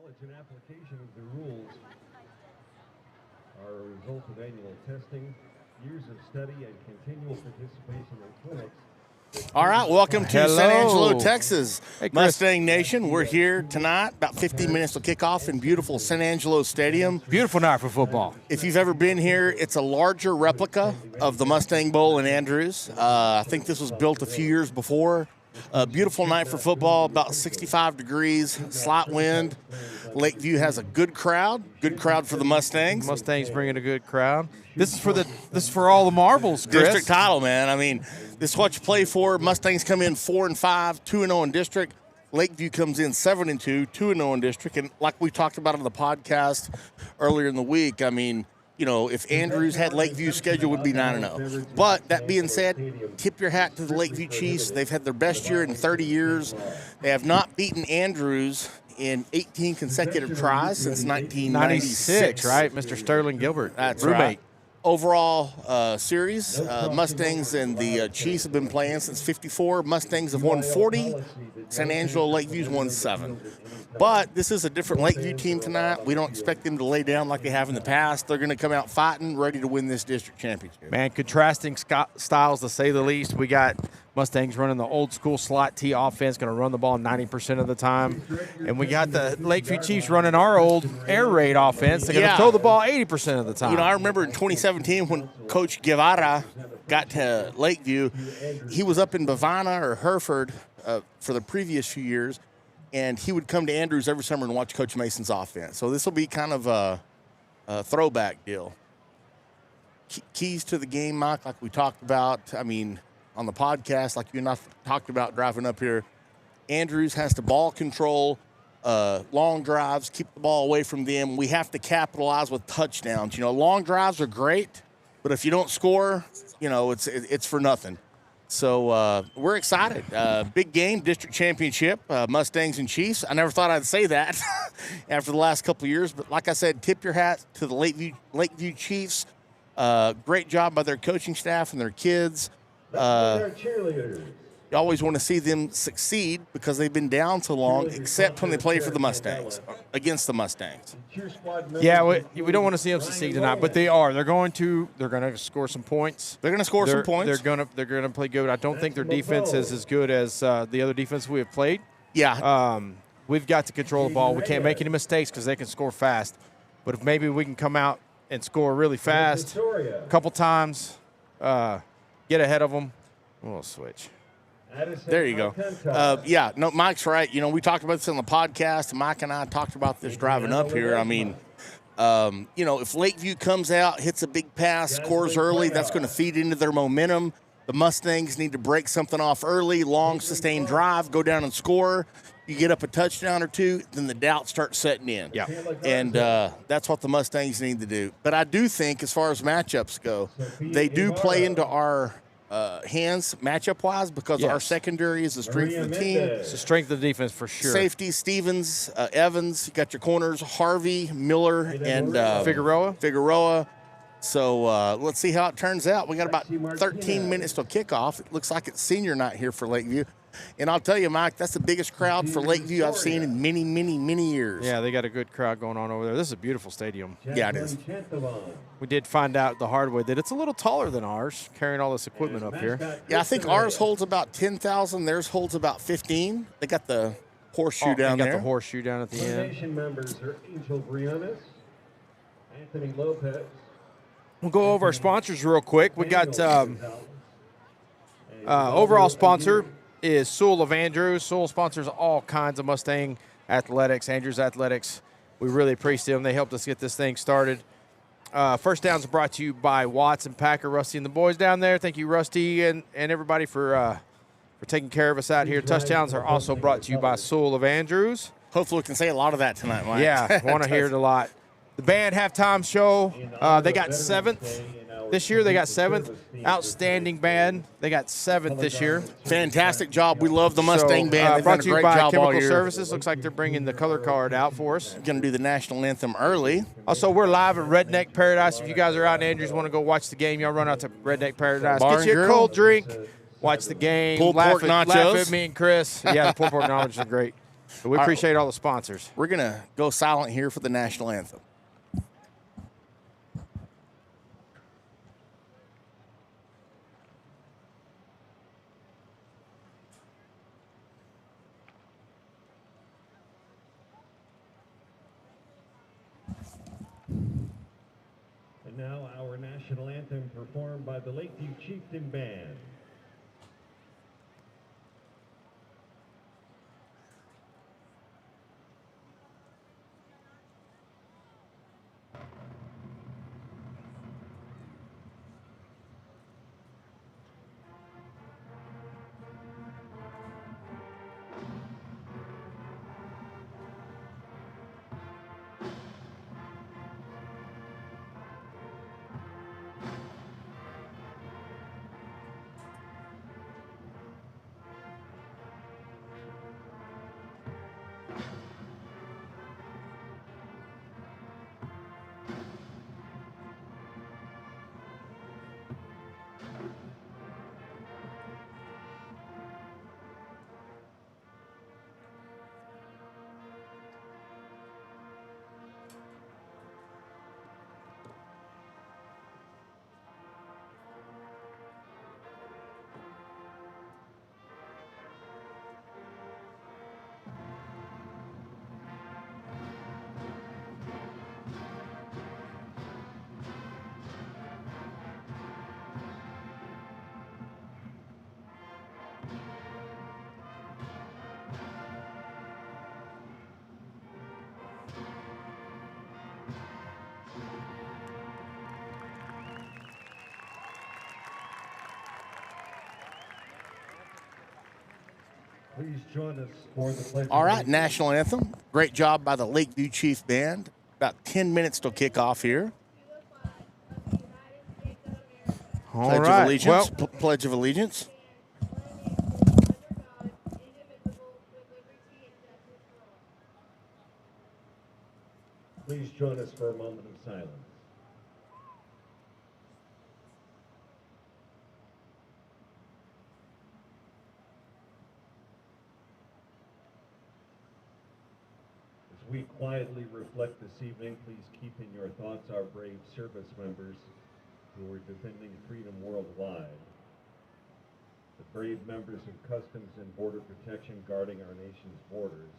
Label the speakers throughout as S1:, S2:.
S1: knowledge and application of the rules are a result of annual testing, years of study, and continual participation in clinics.
S2: All right, welcome to San Angelo, Texas. Hey, Mustang Nation, we're here tonight, about 15 minutes to kick off in beautiful San Angelo Stadium.
S3: Beautiful night for football.
S2: If you've ever been here, it's a larger replica of the Mustang Bowl in Andrews. I think this was built a few years before. A beautiful night for football, about 65 degrees, slight wind. Lakeview has a good crowd for the Mustangs.
S3: Mustangs bringing a good crowd. This is for all the marbles, Chris.
S2: District title, man. I mean, this is what you play for. Mustangs come in 4-5, 2-0 in district. Lakeview comes in 7-2, 2-0 in district. And like we talked about on the podcast earlier in the week, I mean, you know, if Andrews had Lakeview's schedule, would be 9-0. But that being said, tip your hat to the Lakeview Chiefs. They've had their best year in 30 years. They have not beaten Andrews in 18 consecutive tries since 1996.
S3: Right? Mr. Sterling Gilbert.
S2: That's
S3: roommate.
S2: Right. Overall series, Mustangs and the Chiefs have been playing since 54. Mustangs have won 40. San Angelo Lakeview's won 7. But this is a different Lakeview team tonight. We don't expect them to lay down like they have in the past. They're going to come out fighting, ready to win this district championship.
S3: Man, contrasting styles to say the least. We got Mustangs running the old school slot T offense, going to run the ball 90% of the time. And we got the Lakeview Chiefs running our old air raid offense. They're going to throw the ball 80% of the time.
S2: You know, I remember in 2017 when Coach Guevara got to Lakeview, he was up in Bavana or Hereford for the previous few years. And he would come to Andrews every summer and watch Coach Mason's offense. So this will be kind of a throwback deal. Keys to the game, Mike, like we talked about. I mean, on the podcast, like you and I talked about driving up here, Andrews has to ball control, long drives, keep the ball away from them. We have to capitalize with touchdowns. You know, long drives are great, but if you don't score, you know, it's for nothing. So we're excited. Big game, district championship, Mustangs and Chiefs. I never thought I'd say that after the last couple of years. But like I said, tip your hat to the Lakeview Chiefs. Great job by their coaching staff and their kids. You always want to see them succeed because they've been down so long, except when they play for the Mustangs, against the Mustangs.
S3: Yeah, we don't want to see them succeed tonight, but they are. They're going to score some points.
S2: They're going to score some points.
S3: They're going to play good. I don't think their defense is as good as the other defense we have played.
S2: Yeah.
S3: We've got to control the ball. We can't make any mistakes because they can score fast. But if maybe we can come out and score really fast a couple times, get ahead of them, we'll switch.
S2: There you go. Mike's right. You know, we talked about this on the podcast. Mike and I talked about this driving up here. I mean, you know, if Lakeview comes out, hits a big pass, scores early, that's going to feed into their momentum. The Mustangs need to break something off early, long, sustained drive, go down and score. You get up a touchdown or two, then the doubt starts setting in.
S3: Yeah.
S2: And that's what the Mustangs need to do. But I do think as far as matchups go, they do play into our hands matchup-wise because our secondary is the strength of the team.
S3: It's the strength of the defense for sure.
S2: Safety, Stevens, Evans. You got your corners, Harvey, Miller, and Figueroa. So let's see how it turns out. We got about 13 minutes till kickoff. It looks like it's senior night here for Lakeview. And I'll tell you, Mike, that's the biggest crowd for Lakeview I've seen in many, many, many years.
S3: Yeah, they got a good crowd going on over there. This is a beautiful stadium.
S2: Yeah, it is.
S3: We did find out the hard way that it's a little taller than ours, carrying all this equipment up here.
S2: Yeah, I think ours holds about 10,000. Theirs holds about 15. They got the horseshoe down there.
S3: They got the horseshoe down at the end.
S1: Nation members are Angel Briones, Anthony Lopez.
S3: We'll go over our sponsors real quick. We got overall sponsor is Sewell of Andrews. Sewell sponsors all kinds of Mustang athletics, Andrews athletics. We really appreciate them. They helped us get this thing started. First Downs are brought to you by Watts and Packer, Rusty and the boys down there. Thank you, Rusty, and everybody for taking care of us out here. Touchdowns are also brought to you by Sewell of Andrews.
S2: Hopefully we can say a lot of that tonight, Mike.
S3: Yeah, want to hear it a lot. The band halftime show, they got 7th. This year they got 7th. Outstanding band. They got 7th this year.
S2: Fantastic job. We love the Mustang band. They've
S3: brought
S2: done
S3: to
S2: a
S3: you
S2: great
S3: by
S2: job all
S3: Chemical
S2: year.
S3: Services. Looks like they're bringing the color card out for us.
S2: Going to do the national anthem early.
S3: Also, we're live at Redneck Paradise. If you guys are out in Andrews, want to go watch the game, y'all run out to Redneck Paradise.
S2: Bar
S3: Get you a
S2: grill.
S3: cold drink, watch the game.
S2: Pulled pork nachos.
S3: Laugh at me and Chris. Yeah, the pulled pork nachos are great. So we appreciate all the sponsors.
S2: We're going to go silent here for the national anthem.
S1: And now our national anthem performed by the Lakeview Chieftain Band. Please join us for the pledge.
S2: All right, national anthem. Great job by the Lakeview Chief Band. About 10 minutes till kickoff here.
S3: All
S2: Pledge
S3: right.
S2: of Allegiance. Pledge of Allegiance.
S1: Please join us for a moment of silence. As we quietly reflect this evening, please keep in your thoughts our brave service members who are defending freedom worldwide. The brave members of Customs and Border Protection guarding our nation's borders.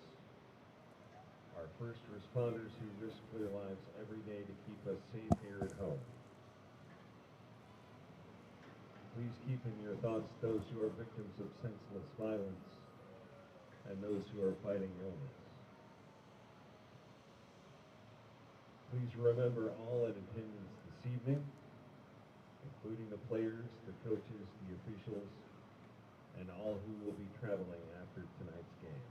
S1: Our first responders who risk their lives every day to keep us safe here at home. Please keep in your thoughts those who are victims of senseless violence and those who are fighting illness. Please remember all in attendance this evening, including the players, the coaches, the officials, and all who will be traveling after tonight's game.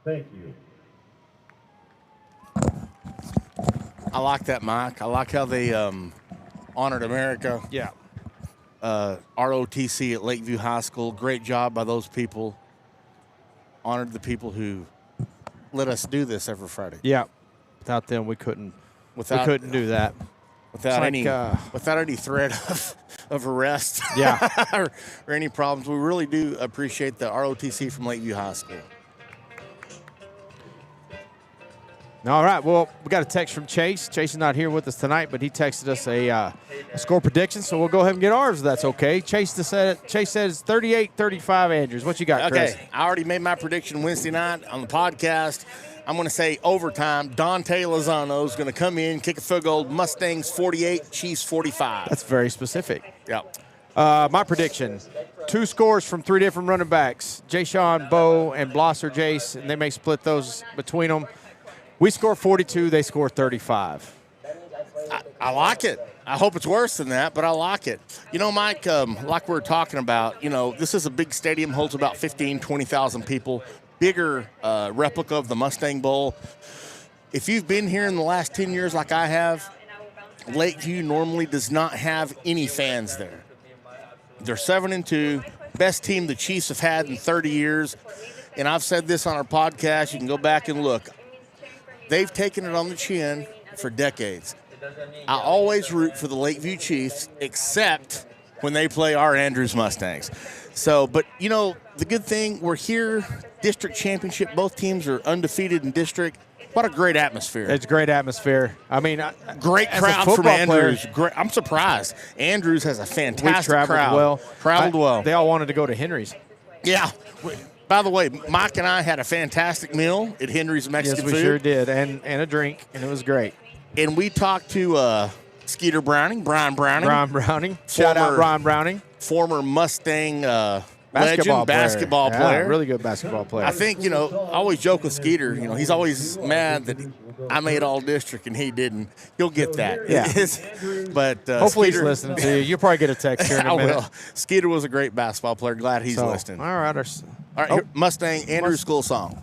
S1: Thank you.
S2: I like that, Mike. I like how they honored America.
S3: Yeah.
S2: ROTC at Lakeview High School. Great job by those people. Honored the people who let us do this every Friday.
S3: Yeah. Without them, we couldn't do that.
S2: Without
S3: It's
S2: any threat of arrest.
S3: Yeah.
S2: or any problems. We really do appreciate the ROTC from Lakeview High School.
S3: All right. Well, we got a text from Chase. Chase is not here with us tonight, but he texted us a score prediction, so we'll go ahead and get ours if that's okay. Chase says 38-35 Andrews. What you got, Chris?
S2: Okay. I already made my prediction Wednesday night on the podcast. I'm going to say overtime. Dante Lozano is going to come in, kick a field goal. Mustangs 48, Chiefs 45.
S3: That's very specific.
S2: Yep.
S3: My prediction, 2 scores from 3 different running backs, Jay-Sean, Bo, and Blosser Jace, and they may split those between them. We score 42, they score 35.
S2: I like it. I hope it's worse than that, but I like it. You know, Mike, like we were talking about, this is a big stadium, holds about 15,000, 20,000 people, bigger replica of the Mustang Bowl. If you've been here in the last 10 years like I have, Lakeview normally does not have any fans there. They're 7-2, best team the Chiefs have had in 30 years. and I've said this on our podcast, you can go back and look. They've taken it on the chin for decades. I always root for the Lakeview Chiefs, except when they play our Andrews Mustangs. So, but, you know, the good thing, we're here, district championship. Both teams are undefeated in district. What a great atmosphere.
S3: It's a great atmosphere. I mean,
S2: great
S3: as a
S2: crowd from
S3: football
S2: Andrews.
S3: player,
S2: I'm surprised. Andrews has a
S3: we
S2: fantastic
S3: traveled
S2: crowd.
S3: well.
S2: Traveled well.
S3: They all wanted to go to Henry's.
S2: Yeah. By the way, Mike and I had a fantastic meal at Henry's Mexican
S3: Yes, we
S2: Food.
S3: sure did, and a drink, and it was great.
S2: And we talked to Skeeter Browning, Brian Browning.
S3: Ron Browning. Shout out Ron Browning.
S2: Former Mustang
S3: Basketball
S2: legend, player.
S3: Yeah, really good basketball player.
S2: I think, you know, I always joke with Skeeter, you know, he's always mad that I made all district and he didn't. You'll get that.
S3: Yeah.
S2: But
S3: hopefully
S2: Skeeter,
S3: he's listening to you. You'll probably get a text here in a
S2: I
S3: minute.
S2: will. Skeeter was a great basketball player. Glad he's listening.
S3: All right.
S2: All right, here, Mustang Andrew School song.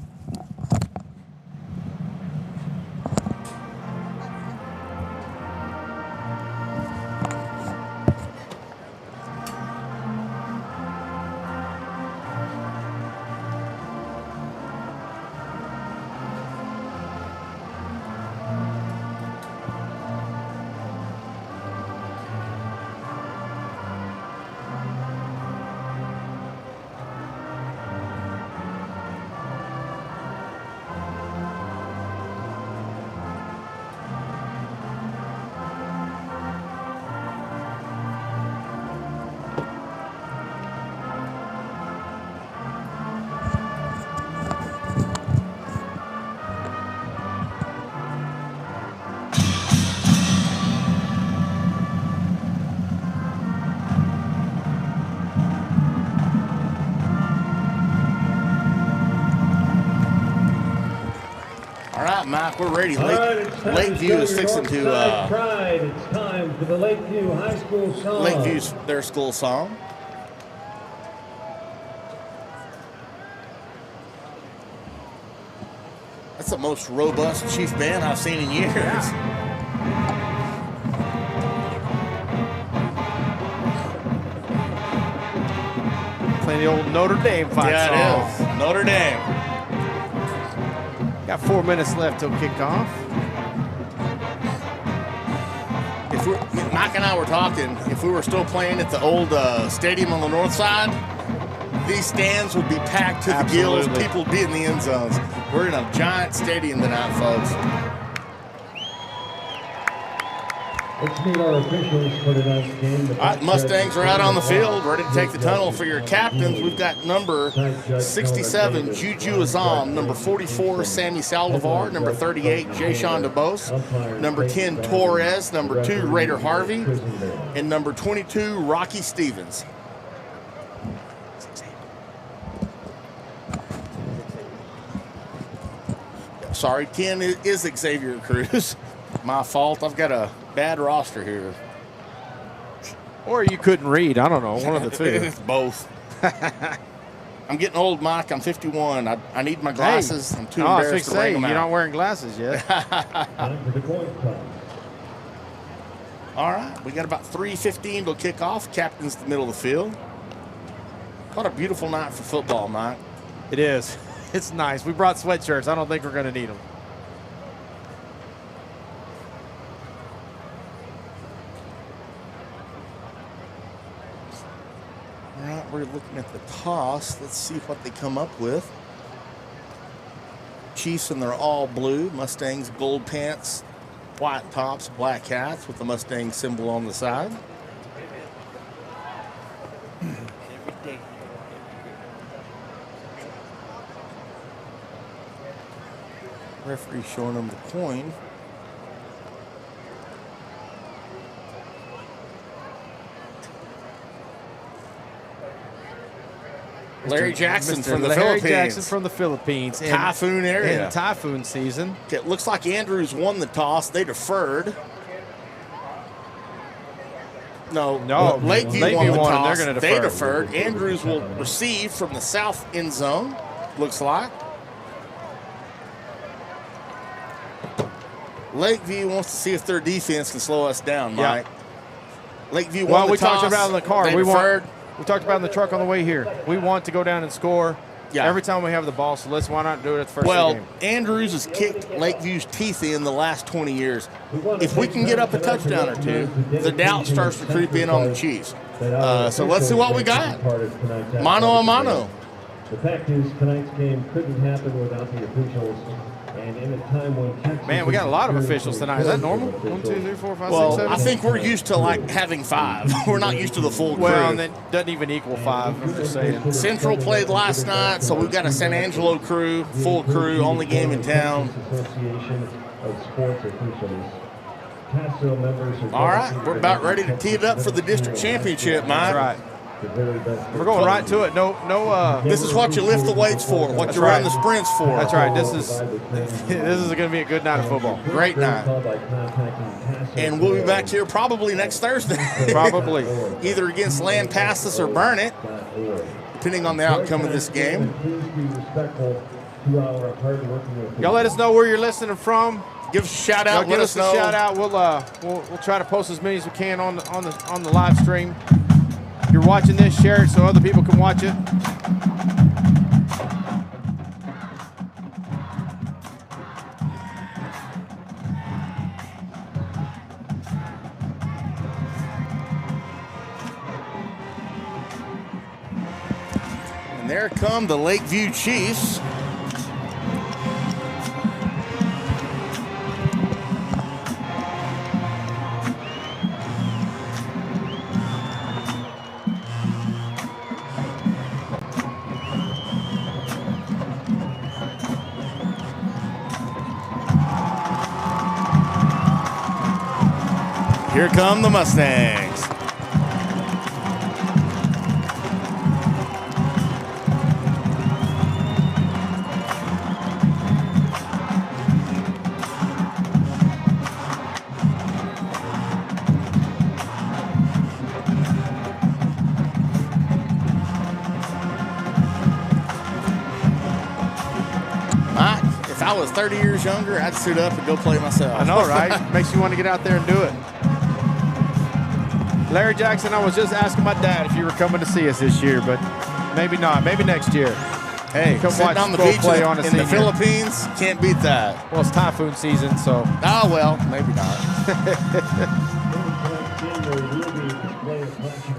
S2: All right, Mike, we're ready. Lakeview is fixing to
S1: Pride. It's time for the Lakeview High School song.
S2: Lakeview's their school song. That's the most robust Chief band I've seen in years.
S3: Playing the old Notre Dame fight song.
S2: Yeah, it is. Notre Dame.
S3: Got 4 minutes left till kickoff.
S2: If Mike and I were talking, if we were still playing at the old stadium on the north side, these stands would be packed to the gills.
S3: Absolutely.
S2: People would be in the end zones. We're in a giant stadium tonight, folks.
S1: Let's meet our officials for tonight's game.
S2: All right, Mustangs are out on the field, ready to take the tunnel. For your captains, we've got number 67, Juju Azam, number 44, Sammy Saldivar, number 38, Jayshawn DeBose, number 10, Torres, number 2, Raider Harvey, and number 22, Rocky Stevens. Sorry, 10 is Xavier Cruz. My fault. I've got a bad roster here.
S3: Or you couldn't read. I don't know. One of the two.
S2: It's both. I'm getting old, Mike. I'm 51. I need my glasses. I'm too embarrassed to bring them out.
S3: You're not wearing glasses yet.
S1: Time for the coin toss.
S2: All right. We got about 3:15 till kickoff. Captain's the middle of the field. What a beautiful night for football, Mike.
S3: It is. It's nice. We brought sweatshirts. I don't think we're going to need them.
S2: All right. We're looking at the toss. Let's see what they come up with. Chiefs in their all blue. Mustangs gold pants, white tops, black hats with the Mustang symbol on the side. Referee showing them the coin. Larry Jackson from the
S3: Larry
S2: Philippines.
S3: Jackson from the Philippines. In
S2: Typhoon area.
S3: In typhoon season.
S2: Okay, it looks like Andrews won the toss. They deferred. No, Lakeview won the
S3: won, and
S2: toss.
S3: they're gonna
S2: They
S3: defer.
S2: deferred. Andrews will receive from the south end zone, looks like. Lakeview wants to see if their defense can slow us down, Mike. Lakeview won
S3: Well,
S2: the
S3: we
S2: toss.
S3: talked about it in the car.
S2: They
S3: We
S2: deferred.
S3: talked about it in the truck on the way here. We want to go down and score
S2: Yeah.
S3: Every time we have the ball, so why not do it at the first
S2: Well,
S3: of the game?
S2: Andrews has kicked Lakeview's teeth in the last 20 years. If we can get up a touchdown or two, the doubt starts to creep in on the Chiefs. So let's see what we got. Mano a mano.
S1: The fact is, tonight's game couldn't happen without the officials. And in a time when Texas
S3: Man, we got a lot of officials tonight. Is that normal? 1, 2, 3, 4, 5, 6,
S2: Well,
S3: 7?
S2: I think we're used to like having 5. We're not used to the full crew.
S3: Well, and that doesn't even equal 5. I'm just saying.
S2: Central played last night, so we've got a San Angelo crew, full crew, only game in town.
S1: Association of Sports Officials. Paso members are
S2: All right, we're about ready to tee it up for the district championship, Mike.
S3: That's right.
S1: the very best.
S3: We're going right to it. No.
S2: This is what you lift the weights for, what
S3: That's
S2: you run
S3: right.
S2: the sprints for.
S3: That's right. This is going to be a good night of football.
S2: Great night. And we'll be back here probably next Thursday.
S3: Probably.
S2: Either against Land Passes or Burn It, depending on the outcome of this game.
S3: Y'all let us know where you're listening from.
S2: Give us a shout out.
S3: Give us a shout out. We'll try to post as many as we can on the live stream. If you're watching this, share it so other people can watch it.
S2: And there come the Lakeview Chiefs. Here come the Mustangs. If I was 30 years younger, I'd suit up and go play myself.
S3: I know, right? Makes you want to get out there and do it. Larry Jackson, I was just asking my dad if you were coming to see us this year, but maybe not. Maybe next year.
S2: Hey,
S3: come
S2: sitting
S3: watch
S2: on the
S3: Squirrel
S2: beach
S3: play
S2: in,
S3: on a
S2: in the
S3: senior.
S2: Philippines, can't beat that.
S3: Well, it's typhoon season, so.
S2: Oh, well, maybe not.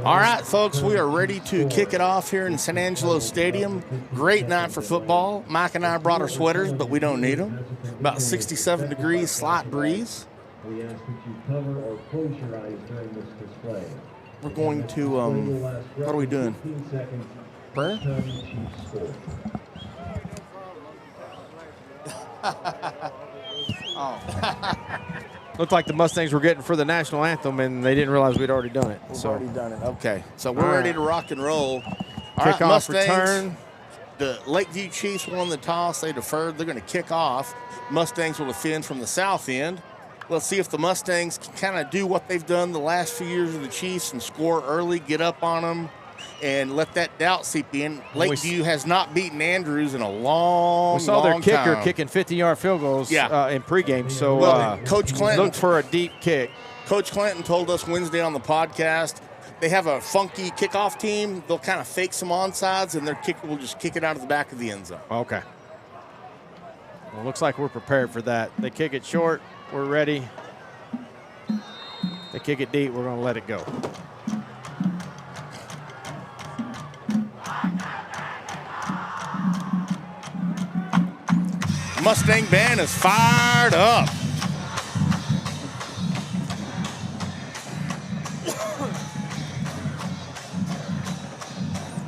S2: All right, folks, we are ready to kick it off here in San Angelo Stadium. Great night for football. Mike and I brought our sweaters, but we don't need them. About 67 degrees, slight breeze.
S1: We ask that you cover or close your eyes during this display.
S2: We're going to, what are we doing? Prayer?
S3: Looked like the Mustangs were getting for the national anthem, and they didn't realize we'd already done it.
S2: We've already done it. Okay, so we're ready to rock and roll. All right,
S3: Kickoff
S2: Mustangs.
S3: return.
S2: The Lakeview Chiefs won the toss. They deferred. They're going to kick off. Mustangs will defend from the south end. Let's see if the Mustangs can kind of do what they've done the last few years of the Chiefs and score early, get up on them, and let that doubt seep in. Lakeview has not beaten Andrews in a long,
S3: We saw their
S2: long
S3: kicker
S2: time.
S3: kicking 50-yard field goals in pregame, so
S2: Well, Coach Clinton
S3: look for a deep kick.
S2: Coach Clinton told us Wednesday on the podcast they have a funky kickoff team. They'll kind of fake some onsides, and their kicker will just kick it out of the back of the end zone.
S3: Okay. Well, looks like we're prepared for that. They kick it short. We're ready. They kick it deep. We're going to let it go.
S2: Mustang band is fired up.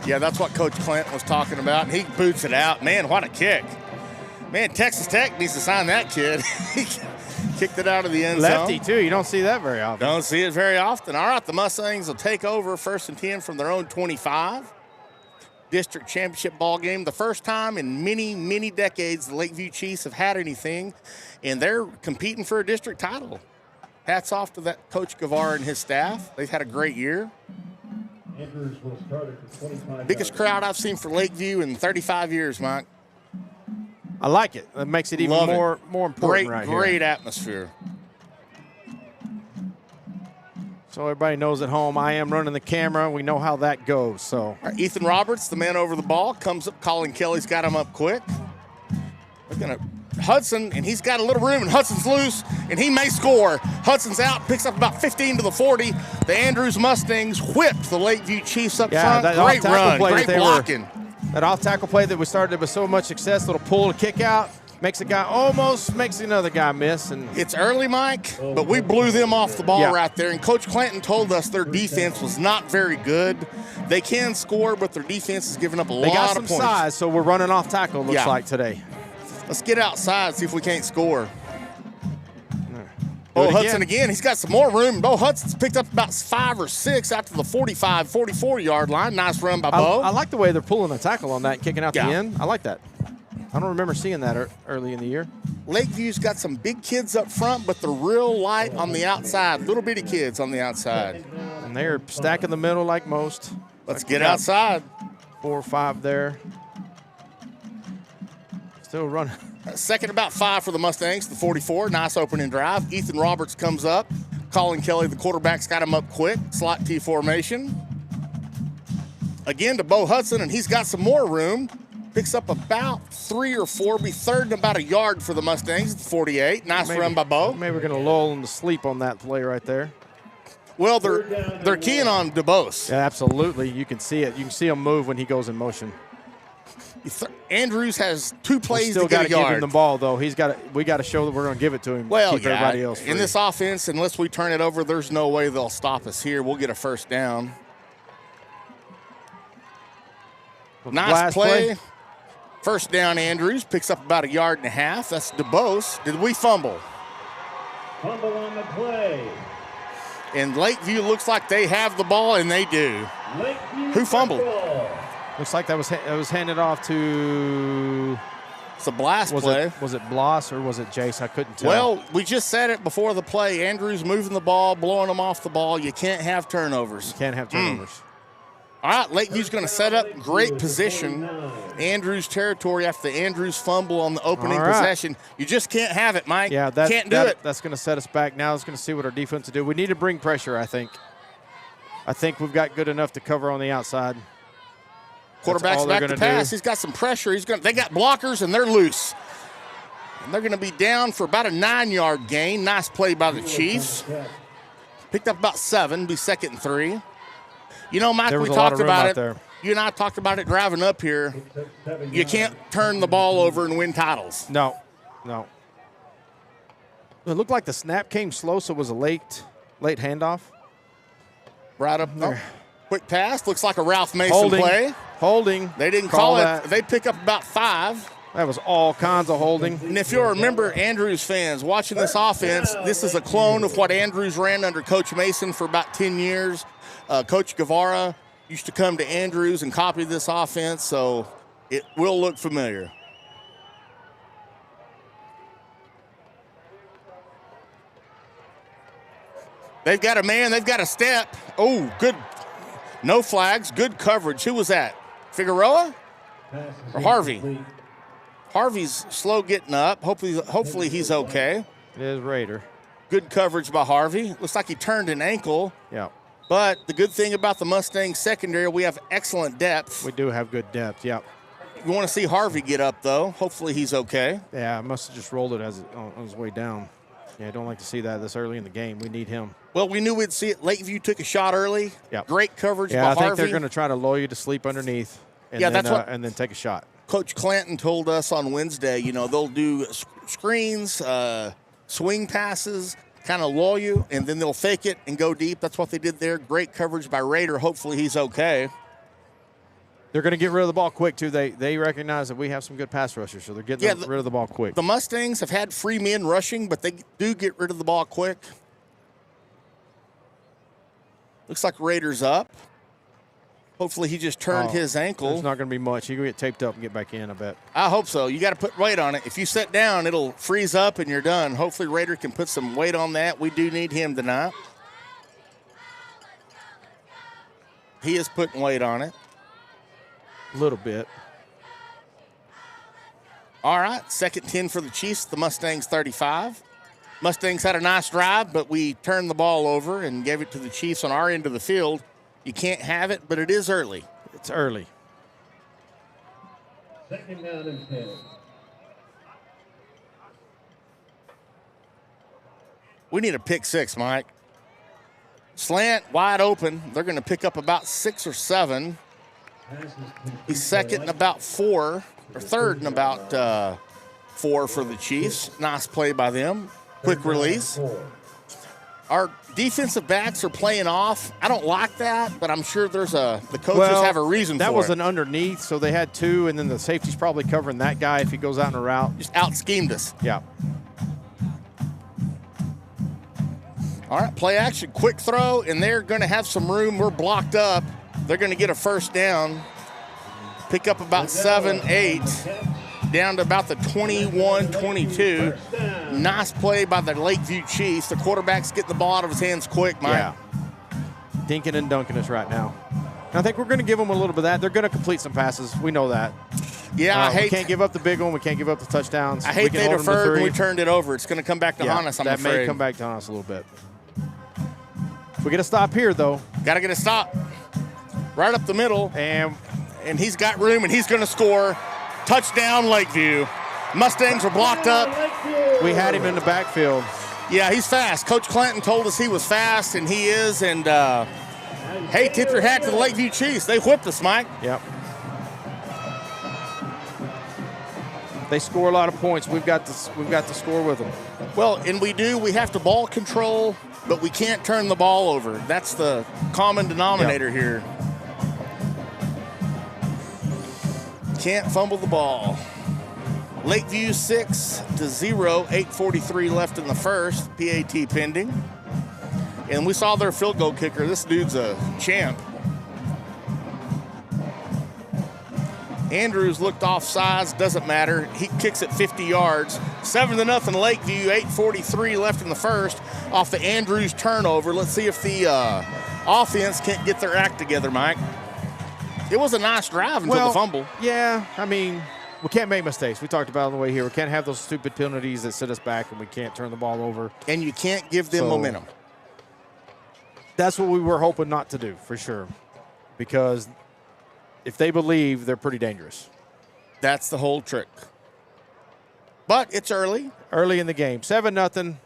S2: Yeah, that's what Coach Clinton was talking about, and he boots it out. Man, what a kick. Man, Texas Tech needs to sign that kid. He kicked it out of the end zone.
S3: Lefty, too. You don't see that very often.
S2: Don't see it very often. All right, the Mustangs will take over 1st and 10 from their own 25. District championship ball game. The first time in many, many decades the Lakeview Chiefs have had anything, and they're competing for a district title. Hats off to that Coach Guevara and his staff. They've had a great year.
S1: Andrews will start at the 25.
S2: Biggest crowd I've seen for Lakeview in 35 years, Mike.
S3: I like it. It makes it even more important right here.
S2: Great atmosphere.
S3: So everybody knows at home, I am running the camera. We know how that goes. So
S2: Ethan Roberts, the man over the ball, comes up. Colin Kelly's got him up quick. We're going to Hudson, and he's got a little room, and Hudson's loose, and he may score. Hudson's out, picks up about 15 to the 40. The Andrews Mustangs whipped the Lakeview Chiefs up front. Great run, great blocking.
S3: That off-tackle play that we started with so much success, little pull to kick out, makes a guy almost makes another guy miss. And
S2: it's early, Mike, but we blew them off the ball right there. And Coach Clanton told us their defense was not very good. They can score, but their defense is giving up a lot of points.
S3: They got some size, so we're running off tackle, looks like today.
S2: Let's get outside, see if we can't score. Bo Hudson again. He's got some more room. Bo Hudson's picked up about 5 or 6 after the 45, 44-yard line. Nice run by Bo.
S3: I like the way they're pulling a tackle on that and kicking out the end. I like that. I don't remember seeing that early in the year.
S2: Lakeview's got some big kids up front, but they're real light on the outside. Little bitty kids on the outside.
S3: And they're stacking the middle like most.
S2: Let's get outside.
S3: 4 or 5 there. Still running.
S2: Second about 5 for the Mustangs, the 44. Nice opening drive. Ethan Roberts comes up. Colin Kelly, the quarterback's got him up quick. Slot T formation. Again to Bo Hudson, and he's got some more room. Picks up about 3 or 4. Be third and about a yard for the Mustangs at the 48. Nice run by Bo.
S3: Maybe we're going to lull them to sleep on that play right there.
S2: Well, they're keying on DeBose.
S3: Yeah, absolutely. You can see it. You can see him move when he goes in motion.
S2: Andrews has 2 plays to get a yard.
S3: Still got to give him the ball, though. We got to show that we're going to give it to him.
S2: Well,
S3: keep everybody else free.
S2: In this offense, unless we turn it over, there's no way they'll stop us here. We'll get a first down. Nice play. First down, Andrews picks up about a yard and a half. That's DeBose. Did we fumble?
S1: Fumble on the play.
S2: And Lakeview looks like they have the ball, and they do.
S1: Lakeview
S2: Who fumbled?
S3: Looks like that was handed off to.
S2: It's a blast play.
S3: Was it Bloss or was it Jace? I couldn't tell.
S2: Well, we just said it before the play. Andrews moving the ball, blowing them off the ball. You can't have turnovers.
S3: You can't have turnovers.
S2: All right, Lakeview's going to set up great position. Andrews territory after the Andrews fumble on the opening possession. You just can't have it, Mike.
S3: Yeah,
S2: can't do it.
S3: That's going to set us back. Now it's going to see what our defense will do. We need to bring pressure, I think. I think we've got good enough to cover on the outside.
S2: Quarterback's back to pass. He's got some pressure. They got blockers, and they're loose. And they're going to be down for about a 9-yard gain. Nice play by the Chiefs. Picked up about 7, be 2nd and 3. You know, Mike, we talked about it. You and I talked about it driving up here. You can't turn the ball over and win titles.
S3: No. It looked like the snap came slow, so it was a late handoff.
S2: Right up there. Quick pass. Looks like a Ralph Mason play.
S3: Holding.
S2: They didn't call it. They pick up about 5.
S3: That was all kinds of holding.
S2: And if you'll remember, Andrews fans, watching this offense, this is a clone of what Andrews ran under Coach Mason for about 10 years. Coach Guevara used to come to Andrews and copy this offense, so it will look familiar. They've got a man. They've got a step. Oh, good. No flags. Good coverage. Who was that? Figueroa or Harvey? Harvey's slow getting up. Hopefully he's okay.
S3: It is Raider.
S2: Good coverage by Harvey. Looks like he turned an ankle.
S3: Yeah.
S2: But the good thing about the Mustangs secondary, we have excellent depth.
S3: We do have good depth, yeah.
S2: You want to see Harvey get up, though. Hopefully he's okay.
S3: Yeah, I must have just rolled it on his way down. Yeah, I don't like to see that this early in the game. We need him.
S2: Well, we knew we'd see it. Lakeview took a shot early.
S3: Yep.
S2: Great coverage by
S3: Harvey.
S2: Harvey.
S3: Yeah, I think they're going to try to lull you to sleep underneath and then take a shot.
S2: Coach Clanton told us on Wednesday, they'll do screens, swing passes, kind of lull you, and then they'll fake it and go deep. That's what they did there. Great coverage by Raider. Hopefully he's okay.
S3: They're going to get rid of the ball quick, too. They recognize that we have some good pass rushers, so they're getting rid of the ball quick.
S2: The Mustangs have had free men rushing, but they do get rid of the ball quick. Looks like Raider's up. Hopefully he just turned his ankle.
S3: There's not going to be much. He can get taped up and get back in, I bet.
S2: I hope so. You got to put weight on it. If you sit down, it'll freeze up and you're done. Hopefully Raider can put some weight on that. We do need him tonight. He is putting weight on it.
S3: A little bit.
S2: All right, 2nd 10 for the Chiefs. The Mustangs 35. Mustangs had a nice drive, but we turned the ball over and gave it to the Chiefs on our end of the field. You can't have it, but it is early.
S3: It's early.
S1: 2nd down and 10.
S2: We need a pick 6, Mike. Slant, wide open. They're going to pick up about 6 or 7. He's second and about 4, or third and about 4 for the Chiefs. Nice play by them. Quick release. Our defensive backs are playing off. I don't like that, but I'm sure the coaches have a reason for it.
S3: That was an underneath, so they had 2, and then the safety's probably covering that guy if he goes out in a route.
S2: Just out-schemed us.
S3: Yeah.
S2: All right, play action, quick throw, and they're going to have some room. We're blocked up. They're going to get a first down. Pick up about 7, 8, down to about the 21, 22. Nice play by the Lakeview Chiefs. The quarterback's getting the ball out of his hands quick, Mike.
S3: Yeah. Dinking and dunking us right now. And I think we're going to give them a little bit of that. They're going to complete some passes. We know that.
S2: Yeah,
S3: we can't give up the big one. We can't give up the touchdowns.
S2: I hate they deferred when we turned it over. It's going to come back to haunt us, I'm afraid.
S3: That may come back to haunt us a little bit. We get a stop here, though.
S2: Got to get a stop. Right up the middle. And he's got room, and he's going to score. Touchdown, Lakeview. Mustangs are blocked up.
S3: We had him in the backfield.
S2: Yeah, he's fast. Coach Clinton told us he was fast, and he is. And, hey, tip your hat to the Lakeview Chiefs. They whipped us, Mike.
S3: Yep. They score a lot of points. We've got to score with them.
S2: Well, and we do. We have to ball control, but we can't turn the ball over. That's the common denominator here. Can't fumble the ball. Lakeview 6-0, 8:43 left in the first. PAT pending. And we saw their field goal kicker. This dude's a champ. Andrews looked off sides, doesn't matter. He kicks it 50 yards. 7-0 Lakeview, 8:43 left in the first off the Andrews turnover. Let's see if the offense can't get their act together, Mike. It was a nice drive until the fumble.
S3: Yeah, I mean, we can't make mistakes. We talked about it on the way here. We can't have those stupid penalties that set us back, and we can't turn the ball over.
S2: And you can't give them momentum.
S3: That's what we were hoping not to do, for sure, because if they believe, they're pretty dangerous.
S2: That's the whole trick. But it's early.
S3: Early in the game. 7-0.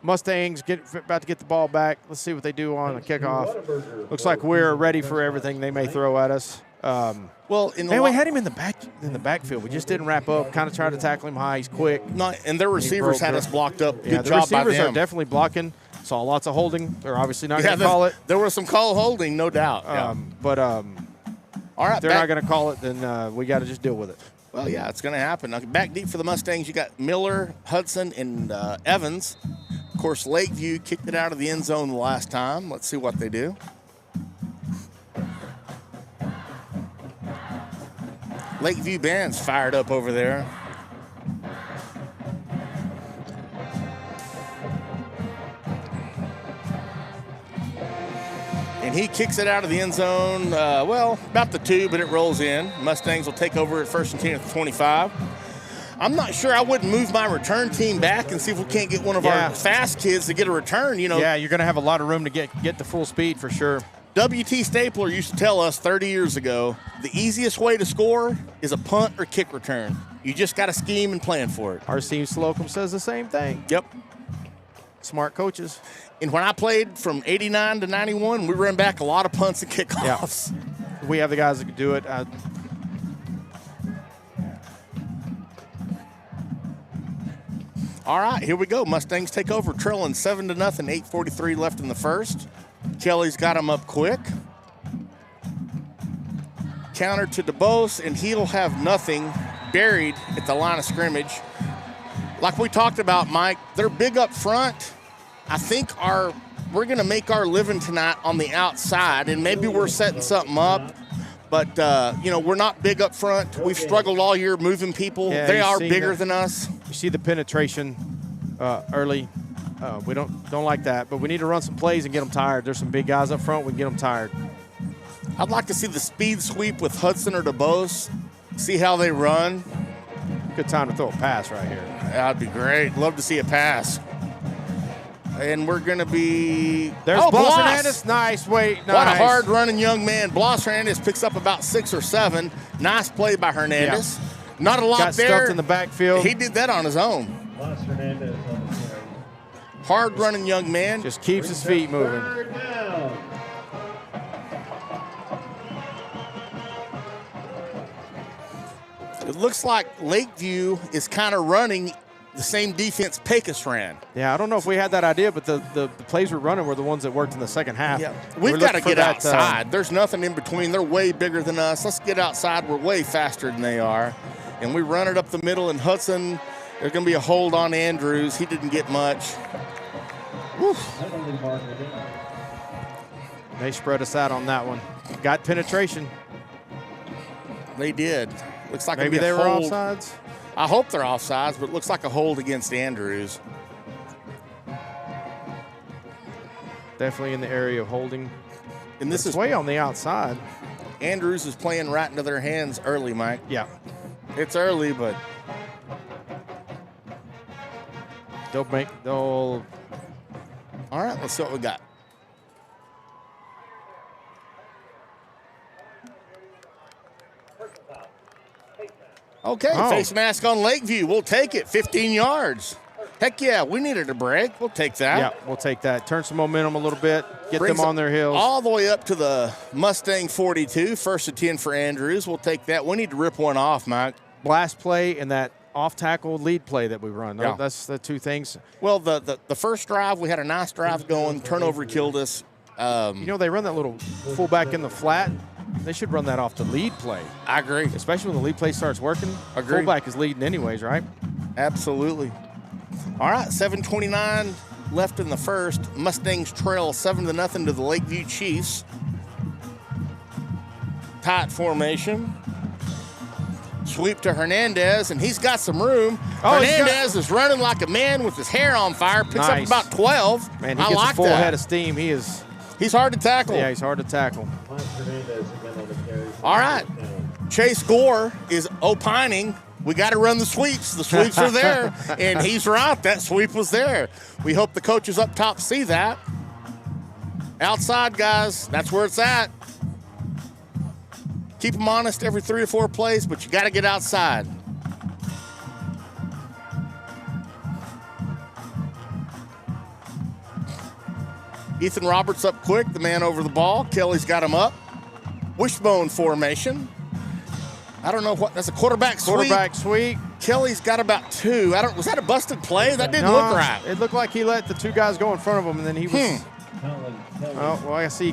S3: Mustangs about to get the ball back. Let's see what they do on the kickoff. Looks like we're ready for everything they may throw at us.
S2: We
S3: had him in the backfield. We just didn't wrap up. Kind of tried to tackle him high. He's quick.
S2: And their receivers had us blocked up.
S3: Good job by them. The receivers are definitely blocking. Saw lots of holding. They're obviously not going to call it.
S2: There was some call holding, no doubt.
S3: All right, if they're not going to call it, then we got to just deal with it.
S2: Well, yeah, it's going to happen. Now, back deep for the Mustangs, you got Miller, Hudson, and Evans. Of course, Lakeview kicked it out of the end zone the last time. Let's see what they do. Lakeview band's fired up over there. And he kicks it out of the end zone, about the 2, but it rolls in. Mustangs will take over at 1st and 10 at the 25. I'm not sure. I wouldn't move my return team back and see if we can't get one of our fast kids to get a return.
S3: Yeah, you're going to have a lot of room to get to full speed for sure.
S2: W.T. Stapler used to tell us 30 years ago, the easiest way to score is a punt or kick return. You just got to scheme and plan for it.
S3: Our Steve Slocum says the same thing.
S2: Yep.
S3: Smart coaches.
S2: And when I played from 89 to 91, we ran back a lot of punts and kickoffs.
S3: Yeah. We have the guys that can do it.
S2: All right, here we go. Mustangs take over, trailing 7-0, 8:43 left in the first. Kelly's got him up quick. Counter to DeBose, and he'll have nothing, buried at the line of scrimmage. Like we talked about, Mike, they're big up front. I think we're going to make our living tonight on the outside, and maybe we're setting something up. But, we're not big up front. We've struggled all year moving people.
S3: Yeah,
S2: they are bigger than us.
S3: You see the penetration early. We don't like that, but we need to run some plays and get them tired. There's some big guys up front. We can get them tired.
S2: I'd like to see the speed sweep with Hudson or DeBose, see how they run.
S3: Good time to throw a pass right here.
S2: That'd be great. Love to see a pass. And we're going to be...
S3: There's Blas Hernandez. Nice. Nice.
S2: What a hard-running young man. Blas Hernandez picks up about 6 or 7. Nice play by Hernandez. Yeah. Not a lot
S3: Got
S2: there.
S3: stuffed in the backfield.
S2: He did that on his own.
S1: Blas Hernandez on the carry.
S2: Hard-running young man.
S3: Just keeps his feet moving.
S1: Third down.
S2: It looks like Lakeview is kind of running the same defense Pecos ran.
S3: Yeah, I don't know if we had that idea, but the plays we're running were the ones that worked in the second half.
S2: Yeah, we've got to get outside. There's nothing in between. They're way bigger than us. Let's get outside. We're way faster than they are. And we run it up the middle, and Hudson, there's going to be a hold on Andrews. He didn't get much.
S3: They spread us out on that one. Got penetration.
S2: They did. Looks like
S3: maybe they were offsides.
S2: I hope they're offsides, but it looks like a hold against Andrews.
S3: Definitely in the area of holding.
S2: And this is
S3: way on the outside.
S2: Andrews is playing right into their hands early, Mike.
S3: Yeah.
S2: It's early, but
S3: they'll.
S2: All right, let's see what we got. Okay, face mask on Lakeview. We'll take it. 15 yards. Heck yeah, we needed a break. We'll take that.
S3: Yeah, we'll take that. Turn some momentum a little bit. Get them on their heels.
S2: All the way up to the Mustang 42. First and 10 for Andrews. We'll take that. We need to rip one off, Mike.
S3: Blast play and that off-tackle lead play that we run.
S2: Yeah.
S3: That's the two things.
S2: Well, the first drive, we had a nice drive going. Turnover killed us.
S3: They run that little fullback in the flat. They should run that off the lead play.
S2: I agree.
S3: Especially when the lead play starts working.
S2: Agreed.
S3: Fullback is leading anyways, right?
S2: Absolutely. All right, 7:29 left in the first. Mustangs trail 7-0 to the Lakeview Chiefs. Tight formation. Sweep to Hernandez, and he's got some room. Hernandez is running like a man with his hair on fire. Picks up about 12.
S3: Man, he gets a full head of steam.
S2: He's hard to tackle.
S3: Yeah, he's hard to tackle.
S2: All right. Chase Gore is opining. We got to run the sweeps. The sweeps are there. And he's right. That sweep was there. We hope the coaches up top see that. Outside, guys. That's where it's at. Keep them honest every 3 or 4 plays, but you got to get outside. Ethan Roberts up quick, the man over the ball. Kelly's got him up. Wishbone formation. I don't know what, that's a quarterback sweep.
S3: Quarterback sweep.
S2: Kelly's got about 2. Was that a busted play? That didn't look right.
S3: It looked like he let the 2 guys go in front of him, and then he was. I see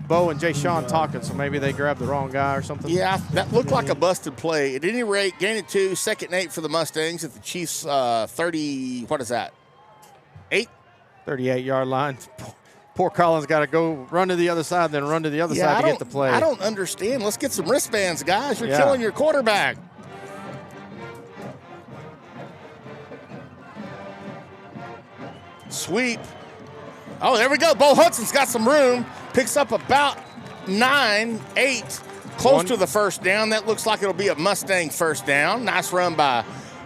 S3: Bo and Jay Sean talking, so maybe they grabbed the wrong guy or something.
S2: Yeah, that looked like a busted play. At any rate, gain it 2, 2nd and 8 for the Mustangs at the Chiefs' 30, what is that? 8?
S3: 38-yard line. Poor Collins got to go run to the other side, then run to the other side to get the play.
S2: I don't understand. Let's get some wristbands, guys. You're killing your quarterback. Sweep. Oh, there we go. Bo Hudson's got some room. Picks up about 9, 8. Close to the first down. That looks like it'll be a Mustang first down. Nice run by.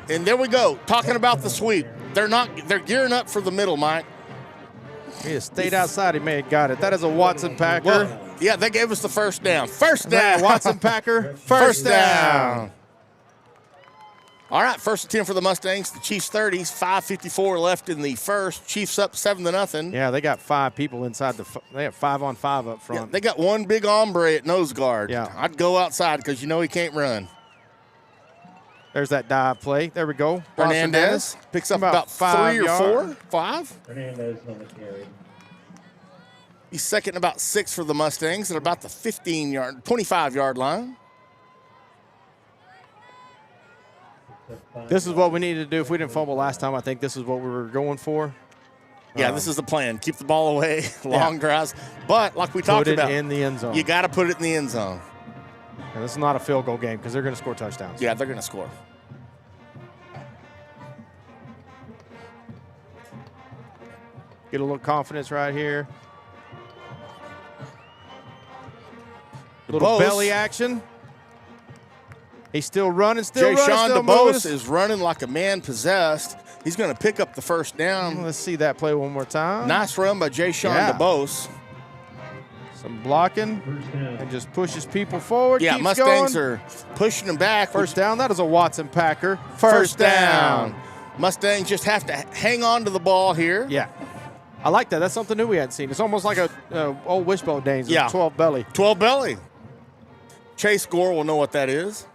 S2: And there we go. Talking about the sweep. They're gearing up for the middle, Mike.
S3: He has stayed outside. He may have got it. That is a Watson Packer.
S2: Well, yeah, they gave us the first down. First down.
S3: Watson Packer. First down.
S2: All right, 1st and 10 for the Mustangs. The Chiefs 30s. 5:54 left in the first. Chiefs up 7-0.
S3: Yeah, they got 5 people inside they have 5-on-5 up front.
S2: Yeah, they got one big hombre at nose guard.
S3: Yeah.
S2: I'd go outside because you know he can't run.
S3: There's that dive play. There we go.
S2: Hernandez picks up about 3 or 4. 5.
S1: Hernandez on the carry.
S2: He's second and about 6 for the Mustangs at about the 25-yard line.
S3: This is what we needed to do. If we didn't fumble last time, I think this is what we were going for.
S2: Yeah, this is the plan. Keep the ball away, long drives. But like we talked about,
S3: put it in the end zone.
S2: You got to put it in the end zone.
S3: And this is not a field goal game because they're going to score touchdowns.
S2: Yeah, they're going to score.
S3: Get a little confidence right here. Little belly action. He's still running,
S2: Jay Sean DeBose is running like a man possessed. He's going to pick up the first down.
S3: Let's see that play one more time.
S2: Nice run by Jay Sean DeBose.
S3: Some blocking and just pushes people forward.
S2: Yeah,
S3: keeps
S2: Mustangs
S3: going.
S2: are pushing them back.
S3: First down. That is a Watson Packer.
S2: First down. Mustangs just have to hang on to the ball here.
S3: Yeah. I like that. That's something new we hadn't seen. It's almost like a old wishbone days.
S2: Yeah.
S3: 12 belly.
S2: 12 belly. Chase Gore will know what that is.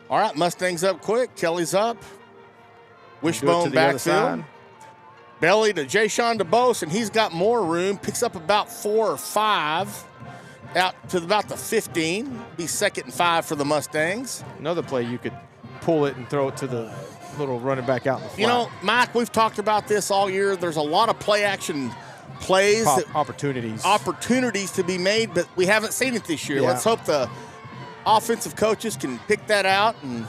S2: All right, Mustangs up quick. Kelly's up. Wishbone backfield. Belly to Jay-Sean DeBose, and he's got more room. Picks up about 4 or 5 out to about the 15. Be 2nd and 5 for the Mustangs.
S3: Another play, you could pull it and throw it to the little running back out in the flat.
S2: You know, Mike, we've talked about this all year. There's a lot of play action plays. Opportunities to be made, but we haven't seen it this year.
S3: Yeah.
S2: Let's hope the offensive coaches can pick that out. And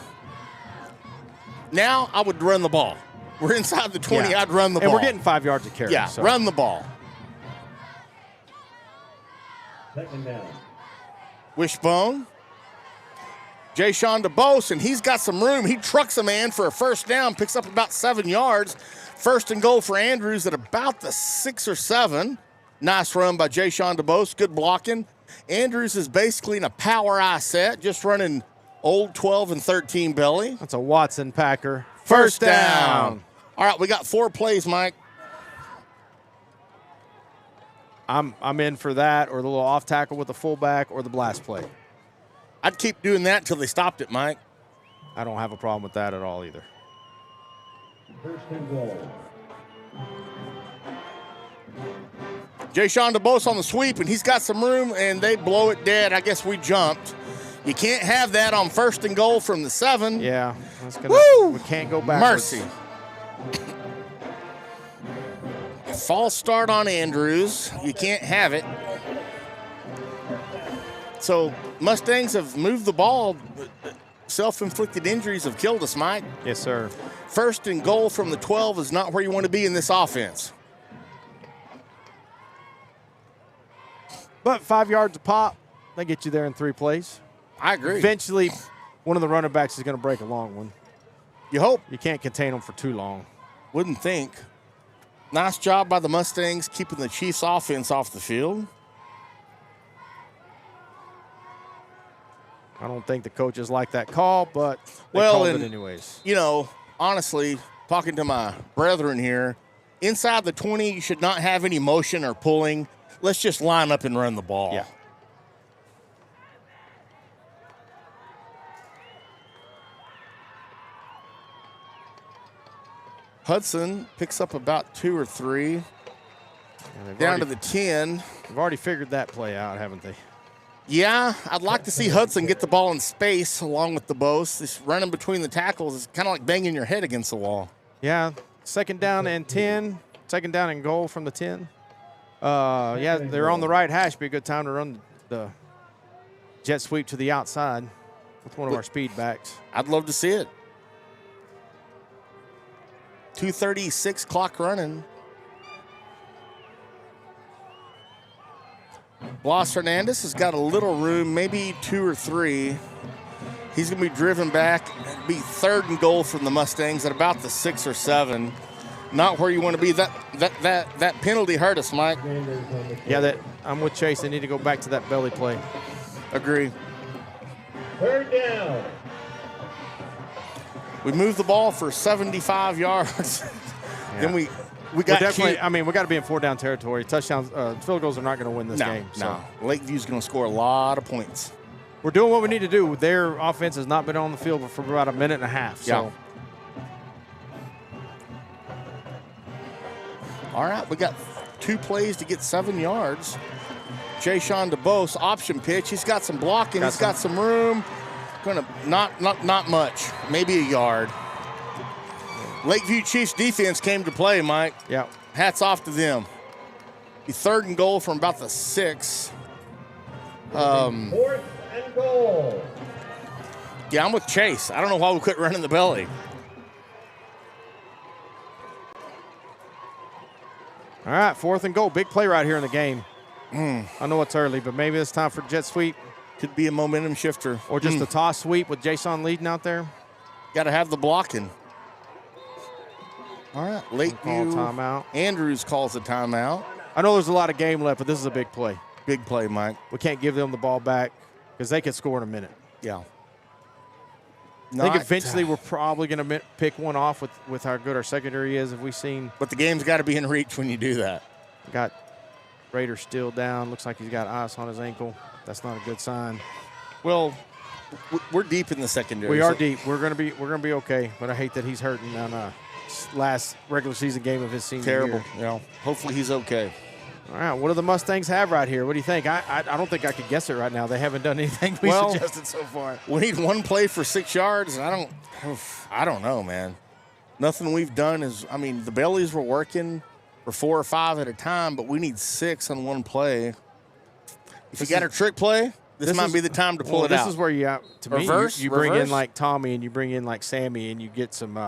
S2: now I would run the ball. We're inside the 20. Yeah. I'd run the ball.
S3: And we're getting 5 yards of carry.
S2: Yeah,
S3: so.
S2: Run the ball.
S1: 2nd down.
S2: Wishbone. Jay-Sean DeBose, and he's got some room. He trucks a man for a first down, picks up about 7 yards. 1st and goal for Andrews at about the 6 or 7. Nice run by Jay-Sean DeBose. Good blocking. Andrews is basically in a power eye set, just running old 12 and 13 belly.
S3: That's a Watson Packer.
S2: First down. All right, we got 4 plays, Mike.
S3: I'm in for that, or the little off tackle with the fullback, or the blast play.
S2: I'd keep doing that until they stopped it, Mike.
S3: I don't have a problem with that at all either.
S1: 1st and goal.
S2: Jay-Sean DeBose on the sweep, and he's got some room, and they blow it dead. I guess we jumped. You can't have that on 1st and goal from the 7.
S3: Yeah.
S2: Woo!
S3: We can't go backwards.
S2: Mercy. False start on Andrews. You can't have it. So Mustangs have moved the ball. Self-inflicted injuries have killed us, Mike.
S3: Yes, sir.
S2: 1st and goal from the 12 is not where you want to be in this offense.
S3: But 5 yards a pop, they get you there in 3 plays.
S2: I agree.
S3: Eventually, one of the running backs is going to break a long one.
S2: You hope.
S3: You can't contain them for too long.
S2: Wouldn't think. Nice job by the Mustangs keeping the Chiefs' offense off the field.
S3: I don't think the coaches like that call, but they called it anyways.
S2: You know, honestly, talking to my brethren here, inside the 20, you should not have any motion or pulling. Let's just line up and run the ball.
S3: Yeah.
S2: Hudson picks up about 2 or 3. Down to the 10.
S3: They've already figured that play out, haven't they?
S2: Yeah, I'd like to see Hudson get the ball in space along with the Bose. This running between the tackles is kind of like banging your head against the wall.
S3: Yeah, 2nd down and 10. 2nd down and goal from the 10. Yeah, they're on the right hash. Be a good time to run the jet sweep to the outside with one of our speed backs.
S2: I'd love to see it. 2:36 clock running. Blas Hernandez has got a little room, maybe 2 or 3. He's going to be driven back. It'll be 3rd and goal from the Mustangs at about the 6 or 7. Not where you want to be. That penalty hurt us, Mike.
S3: Yeah, I'm with Chase. They need to go back to that belly play.
S2: Agree.
S1: 3rd down.
S2: We moved the ball for 75 yards.
S3: Yeah.
S2: Then we got
S3: definitely.
S2: cute.
S3: I mean, we got to be in 4-down territory. Touchdowns, field goals are not going to win this game. So.
S2: No, Lakeview's going to score a lot of points.
S3: We're doing what we need to do. Their offense has not been on the field for about a minute and a half. So.
S2: All right, we got 2 plays to get 7 yards. Jay-Sean DeBose, option pitch. He's got some blocking. He's got some room. Gonna not much, maybe a yard. Lakeview Chiefs defense came to play, Mike.
S3: Yeah.
S2: Hats off to them. The 3rd and goal from about the 6.
S1: 4th and goal.
S2: Yeah, I'm with Chase. I don't know why we quit running the belly.
S3: All right, 4th and goal. Big play right here in the game. I know it's early, but maybe it's time for jet sweep.
S2: Could be a momentum shifter.
S3: Or just a toss sweep with Jason leading out there.
S2: Got to have the blocking. All right,
S3: Call
S2: Lakeview.
S3: timeout.
S2: Andrews calls a timeout.
S3: I know there's a lot of game left, but this is a big play.
S2: Big play, Mike.
S3: We can't give them the ball back because they could score in a minute.
S2: Yeah.
S3: I think eventually we're probably going to pick one off with how good our secondary is. If we've seen.
S2: But the game's got to be in reach when you do that.
S3: Got Rader still down. Looks like he's got ice on his ankle. That's not a good sign.
S2: Well, we're deep in the secondary.
S3: We are deep. We're gonna be okay. But I hate that he's hurting on last regular season game of his senior
S2: Terrible.
S3: year.
S2: You know, hopefully he's okay.
S3: All right, what do the Mustangs have right here? What do you think? I don't think I could guess it right now. They haven't done anything we suggested so far.
S2: We need one play for 6 yards, and I don't know, man. Nothing we've done is, I mean, the bellies were working for 4 or 5 at a time, but we need 6 on one play. If you got a trick play, this might be the time to pull it out.
S3: This is where you
S2: Reverse.
S3: bring in like Tommy and you bring in like Sammy and you get some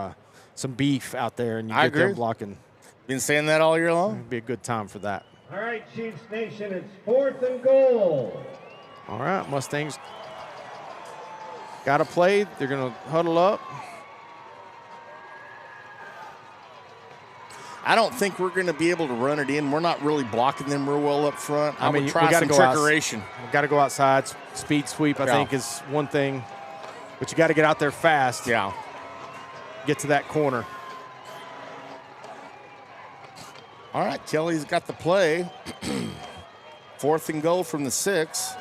S3: beef out there and you get them blocking.
S2: Been saying that all year long.
S3: It'd be a good time for that.
S1: All right, Chiefs Nation, it's 4th and goal.
S3: All right, Mustangs got to play. They're going to huddle up.
S2: I don't think we're going to be able to run it in. We're not really blocking them real well up front. I mean,
S3: we
S2: try
S3: got to
S2: some
S3: go
S2: trickeration.
S3: We got to go outside. Speed sweep, I think, is one thing. But you got to get out there fast.
S2: Yeah.
S3: Get to that corner.
S2: All right, Kelly's got the play. 4th and goal from the 6.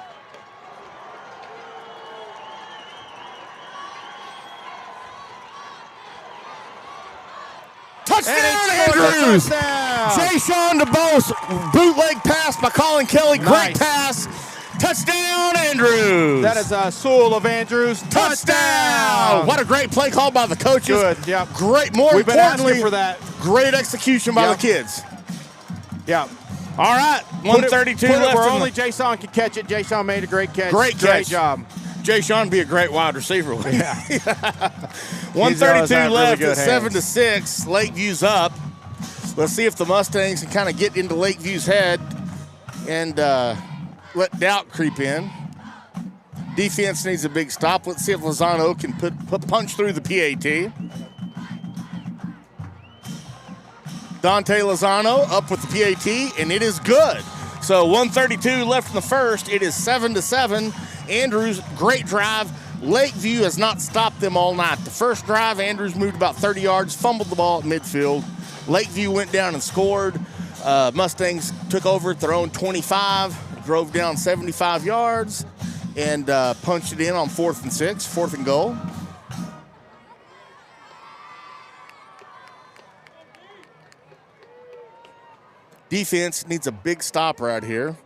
S2: Touchdown, Andrews! Jay-Sean DeBose, bootleg pass by Colin Kelly.
S3: Nice.
S2: Great pass. Touchdown, Andrews!
S3: That is Sewell of Andrews.
S2: Touchdown! What a great play call by the coaches.
S3: Good, yeah.
S2: Great, more
S3: We've been
S2: importantly,
S3: asking for that.
S2: Great execution by the kids.
S3: Yeah.
S2: All right, 132 left.
S3: Where only Jay-Sean could catch it. Jay-Sean made a great catch.
S2: Great
S3: job.
S2: Jay-Sean be a great wide receiver.
S3: Yeah.
S2: 132 left
S3: really
S2: at 7-6. Lakeview's up. Let's see if the Mustangs can kind of get into Lakeview's head and let doubt creep in. Defense needs a big stop. Let's see if Lozano can punch through the PAT. Dante Lozano up with the PAT, and it is good. So 132 left in the first. It is 7-7. Andrews, great drive. Lakeview has not stopped them all night. The first drive, Andrews moved about 30 yards, fumbled the ball at midfield. Lakeview went down and scored. Mustangs took over at their own 25, drove down 75 yards, and punched it in on 4th and 6, 4th and goal. Defense needs a big stop right here.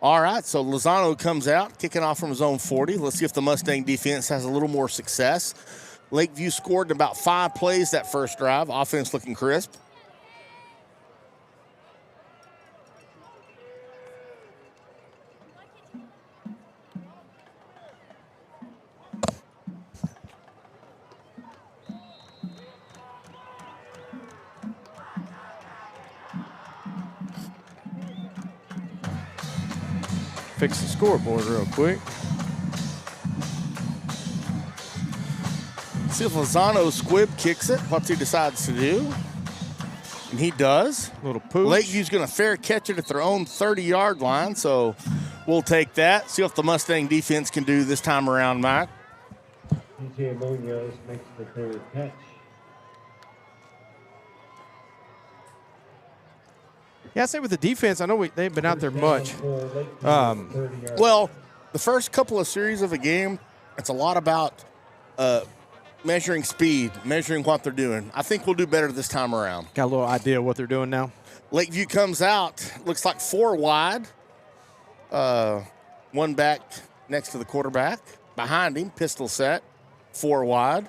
S2: All right, so Lozano comes out, kicking off from his own 40. Let's see if the Mustang defense has a little more success. Lakeview scored in about 5 plays that first drive. Offense looking crisp.
S3: Fix the scoreboard real quick.
S2: See if Lozano squib kicks it. What he decides to do. And he does.
S3: Little pooch.
S2: Lakeview's going to fair catch it at their own 30-yard line, so we'll take that. See what the Mustang defense can do this time around, Mike.
S1: DJ Munoz makes the third catch.
S3: Yeah, I say with the defense, I know they've been out there much.
S2: Well, the first couple of series of a game, it's a lot about measuring speed, measuring what they're doing. I think we'll do better this time around.
S3: Got a little idea of what they're doing now.
S2: Lakeview comes out, looks like 4 wide. 1 back next to the quarterback. Behind him, pistol set, 4 wide.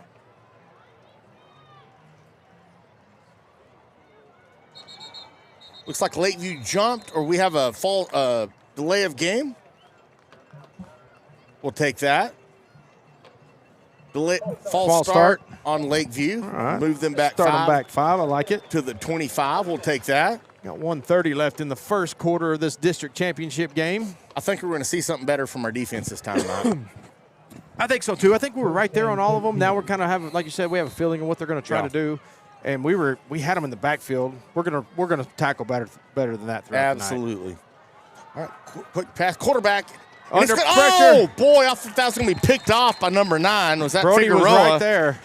S2: Looks like Lakeview jumped, or we have a delay of game. We'll take that. false start on Lakeview.
S3: All right.
S2: Move them back
S3: Start
S2: 5.
S3: them back 5. I like it.
S2: To the 25. We'll take that.
S3: Got 1:30 left in the first quarter of this district championship game.
S2: I think we're going to see something better from our defense this time out.
S3: I think so too. I think we were right there on all of them. Now we're kind of having, like you said, we have a feeling of what they're going to try to do, and we had them in the backfield. We're gonna tackle better than that throughout
S2: Absolutely. All right, quick pass, quarterback.
S3: Under pressure.
S2: Oh boy, I thought that was going to be picked off by number 9. Was that
S3: Brody
S2: Figueroa?
S3: was right there.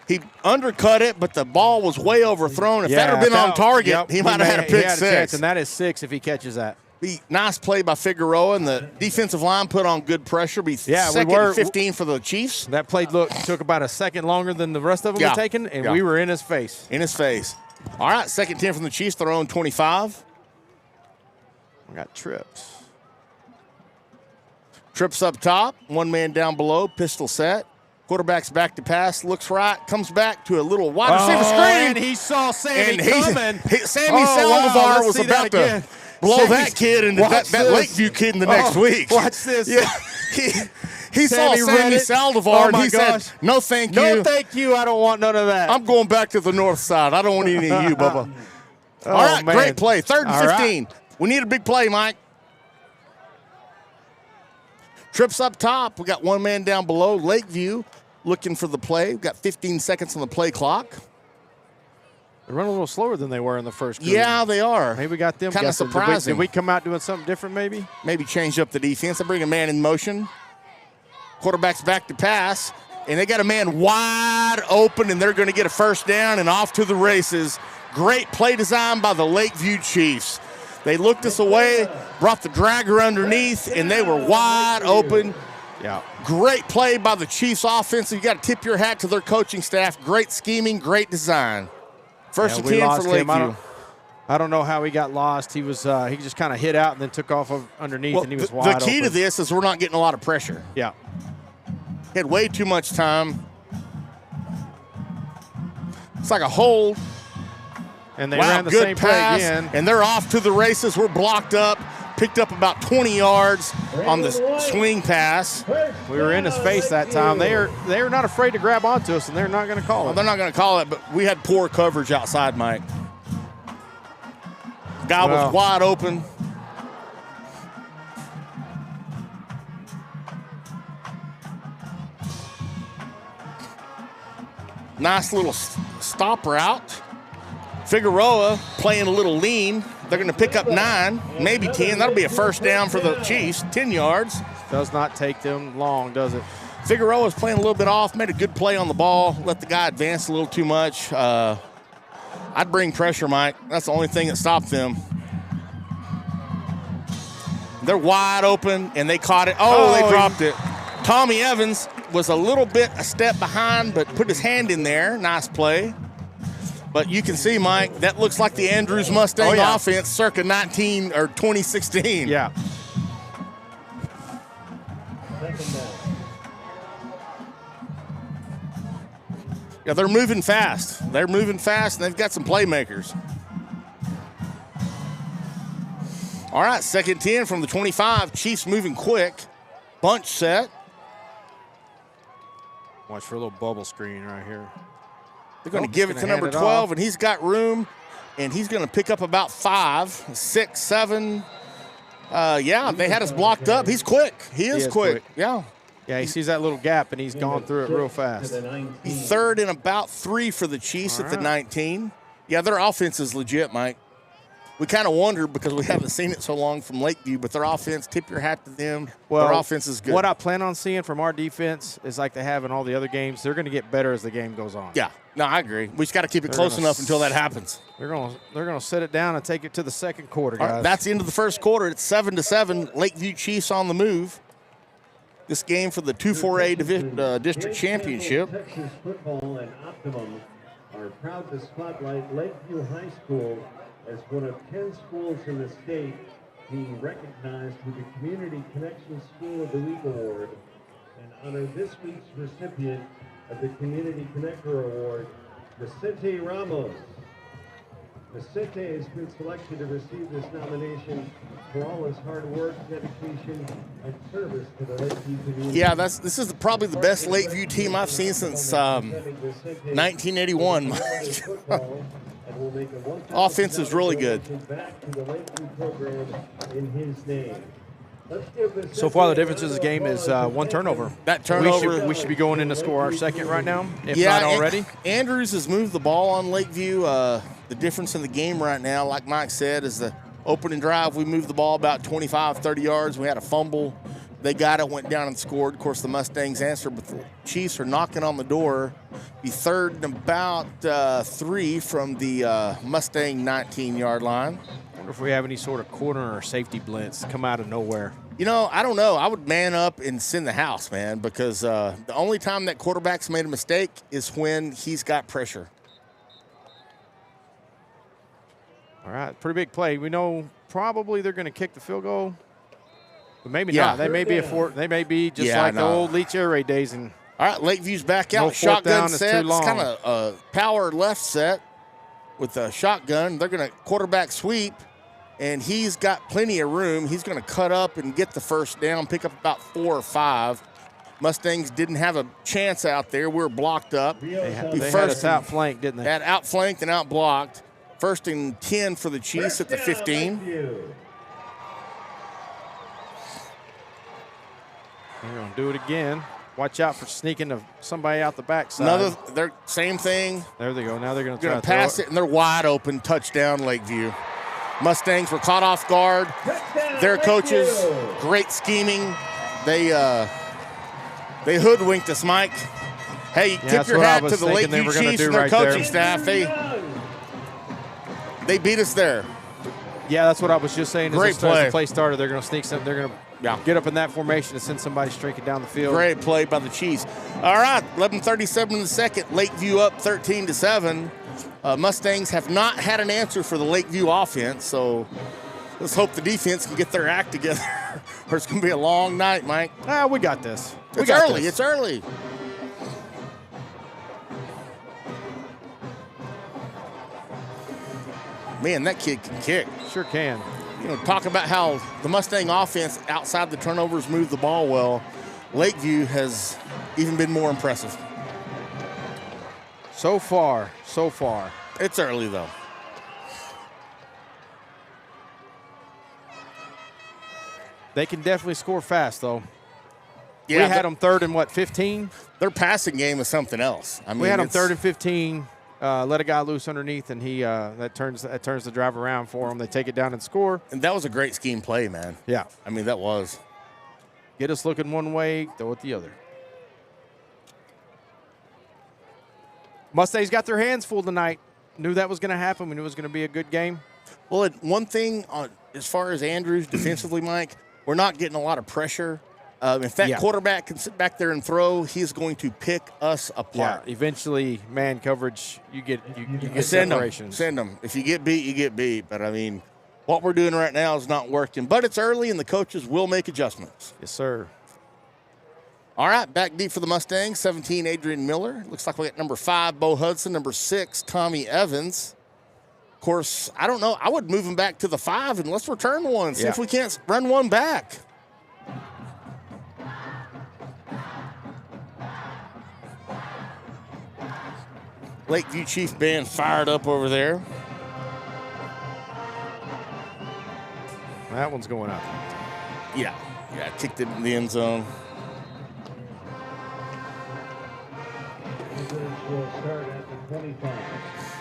S2: He undercut it, but the ball was way overthrown. If that had been on target, he might have had a pick 6.
S3: Chance, and that is 6 if he catches that.
S2: Nice play by Figueroa, and the defensive line put on good pressure. Second and 15 for the Chiefs.
S3: That play took about a second longer than the rest of them were taking, and we were in his face.
S2: In his face. All right, 2nd 10 from the Chiefs, their own 25.
S3: We got trips.
S2: Trips up top, 1 man down below, pistol set. Quarterback's back to pass, looks right, comes back to a little wide receiver screen.
S3: And he saw Sammy coming.
S2: Sammy Saldivar was about to blow that kid and that Lakeview kid in the next week.
S3: Watch this.
S2: Yeah. He saw Sammy Saldivar and he said, no thank you.
S3: No thank you. I don't want none of that.
S2: I'm going back to the north side. I don't want any of you, Bubba. All right,
S3: man.
S2: great play. 3rd and 15.
S3: Right.
S2: We need a big play, Mike. Trips up top. We got 1 man down below. Lakeview looking for the play. We've got 15 seconds on the play clock.
S3: They run a little slower than they were in the first quarter.
S2: Yeah, they are.
S3: Maybe we got them
S2: kind of surprising.
S3: Did we come out doing something different maybe?
S2: Maybe change up the defense. I bring a man in motion. Quarterback's back to pass, and they got a man wide open, and they're going to get a 1st down and off to the races. Great play design by the Lakeview Chiefs. They looked us away, brought the dragger underneath, and they were wide open.
S3: Yeah.
S2: Great play by the Chiefs offense. You got to tip your hat to their coaching staff. Great scheming, great design. 1st and 10 for Lakeview.
S3: I don't know how he got lost. He was he just kind of hit out and then took off underneath, and he was wide open.
S2: The key to this is we're not getting a lot of pressure.
S3: Yeah.
S2: He had way too much time. It's like a hold.
S3: And they ran the same play again.
S2: And they're off to the races. We're blocked up. Picked up about 20 yards on the swing pass.
S3: We were in his face that time. They are not afraid to grab onto us, and they're not going to call it.
S2: They're not going to call it, but we had poor coverage outside, Mike. Guy was wide open. Nice little stop route. Figueroa playing a little lean. They're going to pick up 9, maybe 10. That'll be a 1st down for the Chiefs, 10 yards.
S3: Does not take them long, does it?
S2: Figueroa's playing a little bit off, made a good play on the ball, let the guy advance a little too much. I'd bring pressure, Mike. That's the only thing that stopped them. They're wide open, and they caught it. They dropped it. Tommy Evans was a step behind, but put his hand in there. Nice play. But you can see, Mike, that looks like the Andrews Mustang offense circa 2016.
S3: Yeah.
S2: Yeah, they're moving fast. They're moving fast, and they've got some playmakers. All right, 2nd 10 from the 25. Chiefs moving quick. Bunch set.
S3: Watch for a little bubble screen right here.
S2: They're going to give it to number 12, and he's got room, and he's going to pick up about 5, 6, 7. They had us blocked up. He's quick. He is quick. Yeah.
S3: Yeah, he sees that little gap, and he's gone through it real fast.
S2: He's 3rd and about 3 for the Chiefs at the 19. Yeah, their offense is legit, Mike. We kind of wonder because we haven't seen it so long from Lakeview, but their offense, tip your hat to them. Their offense is good.
S3: What I plan on seeing from our defense is like they have in all the other games. They're going to get better as the game goes on.
S2: Yeah. No, I agree. We just got to keep it close enough until that happens.
S3: They're going to set it down and take it to the 2nd quarter, guys.
S2: Right, that's the end of the 1st quarter. It's 7-7. Lakeview Chiefs on the move. This game for the 2-4A district championship.
S1: Texas Football and Optimum are proud to spotlight Lakeview High School as one of 10 schools in the state being recognized with the Community Connection School of the Week Award and honor this week's recipient of the Community Connector Award, Vicente Ramos. Vicente has been selected to receive this nomination for all his hard work, dedication, and service to the Lakeview community.
S2: Yeah, this is probably the best Lakeview team I've seen since 1981. Offense is really good.
S1: Back to the Lakeview program in his name.
S3: So far, the difference in this game is one turnover.
S2: That turnover.
S3: We should be going in to score our second right now, if
S2: Yeah,
S3: not already.
S2: Andrews has moved the ball on Lakeview. The difference in the game right now, like Mike said, is the opening drive. We moved the ball about 25, 30 yards. We had a fumble. They got it, went down and scored. Of course, the Mustangs answered, but the Chiefs are knocking on the door. Be third and about 3 from the Mustang 19-yard line.
S3: I wonder if we have any sort of corner or safety blitz come out of nowhere.
S2: You know, I don't know. I would man up and send the house, man, because the only time that quarterback's made a mistake is when he's got pressure.
S3: All right, pretty big play. We know probably they're going to kick the field goal, but maybe
S2: Yeah.
S3: not. They may be They may be just
S2: Yeah,
S3: like the
S2: no.
S3: old Leach Air Raid days. And
S2: All right, Lakeview's back out.
S3: No fourth
S2: Shotgun
S3: down is
S2: set.
S3: too
S2: It's
S3: long.
S2: kind of a power left set with a shotgun. They're going to quarterback sweep, and he's got plenty of room. He's going to cut up and get the first down, pick up about 4 or 5. Mustangs didn't have a chance out there. We were blocked up.
S3: they had us outflanked, didn't they?
S2: Had outflanked and outblocked. First and 10 for the Chiefs at the 15.
S3: They're going to do it again. Watch out for sneaking somebody out the backside.
S2: They're same thing.
S3: There they go. Now they're going to try
S2: Going
S3: to
S2: to pass it, and they're wide open. Touchdown, Lakeview. Mustangs were caught off guard. Their coaches, great scheming. They hoodwinked us, Mike. Hey, tip
S3: that's
S2: your
S3: what I
S2: hat
S3: was
S2: to the
S3: thinking they
S2: Lakeview
S3: were gonna
S2: Chiefs
S3: do
S2: and their
S3: right there.
S2: coaching staff. They beat us there.
S3: Yeah, that's what I was just saying.
S2: Great
S3: As
S2: play.
S3: the play started, they're going to sneak some. They're going to get up in that formation and send somebody streaking down the field.
S2: Great play by the Chiefs. All right, 11:37 in the second. Lakeview up 13-7. Mustangs have not had an answer for the Lakeview offense, so let's hope the defense can get their act together, or it's going to be a long night, Mike.
S3: We got this.
S2: It's early. It's early. Man, that kid can kick.
S3: Sure can.
S2: You know, talk about how the Mustang offense outside the turnovers moved the ball well. Lakeview has even been more impressive.
S3: So far.
S2: It's early, though.
S3: They can definitely score fast, though.
S2: Yeah,
S3: we had them third and 15?
S2: Their passing game is something else. I mean,
S3: We had them third and 15. Let a guy loose underneath, and he that turns the drive around for them. They take it down and score.
S2: And that was a great scheme play, man.
S3: Yeah.
S2: I mean, that was.
S3: Get us looking one way, throw it the other. Mustangs got their hands full tonight. Knew that was going to happen. We knew it was going to be a good game.
S2: Well, one thing as far as Andrews defensively, Mike, we're not getting a lot of pressure. If that quarterback can sit back there and throw, he's going to pick us apart.
S3: Yeah, eventually, man coverage, you get
S2: Send
S3: separations.
S2: them. If you get beat, you get beat. But, I mean, what we're doing right now is not working. But it's early, and the coaches will make adjustments.
S3: Yes, sir.
S2: All right, back deep for the Mustangs, 17, Adrian Miller. Looks like we got number 5, Bo Hudson, number 6, Tommy Evans. Of course, I don't know. I would move him back to the 5, and let's return one. See if we can't run one back. Lakeview Chief Band fired up over there.
S3: That one's going up.
S2: Yeah, kicked it in the end zone.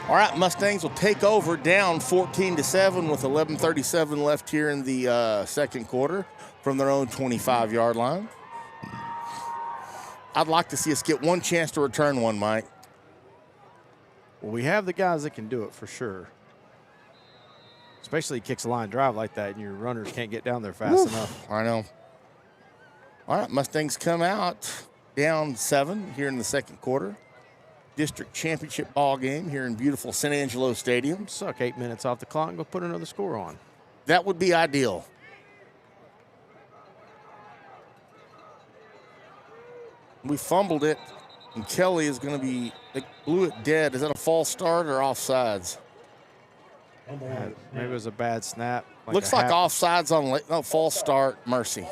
S2: All right, Mustangs will take over down 14-7 with 11:37 left here in the second quarter from their own 25-yard line. I'd like to see us get one chance to return one, Mike.
S3: Well, we have the guys that can do it for sure. Especially kicks a line drive like that, and your runners can't get down there fast enough.
S2: I know. All right, Mustangs come out down 7 here in the second quarter. District championship ball game here in beautiful San Angelo Stadium.
S3: Suck 8 minutes off the clock and go put another score on.
S2: That would be ideal. We fumbled it, and Kelly is going to be, they blew it dead. Is that a false start or offsides?
S3: Maybe it was a bad snap.
S2: Looks like offsides on false start. Mercy.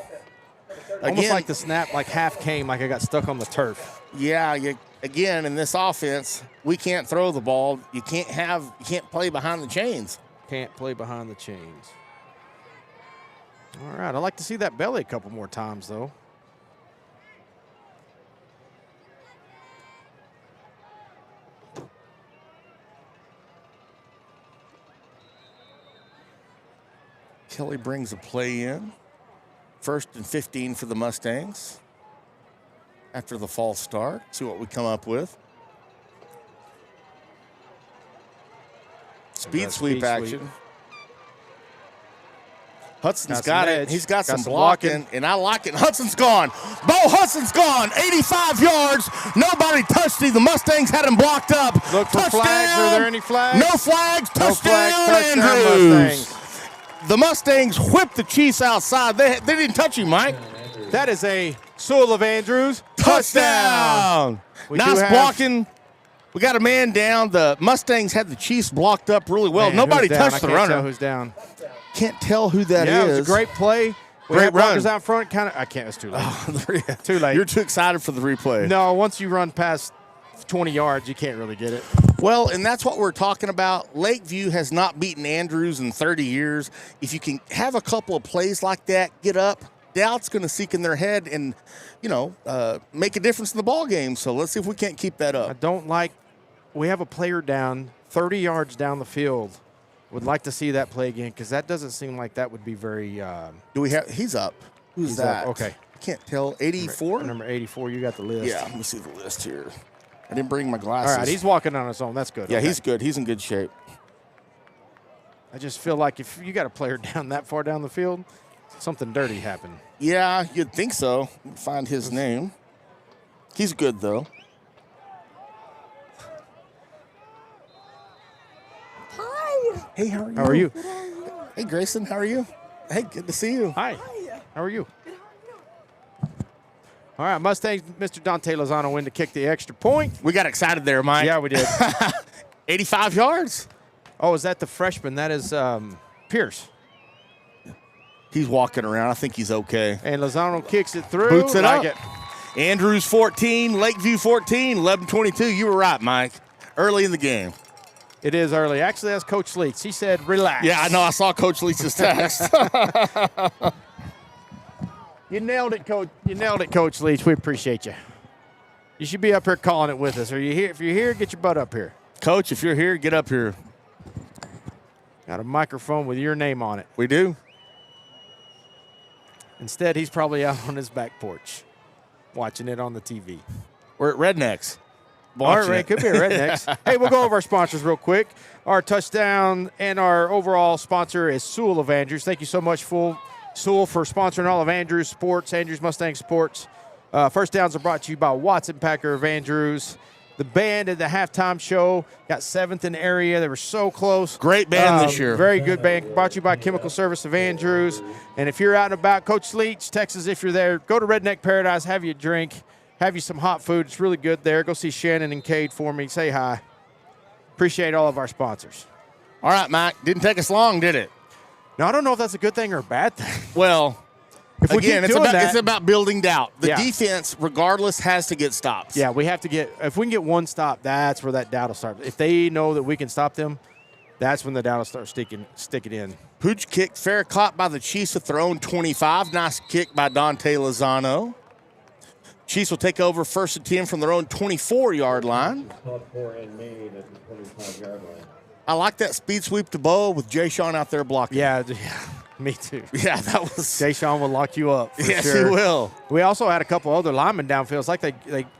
S3: Almost
S2: Again,
S3: like the snap, like half came, like I got stuck on the turf.
S2: Yeah, again, in this offense, we can't throw the ball. You can't play behind the chains.
S3: Can't play behind the chains. All right, I'd like to see that belly a couple more times, though.
S2: Kelly brings a play in. 1st and 15 for the Mustangs. After the false start, see what we come up with. Speed sweep action. Hudson's got it. He's got some blocking, and I like it. Hudson's gone. Bo Hudson's gone. 85 yards. Nobody touched him. The Mustangs had him blocked up.
S3: Look for flags. Are there any flags?
S2: No flags. Touchdown,
S3: Touchdown
S2: Andrews.
S3: Mustangs.
S2: The Mustangs whipped the Chiefs outside. They didn't touch him, Mike.
S3: That is a Sewell of Andrews.
S2: Touchdown. Nice blocking. We got a man down. The Mustangs had the Chiefs blocked up really well.
S3: Man,
S2: nobody touched the runner.
S3: Can't tell who's down.
S2: Can't tell who that is.
S3: Yeah, it was a great play. We
S2: Great
S3: had
S2: run.
S3: blockers out front. I can't. It's too late. Too late.
S2: You're too excited for the replay.
S3: No, once you run past 20 yards, you can't really get it.
S2: Well, and that's what we're talking about. Lakeview has not beaten Andrews in 30 years. If you can have a couple of plays like that, get up, doubt's going to seek in their head and, make a difference in the ball game. So let's see if we can't keep that up.
S3: I don't like – we have a player down 30 yards down the field. Would like to see that play again because that doesn't seem like that would be very
S2: Do we have – he's up. Who's that?
S3: Up. Okay.
S2: I can't tell. 84?
S3: Number 84. You got the list.
S2: Yeah, let me see the list here. I didn't bring my glasses.
S3: All right, he's walking on his own. That's good.
S2: Yeah,
S3: okay.
S2: he's good. He's in good shape.
S3: I just feel like if you got a player down that far down the field, something dirty happened.
S2: Yeah, you'd think so. Find his name. He's good, though.
S4: Hi.
S2: Hey, how are you?
S3: How are you?
S2: Hey, Grayson, how are you? Hey, good to see you.
S3: Hi. How are you? All right, Mustangs, Mr. Dante Lozano in to kick the extra point.
S2: We got excited there, Mike.
S3: Yeah, we did.
S2: 85 yards.
S3: Oh, is that the freshman? That is Pierce.
S2: He's walking around. I think he's okay.
S3: And Lozano kicks it through.
S2: Boots it
S3: like
S2: up. Andrews 14, Lakeview 14, 11-22. You were right, Mike. Early in the game.
S3: It is early. Actually, that's Coach Leaks. He said, relax.
S2: Yeah, I know. I saw Coach Leaks' text.
S3: You nailed it, Coach. You nailed it, Coach Leach. We appreciate you. You should be up here calling it with us. Are you here? If you're here, get your butt up here.
S2: Coach, if you're here, get up here.
S3: Got a microphone with your name on it.
S2: We do.
S3: Instead, he's probably out on his back porch watching it on the TV.
S2: We're at Rednecks.
S3: All right, it could be a Rednecks. Hey, we'll go over our sponsors real quick. Our touchdown and our overall sponsor is Sewell of Andrews. Thank you so much, Sewell, for sponsoring all of Andrews Sports, Andrews Mustang Sports. First downs are brought to you by Watson Packer of Andrews. The band at the halftime show got 7th in the area. They were so close.
S2: Great band this year.
S3: Very good band. Brought to you by Chemical Service of Andrews. And if you're out and about, Coach Leach, Texas, if you're there, go to Redneck Paradise, have you a drink, have you some hot food. It's really good there. Go see Shannon and Cade for me. Say hi. Appreciate all of our sponsors.
S2: All right, Mike. Didn't take us long, did it?
S3: Now, I don't know if that's a good thing or a bad thing.
S2: Well,
S3: if we
S2: again,
S3: keep doing
S2: it's about building doubt. The
S3: Yeah.
S2: defense, regardless, has to get stops.
S3: Yeah, we have to get – if we can get one stop, that's where that doubt will start. If they know that we can stop them, that's when the doubt will start sticking in.
S2: Pooch kick, fair caught by the Chiefs at their own 25. Nice kick by Dante Lozano. Chiefs will take over 1st and 10 from their own 24-yard line.
S1: Called for and made at the 25-yard line.
S2: I like that speed sweep to Bo with Jay Sean out there blocking.
S3: Yeah, me too.
S2: Yeah, that was.
S3: Jay Sean will lock you up.
S2: Yes,
S3: sure.
S2: he will.
S3: We also had a couple other linemen downfield. It's like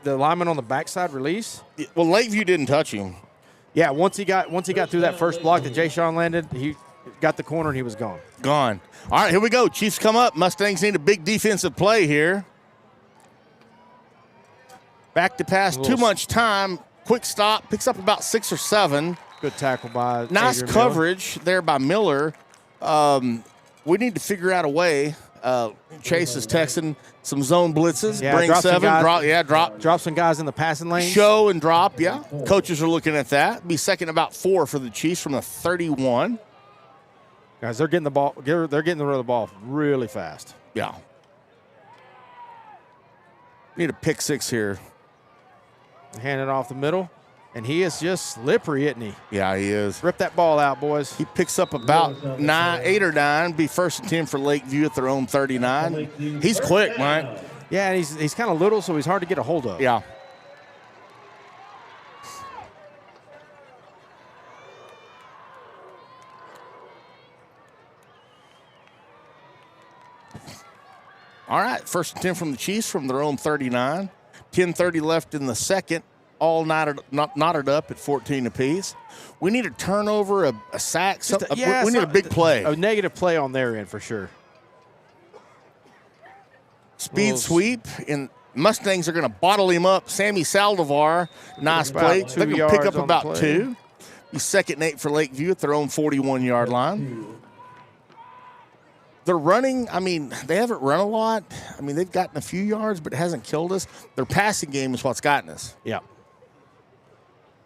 S3: the lineman on the backside release.
S2: Well, Lakeview didn't touch him.
S3: Yeah, once he got through that first block that Jay Sean landed, he got the corner and he was gone.
S2: Gone. All right, here we go. Chiefs come up. Mustangs need a big defensive play here. Back to pass. Too much time. Quick stop. Picks up about 6 or 7.
S3: Good tackle by
S2: Nice
S3: Adrian
S2: coverage there by Miller. We need to figure out a way. Chase is texting some zone blitzes.
S3: Yeah,
S2: Bring
S3: drop some
S2: 7.
S3: guys.
S2: Drop.
S3: Drop some guys in the passing lane.
S2: Show and drop, yeah. Coaches are looking at that. Be second about 4 for the Chiefs from the 31.
S3: Guys, they're getting the ball. They're getting rid of the ball really fast.
S2: Yeah. Need a pick 6 here.
S3: Hand it off the middle, and he is just slippery, isn't he?
S2: Yeah, he is.
S3: Rip that ball out, boys.
S2: He picks up about 8 or 9. Be 1st and 10 for Lakeview at their own 39. He's quick, Mike.
S3: Yeah, and he's kind of little, so he's hard to get a hold of.
S2: Yeah. All right, 1st and 10 from the Chiefs from their own 39. 10:30 left in the second, all knotted up at 14 apiece. We need a turnover, a sack. We need a big play.
S3: A negative play on their end for sure.
S2: Speed sweep, and Mustangs are going to bottle him up. Sammy Saldivar, nice play. They're going to pick up about 2. He's 2nd and 8 for Lakeview at their own 41-yard line. They're running. I mean, they haven't run a lot. I mean, they've gotten a few yards, but it hasn't killed us. Their passing game is what's gotten us.
S3: Yeah.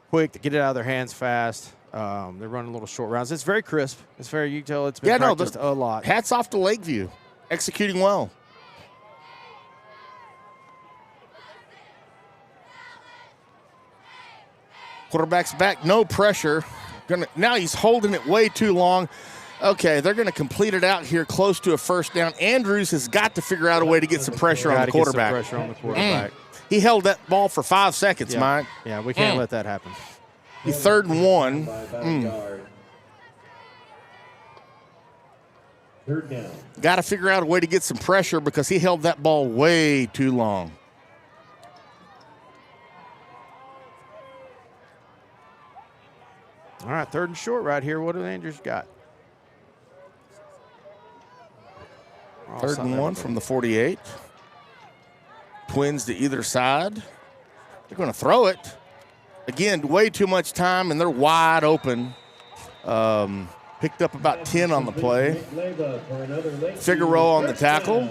S3: Quick to get it out of their hands fast. They're running little short rounds. It's very crisp. It's very, you can tell it's been practiced a lot.
S2: Hats off to Lakeview. Executing well. Quarterback's back, no pressure. Now he's holding it way too long. Okay, they're going to complete it out here close to a 1st down. Andrews has got to figure out a way to get some pressure on the quarterback. He held that ball for 5 seconds, Mike.
S3: Yeah, we can't let that happen.
S2: He 3rd and 1.
S1: 3rd down.
S2: Got to figure out a way to get some pressure because he held that ball way too long.
S3: All right, 3rd and short right here. What do the Andrews got?
S2: 3rd and 1 from the 48. Twins to either side. They're going to throw it. Again, way too much time, and they're wide open. Picked up about 10 on the play. Figaro on the tackle.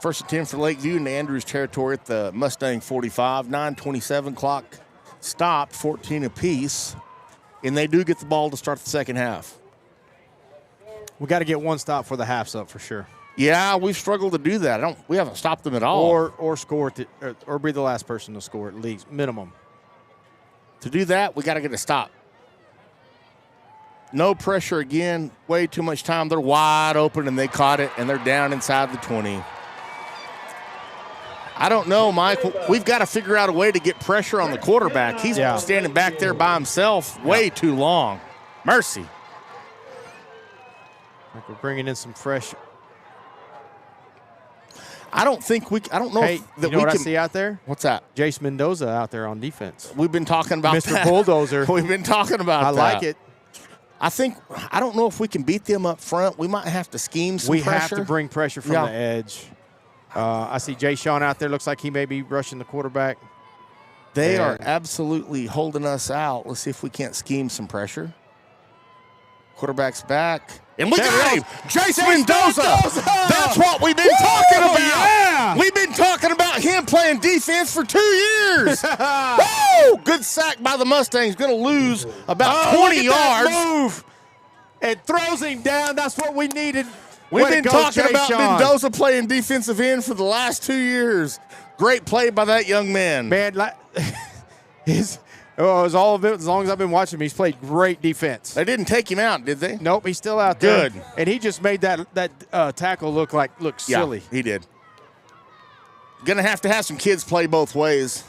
S2: First and 10 for Lakeview in Andrews territory at the Mustang 45. 9:27 clock stopped, 14 apiece. And they do get the ball to start the second half.
S3: We got to get one stop for the halves up for sure.
S2: Yeah, we've struggled to do that. We haven't stopped them at all.
S3: Or score or be the last person to score at least minimum.
S2: To do that, we got to get a stop. No pressure again. Way too much time. They're wide open and they caught it and they're down inside the 20. I don't know, Mike. We've got to figure out a way to get pressure on the quarterback. He's standing back there by himself way too long. Mercy.
S3: We're bringing in some fresh.
S2: I don't know
S3: hey,
S2: if
S3: you know what I see out there?
S2: What's that?
S3: Jace Mendoza out there on defense.
S2: We've been talking about
S3: Mr. Bulldozer.
S2: We've been talking about that.
S3: I like it.
S2: I don't know if we can beat them up front. We might have to scheme some pressure.
S3: We have to bring pressure from the edge. I see Jay Sean out there. Looks like he may be rushing the quarterback.
S2: They are absolutely holding us out. Let's see if we can't scheme some pressure. Quarterback's back. And look at him, Jason Mendoza. That's what we've been talking about.
S3: Yeah.
S2: We've been talking about him playing defense for 2 years. Woo! Good sack by the Mustangs. Going to lose about 20 yards.
S3: Move. It throws him down. That's what we needed.
S2: We've been talking about Mendoza playing defensive end for the last 2 years. Great play by that young man.
S3: Man, it was all of it. As long as I've been watching him, he's played great defense.
S2: They didn't take him out, did they?
S3: Nope, he's still out there.
S2: Good.
S3: And he just made that tackle look silly.
S2: Yeah, he did. Going to have some kids play both ways.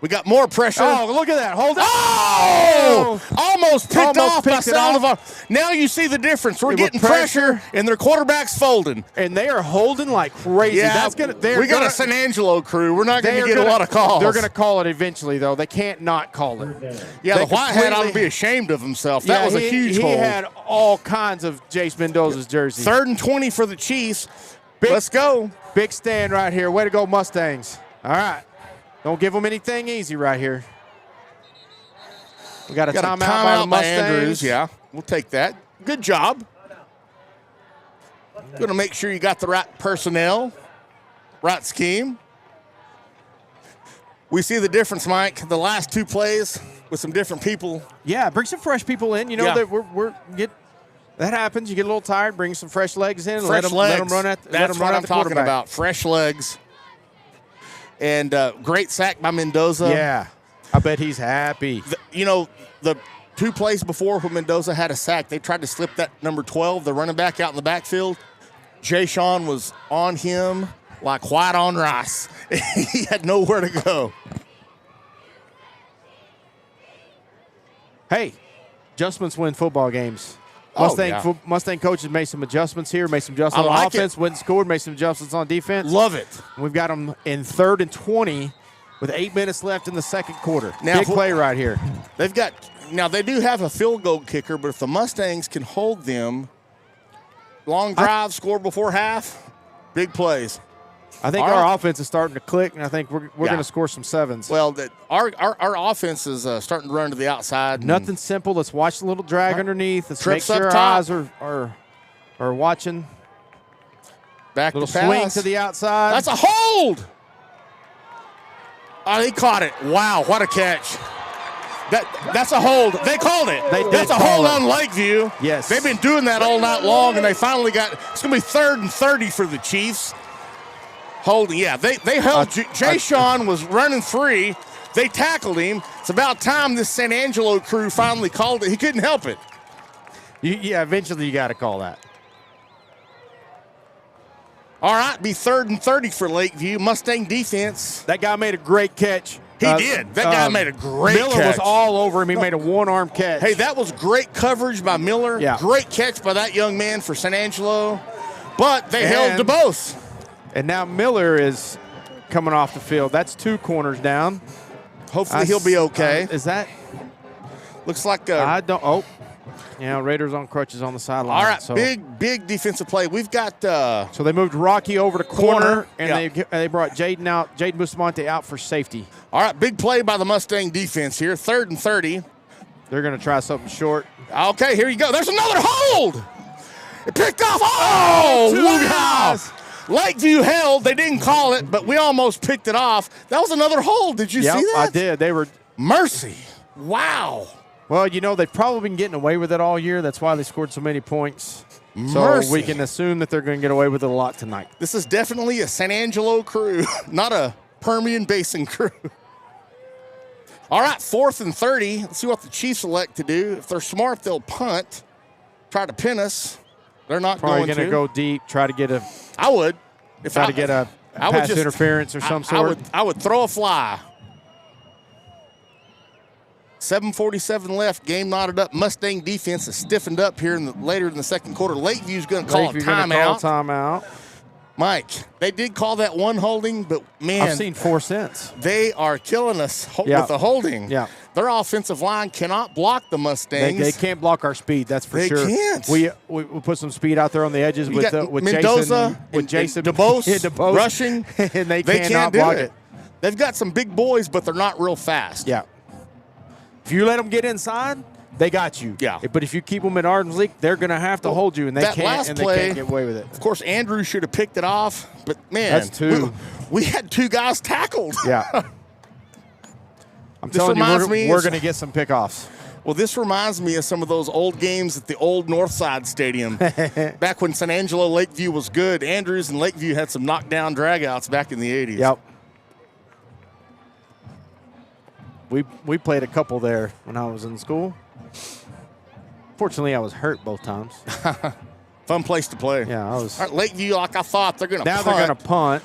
S2: We got more pressure.
S3: Oh, look at that. Hold it.
S2: Oh! Almost picked off by Saldivar. Now you see the difference. We're getting pressure, and their quarterback's folding.
S3: And they are holding like crazy.
S2: Yeah, we got a San Angelo crew. We're not going to get a lot of calls.
S3: They're going to call it eventually, though. They can't not call it.
S2: Yeah, the white hat ought to be ashamed of himself. That was a huge hold.
S3: He had all kinds of Jace Mendoza's jerseys.
S2: 3rd and 20 for the Chiefs. Let's go.
S3: Big stand right here. Way to go, Mustangs. All right. Don't give them anything easy right here. We got a timeout by the Mustangs.
S2: Andrews. Yeah, we'll take that. Good job. Going to make sure you got the right personnel, right scheme. We see the difference, Mike. The last two plays with some different people.
S3: Yeah, bring some fresh people in. You know,
S2: Yeah.
S3: that that happens. You get a little tired, bring some fresh legs in.
S2: Fresh
S3: let them
S2: legs.
S3: run at
S2: That's what I'm
S3: the
S2: talking
S3: quarterback.
S2: about. Fresh legs. And great sack by Mendoza.
S3: Yeah, I bet he's happy.
S2: The 2 plays before when Mendoza had a sack, they tried to slip that number 12, the running back, out in the backfield. Jay Sean was on him like white on rice. He had nowhere to go.
S3: Hey, adjustments win football games.
S2: Oh, yeah.
S3: Mustang coaches made some adjustments here, made some adjustments
S2: I
S3: on
S2: like
S3: offense,
S2: it.
S3: went and scored, made some adjustments on defense.
S2: Love it.
S3: We've got them in 3rd and 20 with 8 minutes left in the second quarter.
S2: Now,
S3: Big play right here.
S2: They do have a field goal kicker, but if the Mustangs can hold them, long drive, score before half, big plays.
S3: I think
S2: All
S3: our
S2: right.
S3: offense is starting to click, and I think we're going to score some 7s.
S2: Well, our offense is starting to run to the outside.
S3: Nothing simple. Let's watch the little drag underneath. Let's
S2: Trips
S3: make sure
S2: up
S3: our
S2: top.
S3: eyes are watching.
S2: Back
S3: Little
S2: to pass.
S3: swing to the outside.
S2: That's a hold. Oh, he caught it. Wow, what a catch. That's a hold. They called it. That's a hold on Lakeview.
S3: Yes.
S2: They've been doing that all night long, and they finally it's going to be 3rd and 30 for the Chiefs. Holding, yeah. They held. Jay Sean was running free. They tackled him. It's about time this San Angelo crew finally called it. He couldn't help it.
S3: Eventually you got to call that.
S2: All right, be 3rd and 30 for Lakeview. Mustang defense.
S3: That guy made a great catch.
S2: He did. That guy made a great
S3: Miller
S2: catch.
S3: was all over him. He made a one-arm catch.
S2: Hey, that was great coverage by Miller.
S3: Yeah.
S2: Great catch by that young man for San Angelo. But they held to both.
S3: And now Miller is coming off the field. That's 2 corners down.
S2: Hopefully he'll be okay.
S3: Is that?
S2: Looks like
S3: I don't. Oh, yeah. Raiders on crutches on the sideline.
S2: all right,
S3: So,
S2: big defensive play. We've got
S3: so they moved Rocky over to corner, and
S2: Yeah.
S3: they brought Jaden out. Jaden Bustamante out for safety.
S2: all right, big play by the Mustang defense here. 3rd and 30.
S3: They're going to try something short.
S2: Okay, here you go. There's another hold. It picked off. Oh,
S3: Two
S2: wow.
S3: guys.
S2: Lakeview held. They didn't call it, but we almost picked it off. That was another hold. Did you see that?
S3: I did. They were.
S2: Mercy. Wow.
S3: Well, they've probably been getting away with it all year. That's why they scored so many points.
S2: Mercy.
S3: So we can assume that they're going to get away with it a lot tonight.
S2: This is definitely a San Angelo crew, not a Permian Basin crew. All right, 4th and 30. Let's see what the Chiefs elect to do. If they're smart, they'll punt, try to pin us. They're not
S3: Probably
S2: going to.
S3: go deep, try to get a
S2: I would.
S3: try to get a
S2: I would
S3: pass
S2: just-
S3: interference or some sort.
S2: I would throw a fly. 7:47 left. Game knotted up. Mustang defense is stiffened up here later in the second quarter. Lakeview's going to call a
S3: Lakeview gonna call
S2: timeout.
S3: timeout.
S2: Mike, they did call that one holding, but man,
S3: I've seen 4 cents.
S2: they are killing us
S3: Yeah.
S2: with the holding.
S3: Yeah.
S2: Their offensive line cannot block the Mustangs.
S3: They can't block our speed. That's for
S2: They
S3: sure.
S2: can't.
S3: We put some speed out there on the edges
S2: You
S3: with
S2: got
S3: with
S2: Mendoza
S3: Jason,
S2: and DeBose,
S3: yeah, DeBose
S2: rushing.
S3: and they
S2: They
S3: cannot
S2: can't do
S3: block
S2: it. They've got some big boys, but they're not real fast.
S3: Yeah. If you let them get inside, they got you.
S2: Yeah.
S3: But if you keep them at Arden's Leak, they're going to have to hold you, and they
S2: that
S3: can't.
S2: last
S3: And
S2: play-
S3: they can't get away with it.
S2: Of course, Andrew should have picked it off, but man,
S3: That's 2.
S2: We had 2 guys tackled.
S3: Yeah. I'm
S2: This
S3: telling you,
S2: reminds me
S3: we're
S2: of-
S3: going to get some pickoffs.
S2: Well, this reminds me of some of those old games at the old Northside Stadium. Back when San Angelo Lakeview was good, Andrews and Lakeview had some knockdown dragouts back in the 80s.
S3: Yep. We played a couple there when I was in school. Fortunately, I was hurt both times.
S2: Fun place to play.
S3: Yeah, I was.
S2: All right, Lakeview, like I thought, they're going to
S3: Now
S2: punt.
S3: they're going to punt.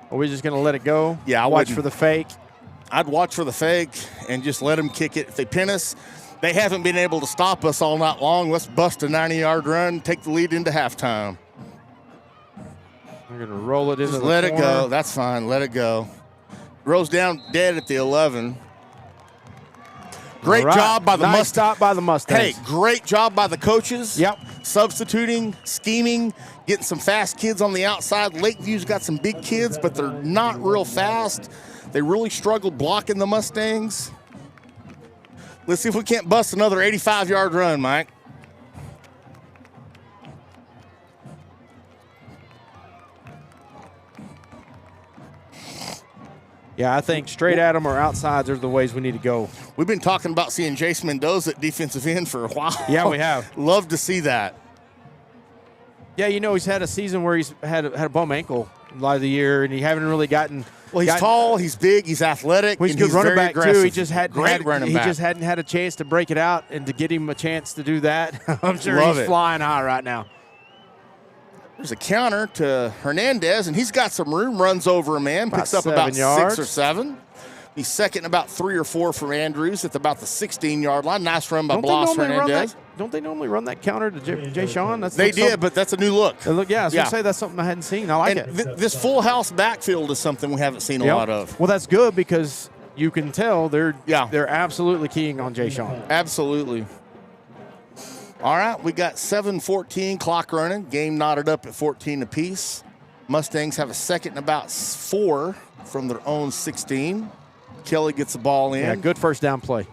S3: Are we just going to let it go?
S2: Yeah, I
S3: watch
S2: wouldn't.
S3: for the fake.
S2: I'd watch for the fake and just let them kick it. If they pin us, they haven't been able to stop us all night long. Let's bust a 90-yard run, take the lead into halftime.
S3: We're going to roll it into
S2: Just
S3: the
S2: let it
S3: corner.
S2: go. That's fine. Let it go. Rolls down dead at the 11. Great
S3: All right.
S2: job by the
S3: nice
S2: Mustangs.
S3: stop by the Mustangs.
S2: Hey, great job by the coaches.
S3: Yep.
S2: Substituting, scheming, getting some fast kids on the outside. Lakeview's got some big kids, but they're not real fast. They really struggled blocking the Mustangs. Let's see if we can't bust another 85-yard run, Mike.
S3: Yeah, I think straight at them or outsides are the ways we need to go.
S2: We've been talking about seeing Jace Mendoza at defensive end for a while.
S3: Yeah, we have.
S2: Love to see that.
S3: Yeah, he's had a season where he's had a bum ankle a lot of the year, and he haven't really gotten.
S2: Well, he's tall, he's big, he's athletic,
S3: he's
S2: and
S3: good
S2: he's
S3: running
S2: very
S3: back
S2: aggressive.
S3: too. He just hadn't had a chance to break it out, and to get him a chance to do that, I'm sure he's flying high right now.
S2: There's a counter to Hernandez, and he's got some room. Runs over a man, picks up about 6 or 7. He's second about 3 or 4 from Andrews at about the 16-yard line. Nice run by Bloss Hernandez.
S3: Don't they normally run that counter to Jay Sean?
S2: They did, but that's a new look.
S3: Yeah, I was going to say that's something I hadn't seen. I like it.
S2: This full house backfield is something we haven't seen a lot of.
S3: Well, that's good because you can tell they're absolutely keying on Jay Sean.
S2: Absolutely. All right, we got 7:14 clock running. Game knotted up at 14 apiece. Mustangs have a second and about 4 from their own 16. Kelly gets the ball in.
S3: Yeah, good first down play.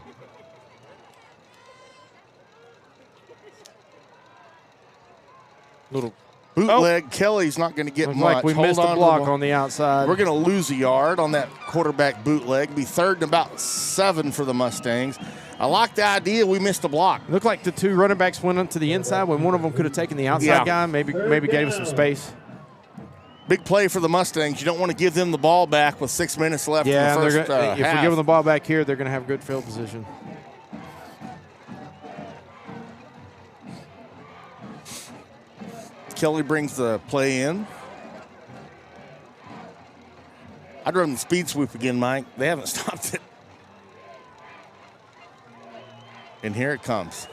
S2: Little bootleg. Kelly's not going to get much.
S3: Like we missed a block on the outside.
S2: We're going to lose a yard on that quarterback bootleg. Be third and about 7 for the Mustangs. I like the idea. We missed a block.
S3: Looked like the 2 running backs went into the inside when one of them could have taken the outside guy. Maybe gave him some space.
S2: Big play for the Mustangs. You don't want to give them the ball back with 6 minutes left in the first half.
S3: If we give them the ball back here, they're going to have good field position.
S2: Kelly brings the play in. I'd run the speed sweep again, Mike. They haven't stopped it. And here it comes.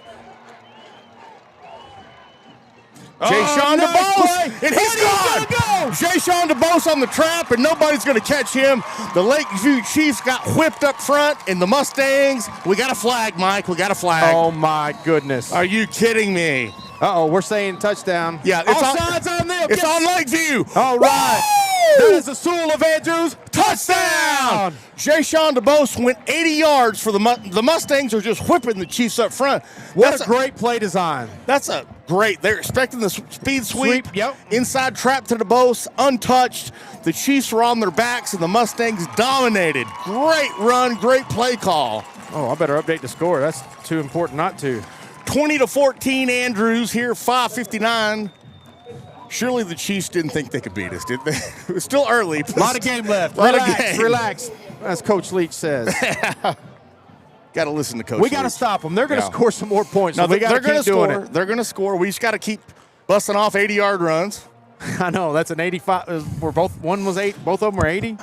S2: Jay-Sean DeBose, and he's gone. Jay-Sean DeBose on the trap, and nobody's going to catch him. The Lakeview Chiefs got whipped up front, and the Mustangs, we got a flag, Mike. We got a flag.
S3: Oh, my goodness.
S2: Are you kidding me?
S3: Uh-oh, we're saying touchdown.
S2: Yeah,
S3: sides on them.
S2: It's on Lakeview.
S3: All right.
S2: Woo!
S3: That is the Sewell of Andrews.
S2: Touchdown! Jay-Sean DeBose went 80 yards for the Mustangs are just whipping the Chiefs up front.
S3: What a great play design.
S2: That's a great. They're expecting the speed sweep.
S3: Yep.
S2: Inside trap to DeBose, untouched. The Chiefs were on their backs, and the Mustangs dominated. Great run, great play call.
S3: Oh, I better update the score. That's too important not to.
S2: 20-14 Andrews here, 5:59. Surely the Chiefs didn't think they could beat us, did they? It was still early.
S3: A lot of game left. Relax, as Coach Leach says.
S2: Got to listen to Coach
S3: We got to
S2: Leach.
S3: stop them. They're going to score some more points.
S2: No,
S3: So we got to keep doing it.
S2: They're going to score. We just got to keep busting off 80-yard runs.
S3: I know. That's an 85. One was 8. Both of them were 80.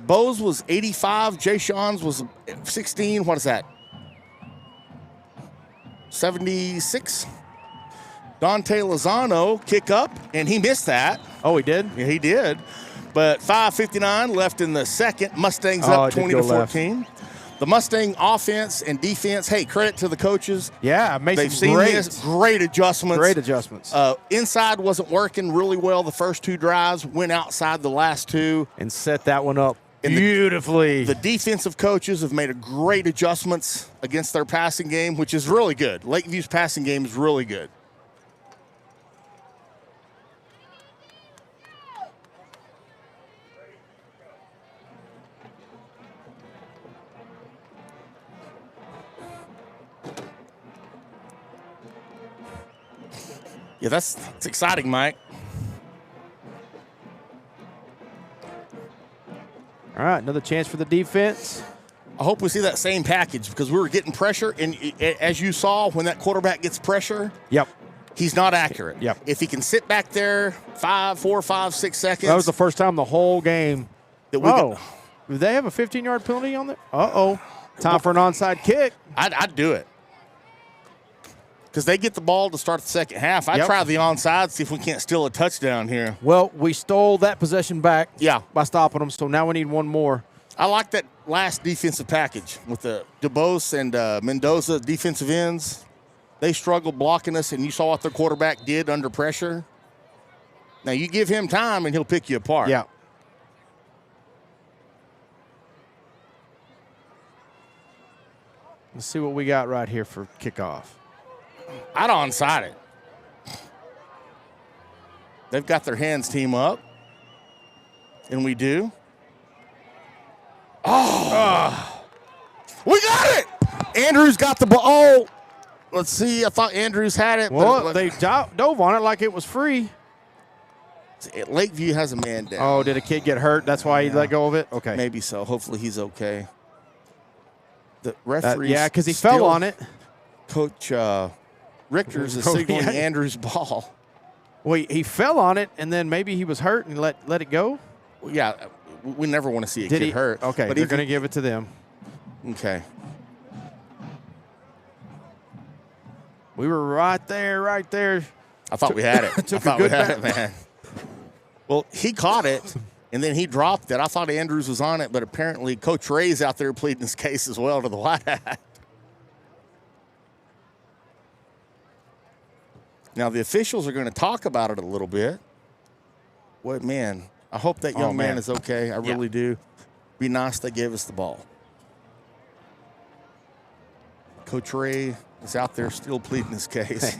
S2: Bose was 85. Jay Sean's was 16. What is that? 76. Dante Lozano kick up, and he missed that.
S3: Oh, he did?
S2: Yeah, he did. But 5:59 left in the second. Mustangs up 20-14. The Mustang offense and defense, hey, credit to the coaches.
S3: Yeah,
S2: they've seen this. Great adjustments.
S3: Great adjustments.
S2: Inside wasn't working really well the first 2 drives. Went outside the last 2.
S3: And set that one up
S2: And
S3: beautifully.
S2: The defensive coaches have made a great adjustments against their passing game, which is really good. Lakeview's passing game is really good. Yeah, that's exciting, Mike.
S3: All right, another chance for the defense.
S2: I hope we see that same package because we were getting pressure, and as you saw, when that quarterback gets pressure, he's not accurate.
S3: Yep.
S2: If he can sit back there 4, 5, 6 seconds.
S3: That was the first time the whole game.
S2: Did
S3: they have a 15-yard penalty on there? Time for an onside kick.
S2: I'd do it. Because they get the ball to start the second half. I'd try the onside, see if we can't steal a touchdown here.
S3: Well, we stole that possession back by stopping them, so now we need one more.
S2: I like that last defensive package with the DeBose and Mendoza defensive ends. They struggled blocking us, and you saw what their quarterback did under pressure. Now, you give him time, and he'll pick you apart.
S3: Yeah. Let's see what we got right here for kickoff.
S2: I'd onside it. They've got their hands team up, and we do. We got it! Andrews got the ball. Oh, let's see. I thought Andrews had it.
S3: Well, they dove on it like it was free.
S2: Lakeview has a man down.
S3: Oh, did a kid get hurt? That's why he let go of it? Okay.
S2: Maybe so. Hopefully he's okay. The referee.
S3: Yeah, because he fell on it.
S2: Coach Richter's is signaling Andrews' ball.
S3: Well, he fell on it, and then maybe he was hurt and let it go?
S2: Well, yeah, we never want to see a kid hurt.
S3: Okay,
S2: but
S3: they're going to give it to them.
S2: Okay.
S3: We were right there.
S2: I thought we had it. I thought we had it, man. Well, he caught it, and then he dropped it. I thought Andrews was on it, but apparently Coach Ray's out there pleading his case as well to the White Hat. Now, the officials are going to talk about it a little bit. What, man, I hope that young man is okay. I really do. Be nice they gave us the ball. Coach Ray is out there still pleading his case.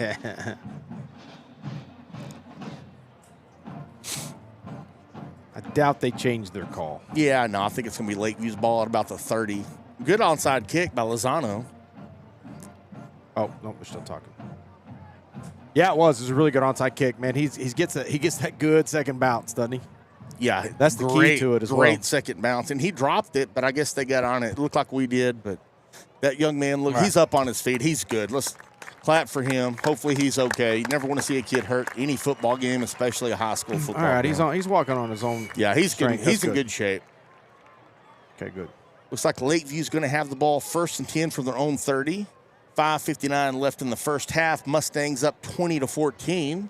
S3: I doubt they changed their call.
S2: Yeah, no, I think it's going to be Lakeview's ball at about the 30. Good onside kick by Lozano.
S3: Oh, no, we're still talking. Yeah, it was. It was a really good onside kick, man. He gets that good second bounce, doesn't he?
S2: Yeah,
S3: that's the key to it as well.
S2: Great second bounce, and he dropped it, but I guess they got on it. It looked like we did, but that young man, look, he's up on his feet. He's good. Let's clap for him. Hopefully he's okay. You never want to see a kid hurt any football game, especially a high school football
S3: game. All right,
S2: game.
S3: He's walking on his own.
S2: Yeah, he's good. He's in good shape.
S3: Okay, good.
S2: Looks like Lakeview's going to have the ball 1st and 10 from their own 30. 5:59 left in the first half. Mustangs up 20-14.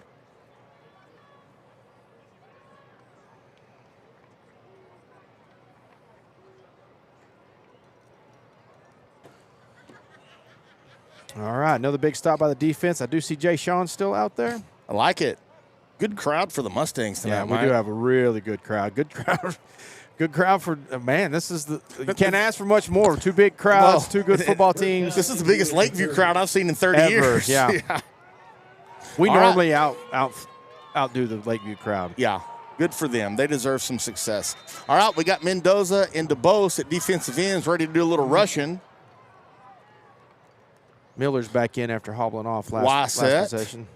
S3: All right, another big stop by the defense. I do see Jay Sean still out there.
S2: I like it. Good crowd for the Mustangs tonight.
S3: Yeah, we do have a really good crowd. Good crowd. Good crowd for, man, this is you can't ask for much more. Two big crowds, two good football teams.
S2: This is the biggest Lakeview crowd I've seen in 30 years.
S3: Yeah. We normally outdo the Lakeview crowd.
S2: Yeah, good for them. They deserve some success. All right, we got Mendoza and DeBose at defensive ends ready to do a little rushing.
S3: Miller's back in after hobbling off last possession.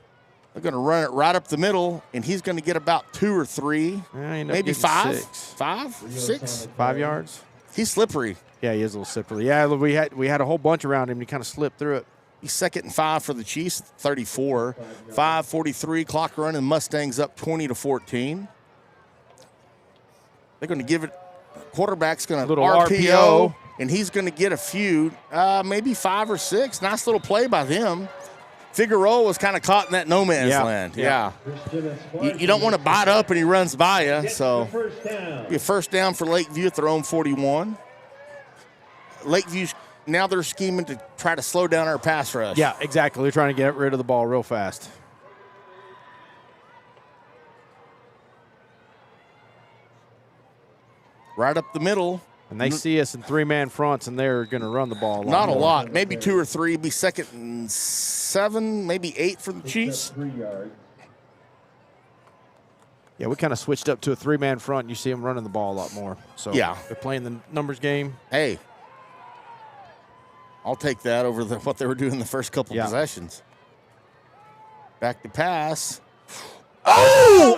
S2: They're going to run it right up the middle, and he's going to get about 2 or 3, maybe 5. 6?
S3: 5 yards.
S2: He's slippery.
S3: Yeah, he is a little slippery. Yeah, we had a whole bunch around him. He kind of slipped through it.
S2: He's 2nd and 5 for the Chiefs, 34. 5:43 clock running. Mustangs up 20-14. They're going to give it. Quarterback's going to RPO, and he's going to get a few, maybe 5 or 6. Nice little play by them. Figueroa was kind of caught in that no man's land. Yeah. You don't want to bite up and he runs by you. So be a first down for Lakeview at their own 41. Lakeview, now they're scheming to try to slow down our pass rush.
S3: Yeah, exactly. They're trying to get rid of the ball real fast.
S2: Right up the middle.
S3: And they see us in 3-man fronts, and they're going to run the ball a lot.
S2: Not a lot. Maybe 2 or 3. Be 2nd and 7, maybe 8 for the Chiefs.
S1: 3 yards.
S3: Yeah, we kind of switched up to a 3-man front, and you see them running the ball a lot more. So
S2: yeah,
S3: they're playing the numbers game.
S2: Hey, I'll take that over what they were doing the first couple possessions. Back to pass.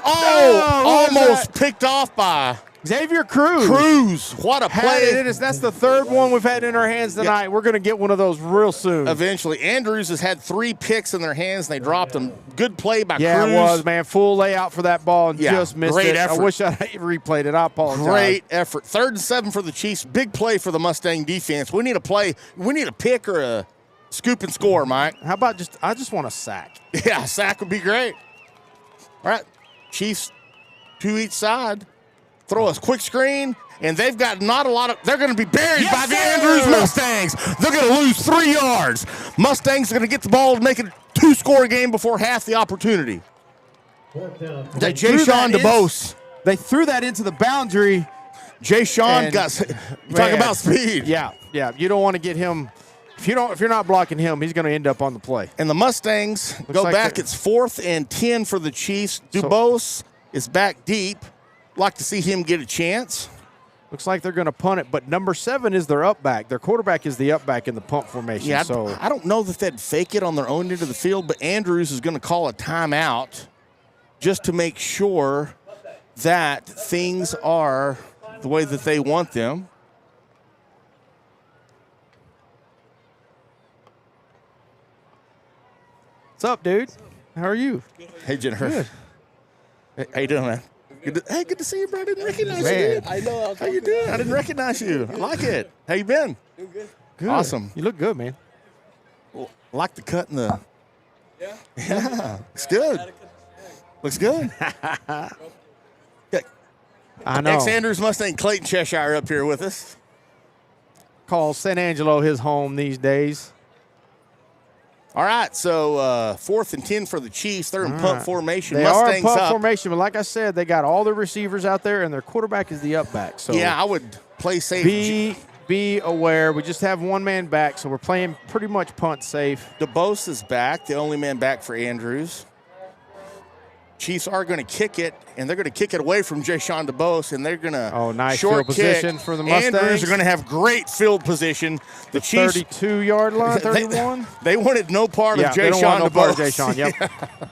S2: Almost picked off by
S3: Xavier Cruz.
S2: What a play.
S3: That's the 3rd one we've had in our hands tonight. Yeah. We're going to get one of those real soon.
S2: Eventually. Andrews has had 3 picks in their hands, and they dropped them. Good play by Cruz.
S3: Yeah, it was, man. Full layout for that ball and just missed
S2: great
S3: it.
S2: Effort.
S3: I wish I replayed it. I apologize.
S2: Great effort. 3rd and 7 for the Chiefs. Big play for the Mustang defense. We need a play. We need a pick or a scoop and score, Mike.
S3: How about I just want a sack.
S2: Yeah, a sack would be great. All right, Chiefs, 2 each side. Throw a quick screen, and they've got not a lot of – they're going to be buried by the Andrews Mustangs. They're going to lose 3 yards. Mustangs are going to get the ball and make it a 2-score game before half the opportunity. Jay Sean DeBose.
S3: They threw that into the boundary.
S2: Jay Sean got – talk about speed.
S3: Yeah. You don't want to get him – if you're not blocking him, he's going to end up on the play.
S2: And the Mustangs go back. It's 4th and 10 for the Chiefs. DuBose is back deep. Like to see him get a chance.
S3: Looks like they're going to punt it, but number 7 is their up back. Their quarterback is the up back in the punt formation.
S2: Yeah,
S3: so
S2: I don't know that they'd fake it on their own end of the field, but Andrews is going to call a timeout just to make sure that things are the way that they want them.
S3: What's up, dude? How are you?
S2: Hey, Jennifer.
S3: Good.
S2: Hey, how you doing, man? Good to see you, bro. I didn't recognize you, dude.
S4: I know.
S2: How you doing? I didn't recognize you. I like it. How you been?
S4: Doing good.
S3: Good.
S2: Awesome.
S3: You look good, man.
S2: I like the cut and the.
S4: Yeah.
S2: Yeah, looks good. Looks good. Yeah.
S3: I know.
S2: Ex-Andrews Mustang Clayton Cheshire up here with us.
S3: Calls San Angelo his home these days.
S2: All right, so 4th and 10 for the Chiefs. They're in punt formation.
S3: They
S2: Mustangs
S3: are in punt
S2: up.
S3: formation, but like I said, they got all the receivers out there, and their quarterback is the up back. So
S2: Yeah, I would play safe.
S3: be aware. We just have one man back, so we're playing pretty much punt safe.
S2: DeBose is back, the only man back for Andrews. Chiefs are going to kick it, and they're going to kick it away from Jayshawn DeBose, and they're going to
S3: nice
S2: short
S3: field
S2: kick.
S3: position for the Mustangs.
S2: Andrews are going to have great field position. The Chiefs
S3: 32-yard line, 31.
S2: They wanted no part of
S3: They don't want
S2: Jayshawn
S3: no part of
S2: DeBose.
S3: Jayshawn. Yep.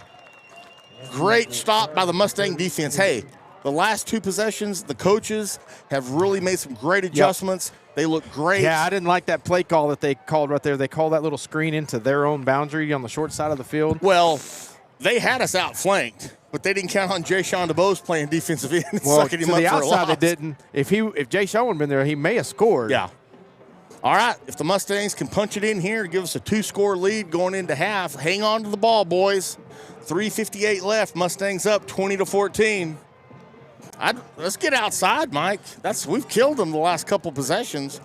S2: Great stop by the Mustang defense. Hey, the last 2 possessions, the coaches have really made some great adjustments. They look great.
S3: Yeah, I didn't like that play call that they called right there. They called that little screen into their own boundary on the short side of the field.
S2: Well, they had us outflanked, but they didn't count on Jayshawn DeBose playing defensive end and
S3: Well,
S2: sucking
S3: to
S2: him up
S3: the
S2: for a
S3: outside,
S2: loss.
S3: they didn't. If Jay Shaw had been there, he may have scored.
S2: Yeah. All right, if the Mustangs can punch it in here to give us a 2-score lead going into half, hang on to the ball, boys. 3:58 left. Mustangs up 20-14. Let's get outside, Mike. We've killed them the last couple possessions.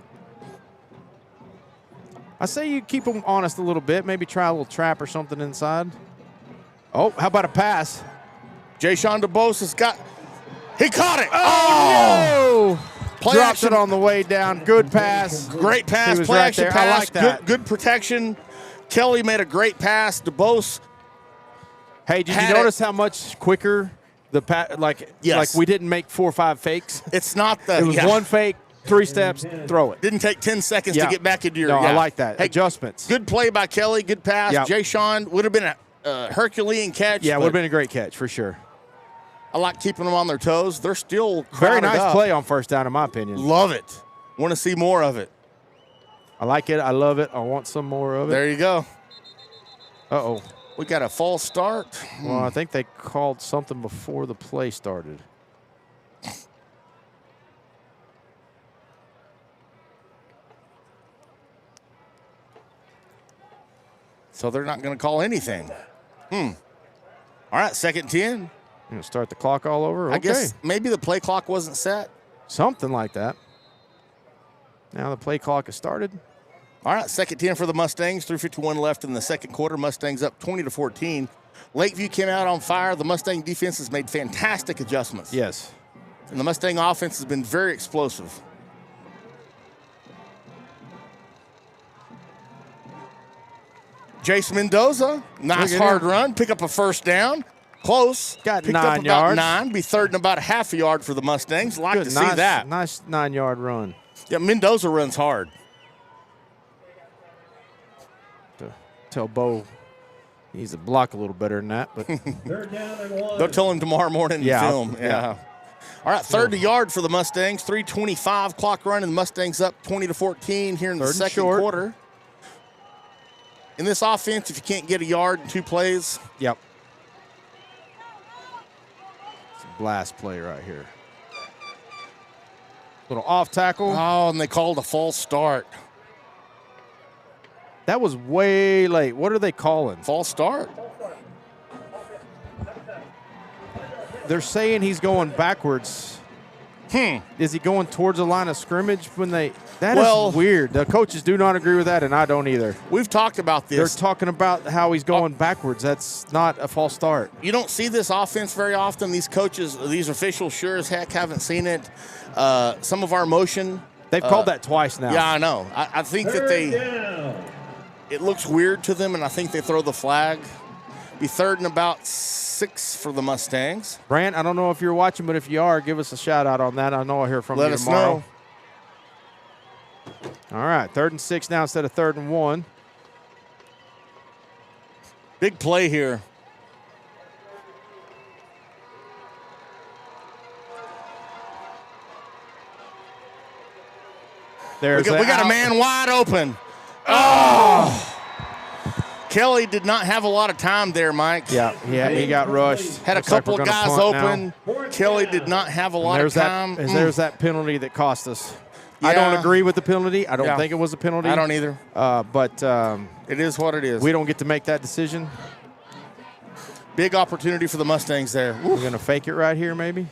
S3: I say you keep them honest a little bit. Maybe try a little trap or something inside. Oh, how about a pass?
S2: Jayshawn DeBose he caught it.
S3: Oh!
S2: Play
S3: Dropped
S2: action.
S3: it on the way down. Good pass.
S2: Great pass.
S3: He was
S2: Play
S3: right
S2: action
S3: there.
S2: pass.
S3: I like that.
S2: Good protection. Kelly made a great pass. DeBose.
S3: Hey, did you
S2: Had
S3: notice how much quicker the pass?
S2: Yes.
S3: Like we didn't make 4 or 5 fakes.
S2: It's not the.
S3: It was one fake, 3 steps, throw it.
S2: Didn't take 10 seconds
S3: Yeah.
S2: to get back into your.
S3: No, I
S2: yeah.
S3: like that.
S2: Hey,
S3: Adjustments.
S2: good play by Kelly. Good pass.
S3: Yeah.
S2: Jayshawn would have been a Herculean catch.
S3: Yeah, it
S2: but
S3: would have been a great catch for sure.
S2: I like keeping them on their toes. They're still
S3: Very
S2: crowded
S3: nice
S2: up.
S3: play on first down, in my opinion.
S2: Love it. Want to see more of it.
S3: I like it. I love it. I want some more of it.
S2: There you go.
S3: Uh-oh.
S2: We got a false start.
S3: Well, I think they called something before the play started.
S2: So they're not going to call anything. All right, 2nd 10.
S3: You gonna start the clock all over? Okay.
S2: I guess maybe the play clock wasn't set.
S3: Something like that. Now the play clock has started.
S2: All right, 2nd 10 for the Mustangs. 3:51 left in the second quarter. Mustangs up 20-14. Lakeview came out on fire. The Mustang defense has made fantastic adjustments.
S3: Yes.
S2: And the Mustang offense has been very explosive. Jace Mendoza, nice
S3: Look at
S2: hard
S3: him.
S2: run. Pick up a first down. Close.
S3: Got
S2: Picked
S3: 9
S2: up about
S3: yards.
S2: 9. Be third and about a half a yard for the Mustangs. Like
S3: Good.
S2: to see
S3: Nice,
S2: that.
S3: Nice 9-yard run.
S2: Yeah, Mendoza runs hard.
S3: To tell Bo he needs to block a little better than that. But
S1: They're down and 1.
S2: They'll tell him tomorrow morning in
S3: Yeah,
S2: film.
S3: yeah.
S2: Yeah. All right, 3rd yard for the Mustangs. 3:25 clock run, and the Mustangs up 20-14 here in the
S3: 3rd and
S2: second
S3: short.
S2: quarter. In this offense, if you can't get a yard in 2 plays,
S3: yep. It's a blast play right here. Little off tackle.
S2: oh, and they called a false start.
S3: That was way late. What are they calling?
S2: False start.
S3: They're saying he's going backwards. Is he going towards the line of scrimmage when they? That is weird. The coaches do not agree with that, and I don't either.
S2: We've talked about
S3: They're
S2: this.
S3: talking about how he's going backwards. That's not a false start.
S2: You don't see this offense very often. These coaches, these officials sure as heck haven't seen it. Some of our motion.
S3: They've called that twice now.
S2: Yeah, I know. I think that
S1: Third down.
S2: it looks weird to them, and I think they throw the flag. Be 3rd and about 6 for the Mustangs.
S3: Brant, I don't know if you're watching, but if you are, give us a shout out on that. I know I'll hear from
S2: Let
S3: you
S2: us
S3: tomorrow.
S2: know.
S3: All right, 3rd and 6 now instead of 3rd and 1.
S2: Big play here.
S3: There's
S2: We got a man wide open. Oh! Kelly did not have a lot of time there, Mike.
S3: Yeah, he got rushed.
S2: Had a
S3: Looks like
S2: couple
S3: we're
S2: of
S3: gonna
S2: guys
S3: punt
S2: open.
S3: now.
S2: Kelly did not have a lot of time.
S3: There's that penalty that cost us. I
S2: Yeah.
S3: don't agree with the penalty. I don't
S2: Yeah.
S3: think it was a penalty.
S2: I don't either.
S3: But
S2: It is what it is.
S3: we don't get to make that decision.
S2: Big opportunity for the Mustangs there.
S3: We're going to fake it right here maybe.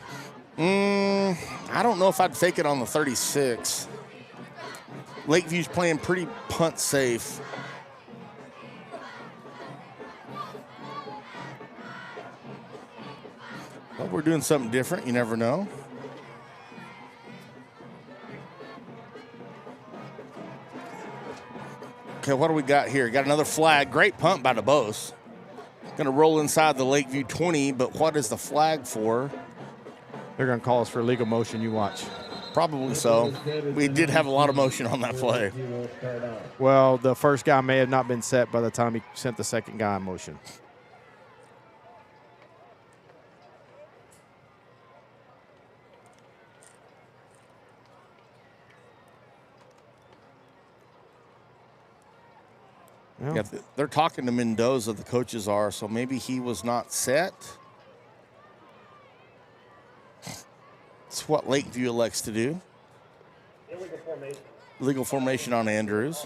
S2: I don't know if I'd fake it on the 36. Lakeview's playing pretty punt safe. Well, we're doing something different. You never know. Okay, what do we got here? Got another flag. Great punt by DeBose. Going to roll inside the Lakeview 20, but what is the flag for?
S3: They're going to call us for illegal motion. You watch.
S2: Probably so. We did have a lot of motion on that play.
S3: Well, the first guy may have not been set by the time he sent the second guy in motion. Well,
S2: Yeah, they're talking to Mendoza, the coaches are, so maybe he was not set. It's what Lakeview elects to do. Illegal formation on Andrews.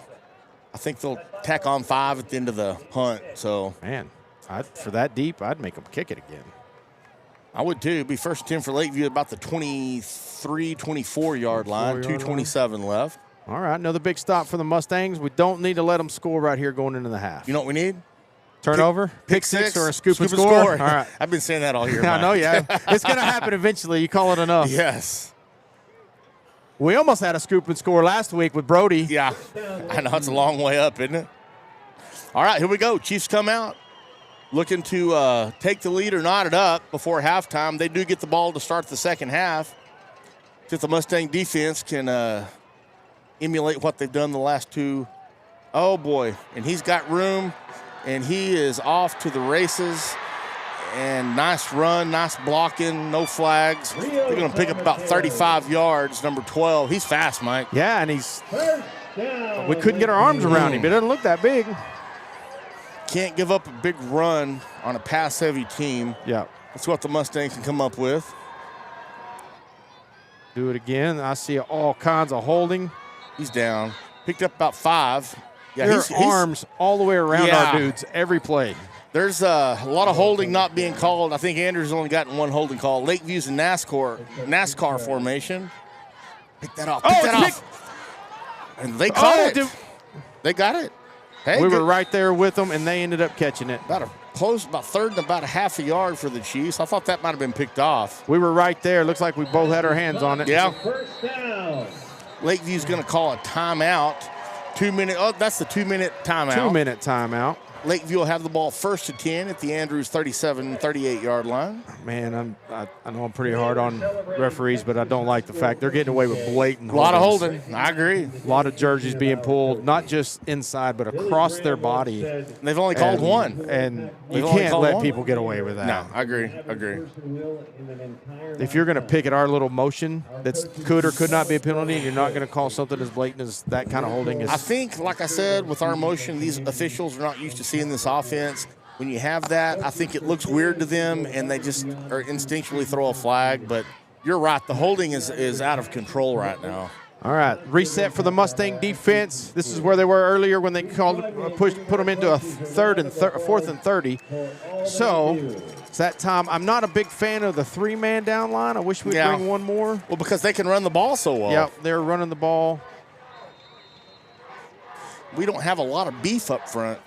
S2: I think they'll tack on 5 at the end of the punt, so.
S3: man, for that deep, I'd make them kick it again.
S2: I would too. Be 1st and 10 for Lakeview at about the 23, 24-yard line. 2:27 left.
S3: All right, another big stop for the Mustangs. We don't need to let them score right here going into the half.
S2: You know what we need?
S3: Turnover, pick six, or a scoop and score. All right.
S2: I've been saying that all year.
S3: I know,
S2: Mike.
S3: yeah. It's going to happen eventually. You call it enough.
S2: Yes.
S3: We almost had a scoop and score last week with Brody.
S2: Yeah. I know it's a long way up, isn't it? All right, here we go. Chiefs come out looking to take the lead or knot it up before halftime. They do get the ball to start the second half. If the Mustang defense can emulate what they've done the last two. Oh, boy. And he's got room, and he is off to the races. And nice run, nice blocking, no flags. They're going to pick up about 35 yards, number 12. He's fast, Mike.
S3: Yeah, and we couldn't get our arms around him. It doesn't look that big.
S2: Can't give up a big run on a pass-heavy team.
S3: Yeah.
S2: That's what the Mustangs can come up with.
S3: Do it again. I see all kinds of holding.
S2: He's down. Picked up about 5. Yeah,
S3: Their arms all the way around our dudes every play.
S2: There's a lot of holding not being called. I think Andrews only gotten one holding call. Lakeview's in NASCAR formation. Pick that off. Pick that off. And they caught it. They got it. Hey,
S3: we were right there with them, and they ended up catching it.
S2: About 3rd and about a half a yard for the Chiefs. I thought that might have been picked off.
S3: We were right there. Looks like we both had our hands on it.
S2: Yeah.
S1: First down.
S2: Lakeview's going to call a timeout. 2 minute. Oh, that's the 2-minute timeout.
S3: 2-minute timeout.
S2: Lakeview will have the ball 1st and 10 at the Andrews 37, 38-yard line.
S3: Man, I know I'm pretty hard on referees, but I don't like the fact they're getting away with blatant
S2: A lot of
S3: holdings.
S2: holding. I agree.
S3: A lot of jerseys being pulled, not just inside, but across their body.
S2: They've only called one.
S3: And
S2: They've
S3: you
S2: only
S3: can't
S2: called
S3: let
S2: one.
S3: people get away with that.
S2: No, I agree.
S3: If you're going to pick at our little motion that could or could not be a penalty, and you're not going to call something as blatant as that kind of holding is.
S2: I think, like I said, with our motion, these officials are not used to seeing this offense. When you have that, I think it looks weird to them, and they just are instinctually throw a flag. But you're right. The holding is out of control right now.
S3: All right, reset for the Mustang defense. This is where they were earlier when they put them into a 4th and 30. So it's that time. I'm not a big fan of the 3-man down line. I wish we'd bring one more.
S2: Well, because they can run the ball so well.
S3: Yep, they're running the ball.
S2: We don't have a lot of beef up front.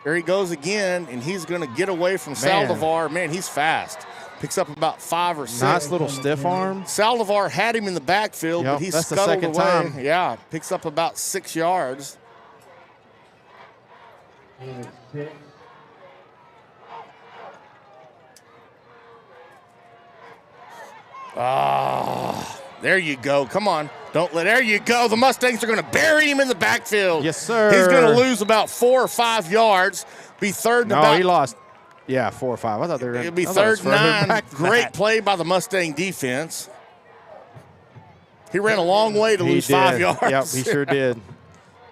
S2: There he goes again, and he's going to get away from Saldivar. Man, he's fast. Picks up about 5 or 6.
S3: Nice little stiff arm.
S2: Saldivar had him in the backfield, but he's
S3: that's the
S2: scuttled
S3: second
S2: away.
S3: time.
S2: Yeah, picks up about 6 yards. There you go. Come on. There you go. The Mustangs are going to bury him in the backfield.
S3: Yes, sir.
S2: He's going to lose about 4 or 5 yards. Be third and
S3: No, he lost. Yeah, 4 or 5. I thought they were going to.
S2: It'll be third and 9. Great play by the Mustang defense. He ran a long way to lose 5 yards.
S3: Yep, he sure did.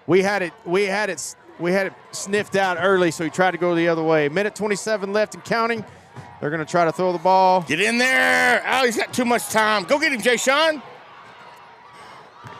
S3: We had it sniffed out early, so he tried to go the other way. Minute 27 left and counting. They're going to try to throw the ball.
S2: Get in there. Oh, he's got too much time. Go get him, Jay Sean.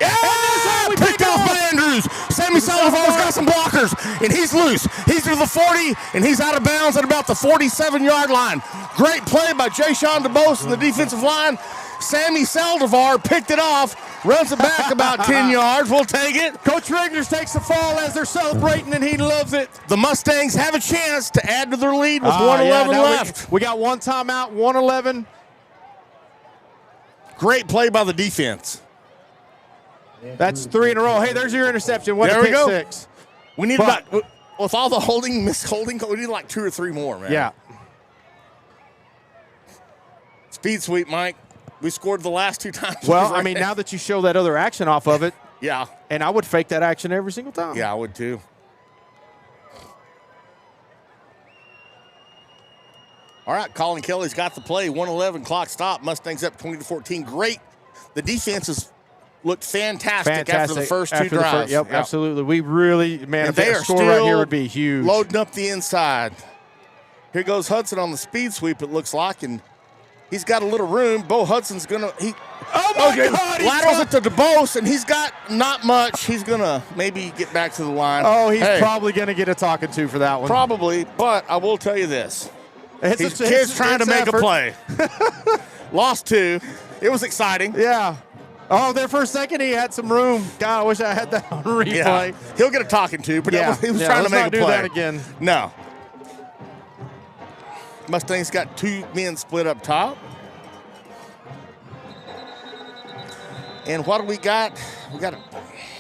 S2: Yeah! Picked off by Andrews. Sammy Saldivar's got some blockers, and he's loose. He's to the 40, and he's out of bounds at about the 47-yard line. Great play by Jay Sean DeBose in the defensive line. Sammy Saldivar picked it off, runs it back about 10 yards. We'll take it.
S3: Coach Rigners takes the fall as they're celebrating, and he loves it.
S2: The Mustangs have a chance to add to their lead with 1:11 left.
S3: We got one timeout, 1:11.
S2: Great play by the defense.
S3: That's 3 in a row. Hey, there's your interception. What
S2: There
S3: a
S2: we
S3: pick
S2: go.
S3: 6.
S2: We need about, with all the misholding, we need like 2 or 3 more, man.
S3: Yeah.
S2: Speed sweep, Mike. We scored the last 2 times.
S3: Well, I mean, now that you show that other action off of it,
S2: yeah.
S3: and I would fake that action every single time.
S2: Yeah, I would too. All right, Colin Kelly's got the play. 1:11 clock stop. Mustangs up 20-14. Great. The defenses looked fantastic after the first 2 drives.
S3: Yep, absolutely. We really, man,
S2: And
S3: if
S2: they
S3: a
S2: are
S3: score
S2: still
S3: right here would be huge.
S2: loading up the inside. Here goes Hudson on the speed sweep, it looks like, and he's got a little room. Bo Hudson's going to
S3: God,
S2: laterals it to DeBose, and he's got not much. He's going to maybe get back to the line.
S3: Oh, he's probably going to get a talking to for that one.
S2: Probably, but I will tell you this.
S3: It's
S2: These kids trying to make a play. Lost 2. It was exciting.
S3: Yeah. Oh, there for a second he had some room. God, I wish I had that on replay.
S2: Yeah. He'll get a talking to, but he was trying to make a play.
S3: Do that again.
S2: No. Mustangs got 2 men split up top. And what do we got? We got a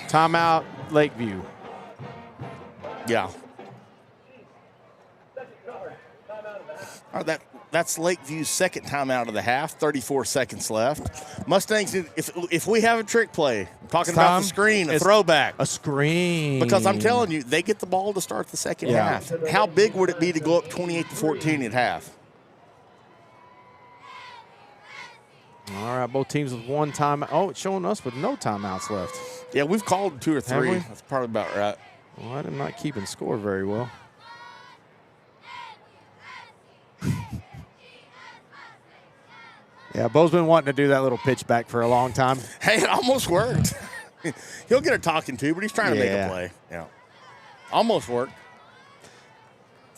S3: timeout, Lakeview.
S2: Yeah. All right, that's Lakeview's second timeout of the half. 34 seconds left. Mustangs, if we have a trick play, I'm talking about the screen, a throwback.
S3: A screen.
S2: Because I'm telling you, they get the ball to start the second half. How big would it be to go up 28-14 at half?
S3: All right, both teams with 1 timeout. Oh, it's showing us with no timeouts left.
S2: Yeah, we've called 2 or 3.
S3: We?
S2: That's probably about right.
S3: Well, I'm not keeping score very well. Yeah, Bo's been wanting to do that little pitch back for a long time.
S2: Hey, it almost worked. He'll get a talking to, but he's trying to make a play. Yeah, almost worked.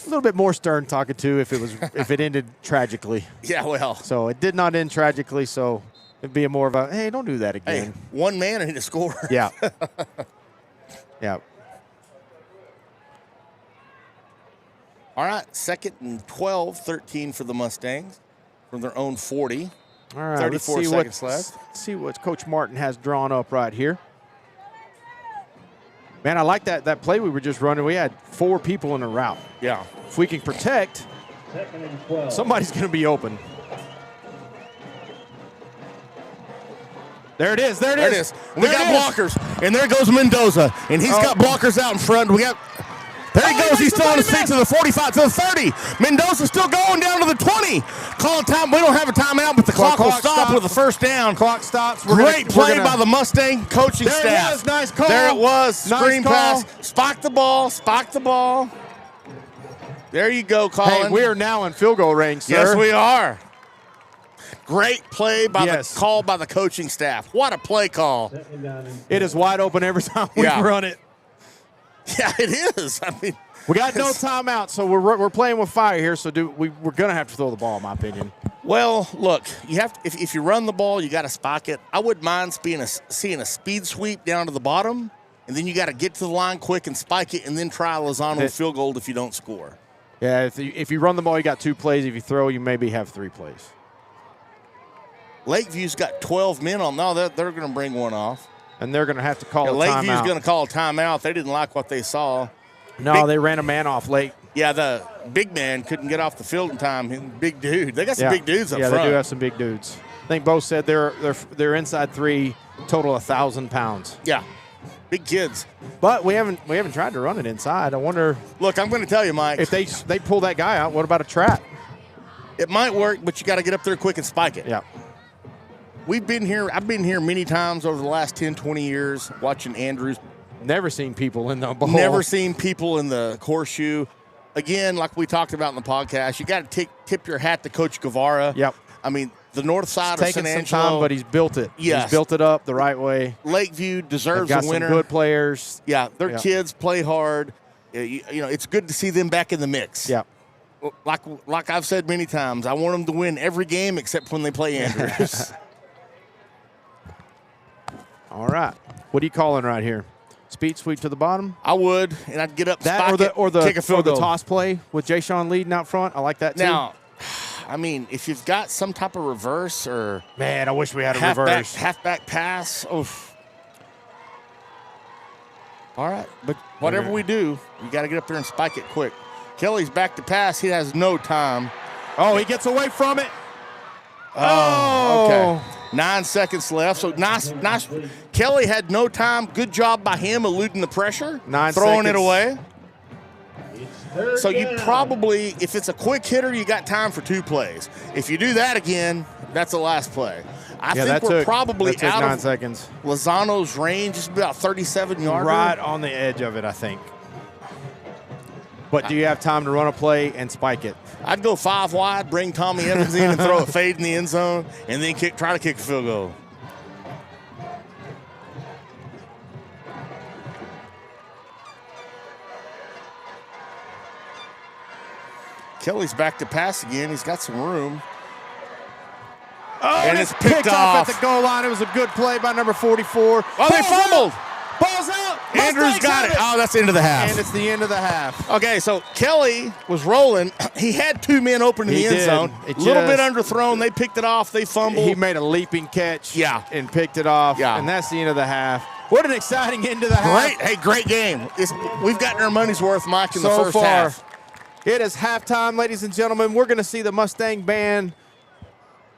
S3: A little bit more stern talking to if it ended tragically.
S2: Yeah, well.
S3: So it did not end tragically, so it'd be more of a, hey, don't do that again.
S2: Hey, 1 man and a score.
S3: Yeah. Yeah.
S2: All right, 2nd and 12, 13 for the Mustangs from their own 40.
S3: All right,
S2: 34 seconds left.
S3: Let's see what Coach Martin has drawn up right here. Man, I like that play we were just running. We had 4 people in a route.
S2: Yeah.
S3: If we can protect, somebody's going to be open. There it is. There it is.
S2: We got blockers, and there goes Mendoza, and he's got blockers out in front. There he goes. He's still on his feet to the 45, to the 30. Mendoza's still going down to the 20. Call time. We don't have a timeout, but the clock will stop with a first down.
S3: Clock stops.
S2: Great play by the Mustang coaching staff.
S3: There it is. Nice call.
S2: There it was.
S3: Nice
S2: Screen
S3: call.
S2: pass. Spike the ball. Spike the ball. There you go, Colin.
S3: Hey, we are now in field goal range, sir.
S2: Yes, we are. Great play by the call by the coaching staff. What a play call.
S3: It is wide open every time we run it.
S2: Yeah, it is. I mean,
S3: we got no timeout, so we're playing with fire here. So we're going to have to throw the ball, in my opinion.
S2: Well, look, you have to, if you run the ball, you got to spike it. I wouldn't mind seeing a speed sweep down to the bottom, and then you got to get to the line quick and spike it, and then try Lozano field goal if you don't score.
S3: Yeah, if you run the ball, you got 2 plays. If you throw, you maybe have 3 plays.
S2: Lakeview's got 12 men on. No, they're going to bring one off.
S3: And they're going to have to call a timeout.
S2: Lakeview's going to call a timeout. They didn't like what they saw.
S3: No, they ran a man off late.
S2: Yeah, the big man couldn't get off the field in time. Big dude. They got some big dudes up front.
S3: Yeah, they do have some big dudes. I think both said their inside three total 1,000 pounds.
S2: Yeah, big kids.
S3: But we haven't tried to run it inside. I wonder.
S2: Look, I'm going to tell you, Mike.
S3: If they pull that guy out, what about a trap?
S2: It might work, but you got to get up there quick and spike it.
S3: Yeah.
S2: I've been here many times over the last 10, 20 years watching Andrews.
S3: Never seen people in the bowl.
S2: Never seen people in the horseshoe. Again, like we talked about in the podcast, you got to tip your hat to Coach Guevara.
S3: Yep.
S2: I mean, the north side
S3: It's
S2: of San
S3: taken
S2: Angelo.
S3: some time, but he's built it.
S2: Yes.
S3: He's built it up the right way.
S2: Lakeview deserves
S3: They've got
S2: a winner.
S3: some good players.
S2: Yeah, their
S3: Yeah.
S2: kids play hard. You know, it's good to see them back in the mix.
S3: Yeah.
S2: Like I've said many times, I want them to win every game except when they play Andrews.
S3: All right. What are you calling right here? Speed sweep to the bottom?
S2: I would, and I'd get up,
S3: That
S2: spike
S3: or the
S2: kick a field goal.
S3: toss play with Jay Sean leading out front. I like that too.
S2: Now, I mean, if you've got some type of reverse or
S3: man, I wish we had a reverse.
S2: halfback pass. Oof. All right, but whatever we do, you got to get up there and spike it quick. Kelly's back to pass. He has no time.
S3: Oh, he gets away from it.
S2: Okay. 9 seconds left. So nice. Kelly had no time. Good job by him eluding the pressure.
S3: 9
S2: throwing
S3: seconds.
S2: it away.
S1: Third
S2: So you
S1: down.
S2: probably, if it's a quick hitter, you got time for 2 plays. If you do that again, that's the last play. I think we're probably out
S3: 9
S2: of
S3: seconds.
S2: Lozano's range. It's about 37 yards.
S3: Right on the edge of it, I think. But do you have time to run a play and spike it?
S2: I'd go 5 wide, bring Tommy Evans in and throw a fade in the end zone, and then try to kick a field goal. Kelly's back to pass again. He's got some room.
S3: Oh,
S2: And it's picked off.
S3: at the goal line. It was a good play by number 44.
S2: Oh, they
S3: Ball's
S2: fumbled.
S3: out. Ball's out.
S2: Andrews
S3: Mustangs
S2: got
S3: have
S2: it. Oh, that's the end of the half.
S3: And it's the end of the half.
S2: Okay, so Kelly was rolling. He had 2 men open in
S3: He
S2: the end
S3: did.
S2: zone.
S3: It
S2: A little bit
S3: just-
S2: underthrown. They picked it off. They fumbled.
S3: He made a leaping catch.
S2: Yeah.
S3: And picked it off.
S2: Yeah.
S3: And that's the end of the half. What an exciting end to the half.
S2: Great. Hey, great game. We've gotten our money's worth, Mike, in the
S3: So
S2: first
S3: far.
S2: half.
S3: It is halftime, ladies and gentlemen. We're going to see the Mustang Band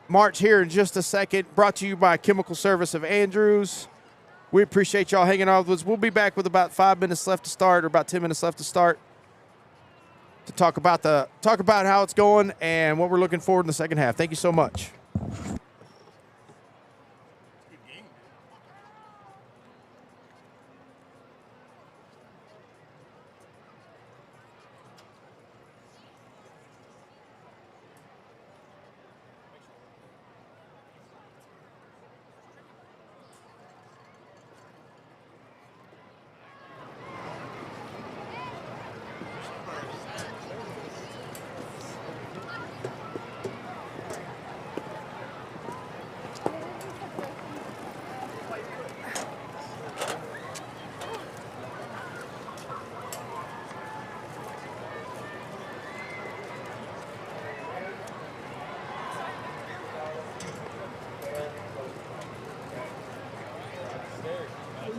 S3: march here in just a second. Brought to you by Chemical Service of Andrews. We appreciate y'all hanging out with us. We'll be back with about 5 minutes left to start, or about 10 minutes left to start, to talk about how it's going and what we're looking forward in the second half. Thank you so much.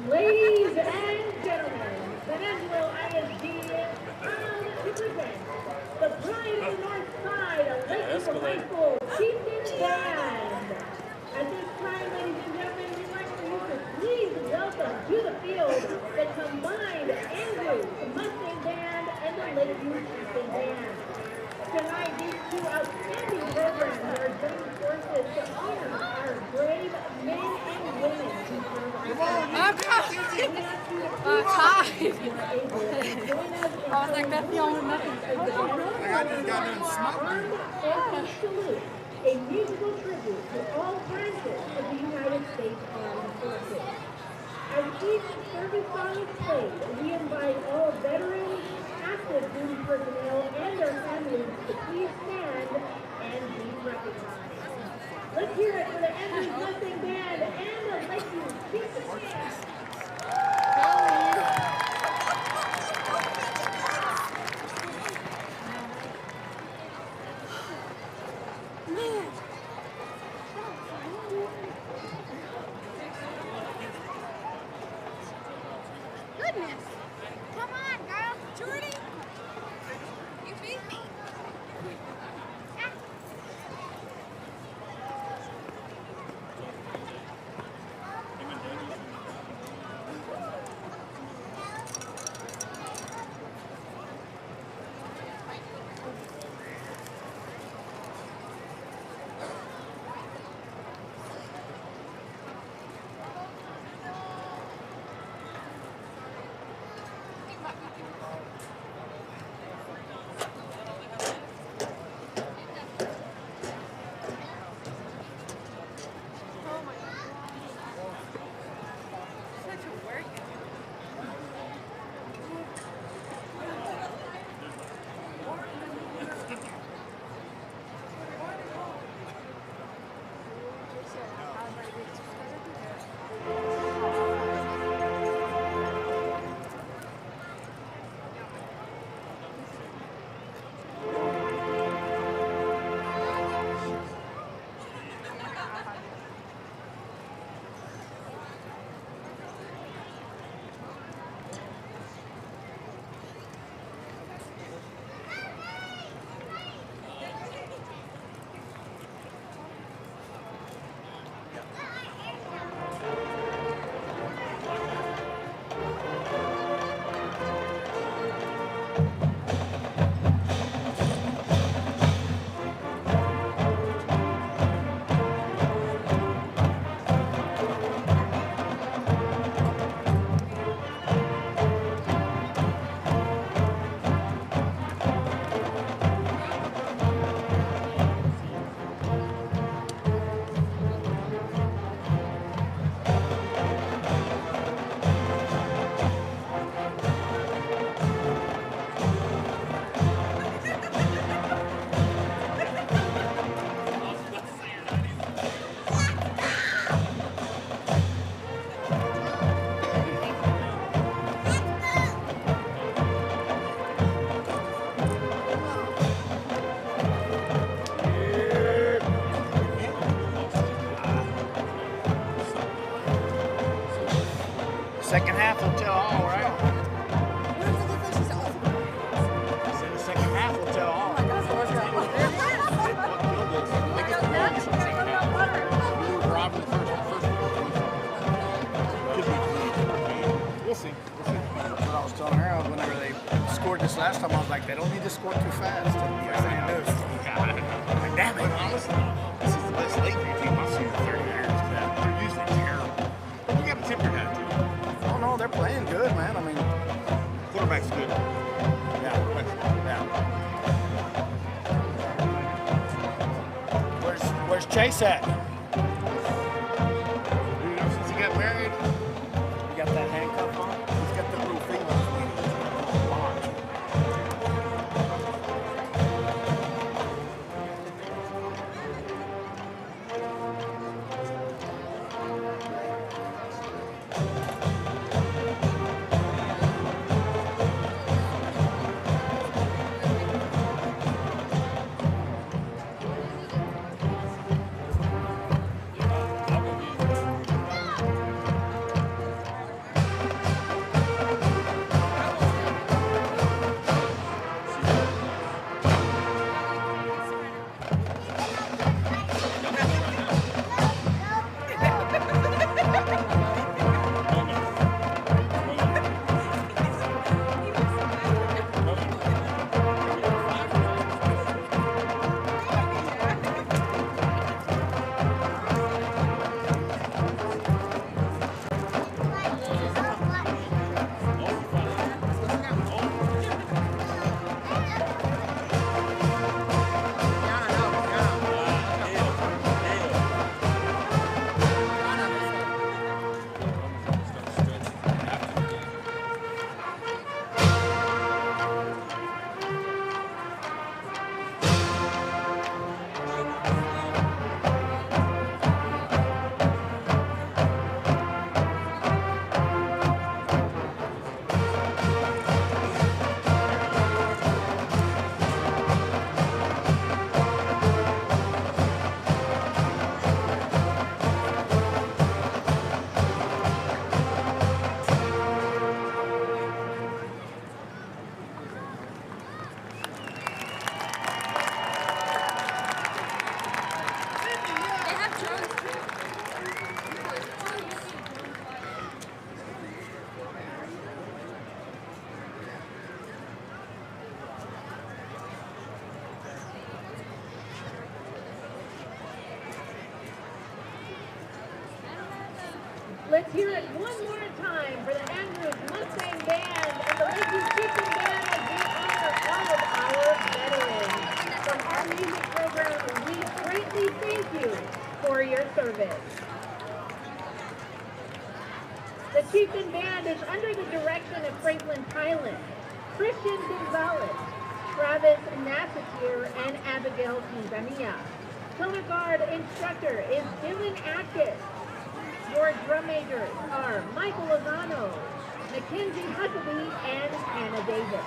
S5: Ladies and gentlemen, San Angelo ISD proud to present the pride of the North Side of Lakeview High School Chieftain Band. At this time, ladies and gentlemen, we'd like for you to please welcome to the field the combined Andrews Mustang Band and the Lakeview Chieftain Band. Tonight, these 2 outstanding programs are joining forces to honor our brave men and women who serve our country.
S4: I was like, that's the only nothing.
S5: Salute, a musical tribute to all branches of the United States Armed Forces. As each service song is played, we invite all veterans, active duty personnel, and their families to please stand and be recognized. Let's hear it for the Andrews Mustang Band and the Lakeview Chieftain Band.
S4: Goodness. Come on, girl. Jordy. You beat me.
S2: Second half will tell all, right? I said the second half will tell all. We'll see. That's what I was telling her whenever they scored this last time. I was like, they don't need to score too fast. Yes, they do. Like, damn it, honestly, this is the best late team I've seen in 30 years. They're usually terrible. You got to tip your hat to. Oh no, they're playing good, man. I mean, quarterback's good. Yeah, quarterback's good. Yeah. Where's Chase at? Since he got married, he got that handcuff on. He's got that little thing on his knee.
S5: Let's hear it one more time for the Andrews Mustang Band and the Lakeview Chieftain Band as we honor all of our veterans. From our music program, we greatly thank you for your service. The Chieftain Band is under the direction of Franklin Tylen, Christian Gonzalez, Travis Nassatier, and Abigail Quintanilla. Color guard instructor is Dylan Atkins. Your drum majors are Michael Lozano, Mackenzie Huckabee, and Hannah Davis.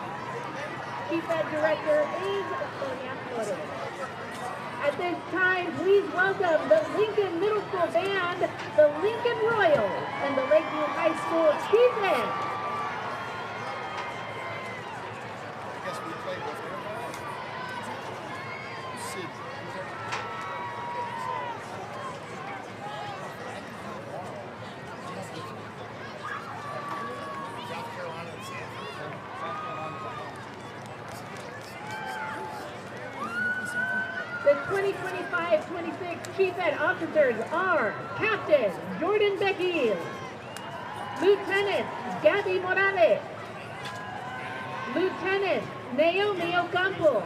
S5: Chief Ed Director is Sonia Flores. At this time, please welcome the Lincoln Middle School Band, the Lincoln Royals, and the Lakeview High School Chief Ed. The 2025-26 Chief Ed officers are Captain Jordan Beckil, Lieutenant Gabby Morales, Lieutenant Naomi Ocampo,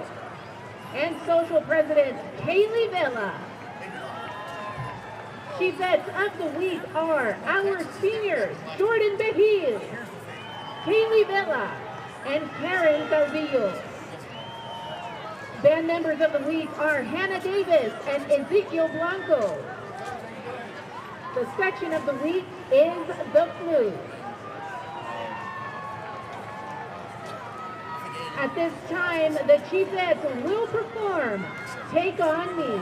S5: and Social President Kaylee Vela. Chief Eds of the Week are our seniors, Jordan Beckil, Kaylee Vela, and Karen Carvillo. Band members of the week are Hannah Davis and Ezekiel Blanco. The section of the week is the flute. At this time, the Chief Eds will perform Take On Me.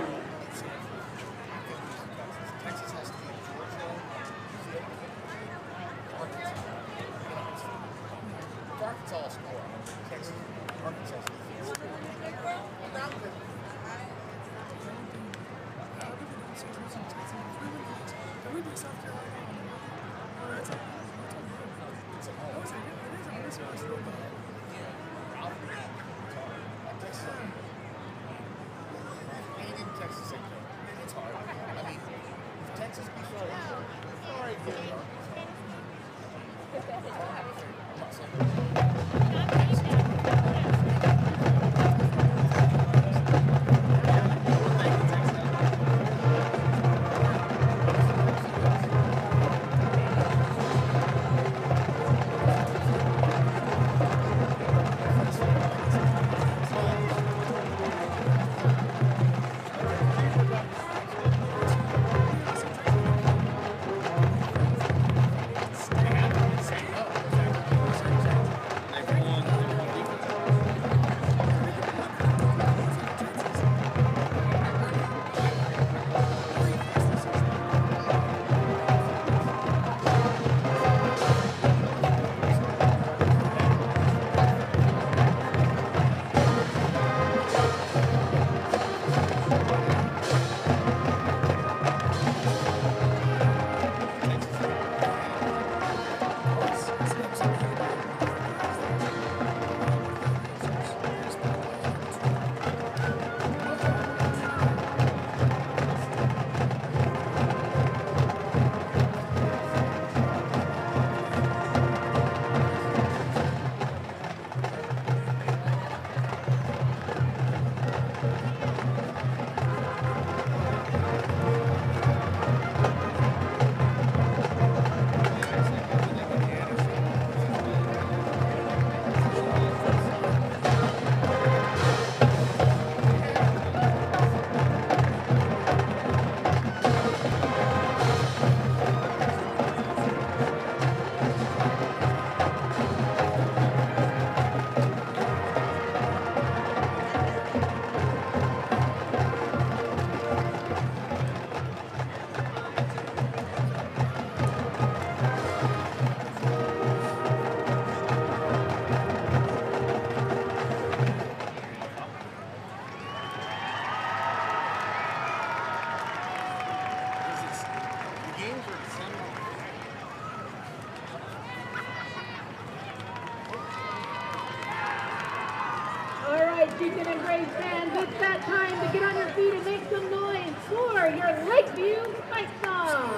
S5: Chieftain and Brave fans, it's that time to get on your feet and make some noise for your Lakeview fight song.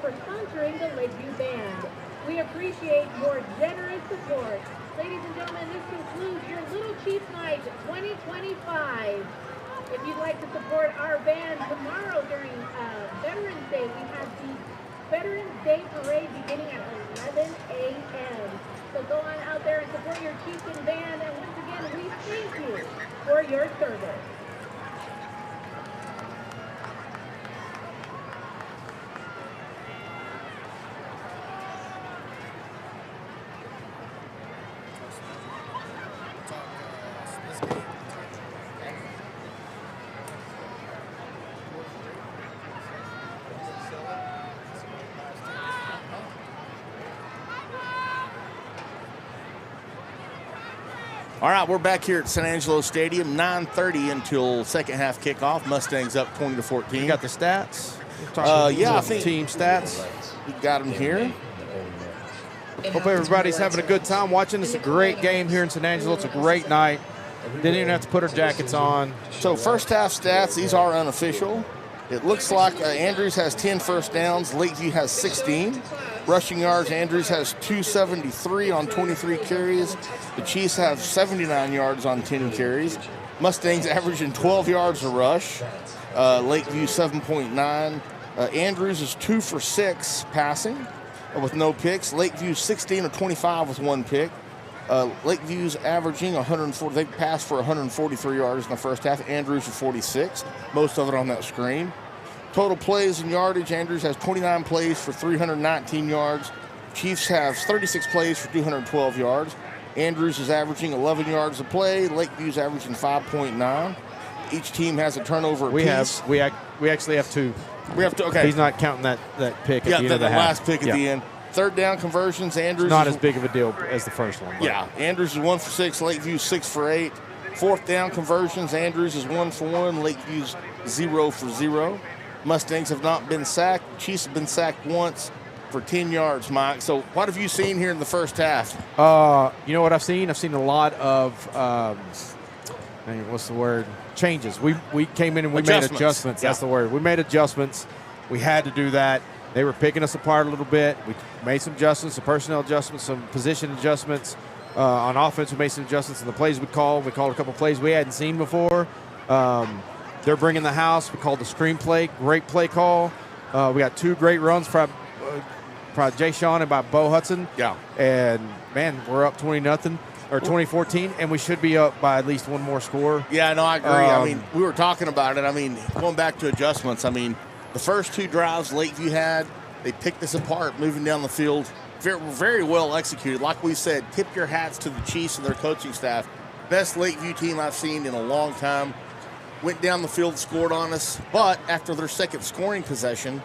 S5: For sponsoring the Lakeview Band. We appreciate your generous support. Ladies and gentlemen, this concludes your Little Chief Night 2025. If you'd like to support our band tomorrow during Veterans Day, we have the Veterans Day Parade beginning at 11 a.m. So go on out there and support your Chieftain Band, and once again, we thank you for your service.
S2: All right, we're back here at San Angelo Stadium, 9:30 until second half kickoff. Mustangs up 20-14.
S3: You got the stats?
S2: Yeah, I think
S3: team stats.
S2: We got them here.
S3: Hope everybody's having a good time watching. It's a great game here in San Angelo. It's a great night. Didn't even have to put our jackets on.
S2: So first half stats, these are unofficial. It looks like Andrews has 10 first downs. Lakeview has 16. Rushing yards, Andrews has 273 on 23 carries. The Chiefs have 79 yards on 10 carries. Mustangs averaging 12 yards a rush. Lakeview 7.9. Andrews is 2 for 6 passing with no picks. Lakeview 16 of 25 with 1 pick. Lakeview's averaging 140. They passed for 143 yards in the first half. Andrews is 46. Most of it on that screen. Total plays and yardage, Andrews has 29 plays for 319 yards. Chiefs have 36 plays for 212 yards. Andrews is averaging 11 yards a play. Lakeview's averaging 5.9. Each team has a turnover apiece.
S3: We actually have 2.
S2: We have to. Okay.
S3: He's not counting that pick at the end of the half.
S2: last pick at the end. Third down conversions, Andrews
S3: it's not as big of a deal as the first one.
S2: Yeah, Andrews is 1 for 6. Lakeview 6 for 8. Fourth down conversions, Andrews is 1 for 1. Lakeview's 0 for 0. Mustangs have not been sacked. Chiefs have been sacked once for 10 yards, Mike. So what have you seen here in the first half?
S3: You know what I've seen? I've seen a lot of, what's the word? Changes. We came in and we made adjustments.
S2: Yeah.
S3: That's the word. We made adjustments. We had to do that. They were picking us apart a little bit. We made some adjustments, some personnel adjustments, some position adjustments. On offense, we made some adjustments in the plays we called. We called a couple plays we hadn't seen before. They're bringing the house. We called the screenplay. Great play call. We got 2 great runs from Jay Sean and by Bo Hudson.
S2: Yeah.
S3: And, man, we're up 20-0 or 20-14, and we should be up by at least 1 more score.
S2: Yeah, no, I agree. I mean, we were talking about it. I mean, going back to adjustments, I mean, the first 2 drives Lakeview had, they picked us apart moving down the field. Very, very well executed. Like we said, tip your hats to the Chiefs and their coaching staff. Best Lakeview team I've seen in a long time. Went down the field, scored on us. But after their second scoring possession,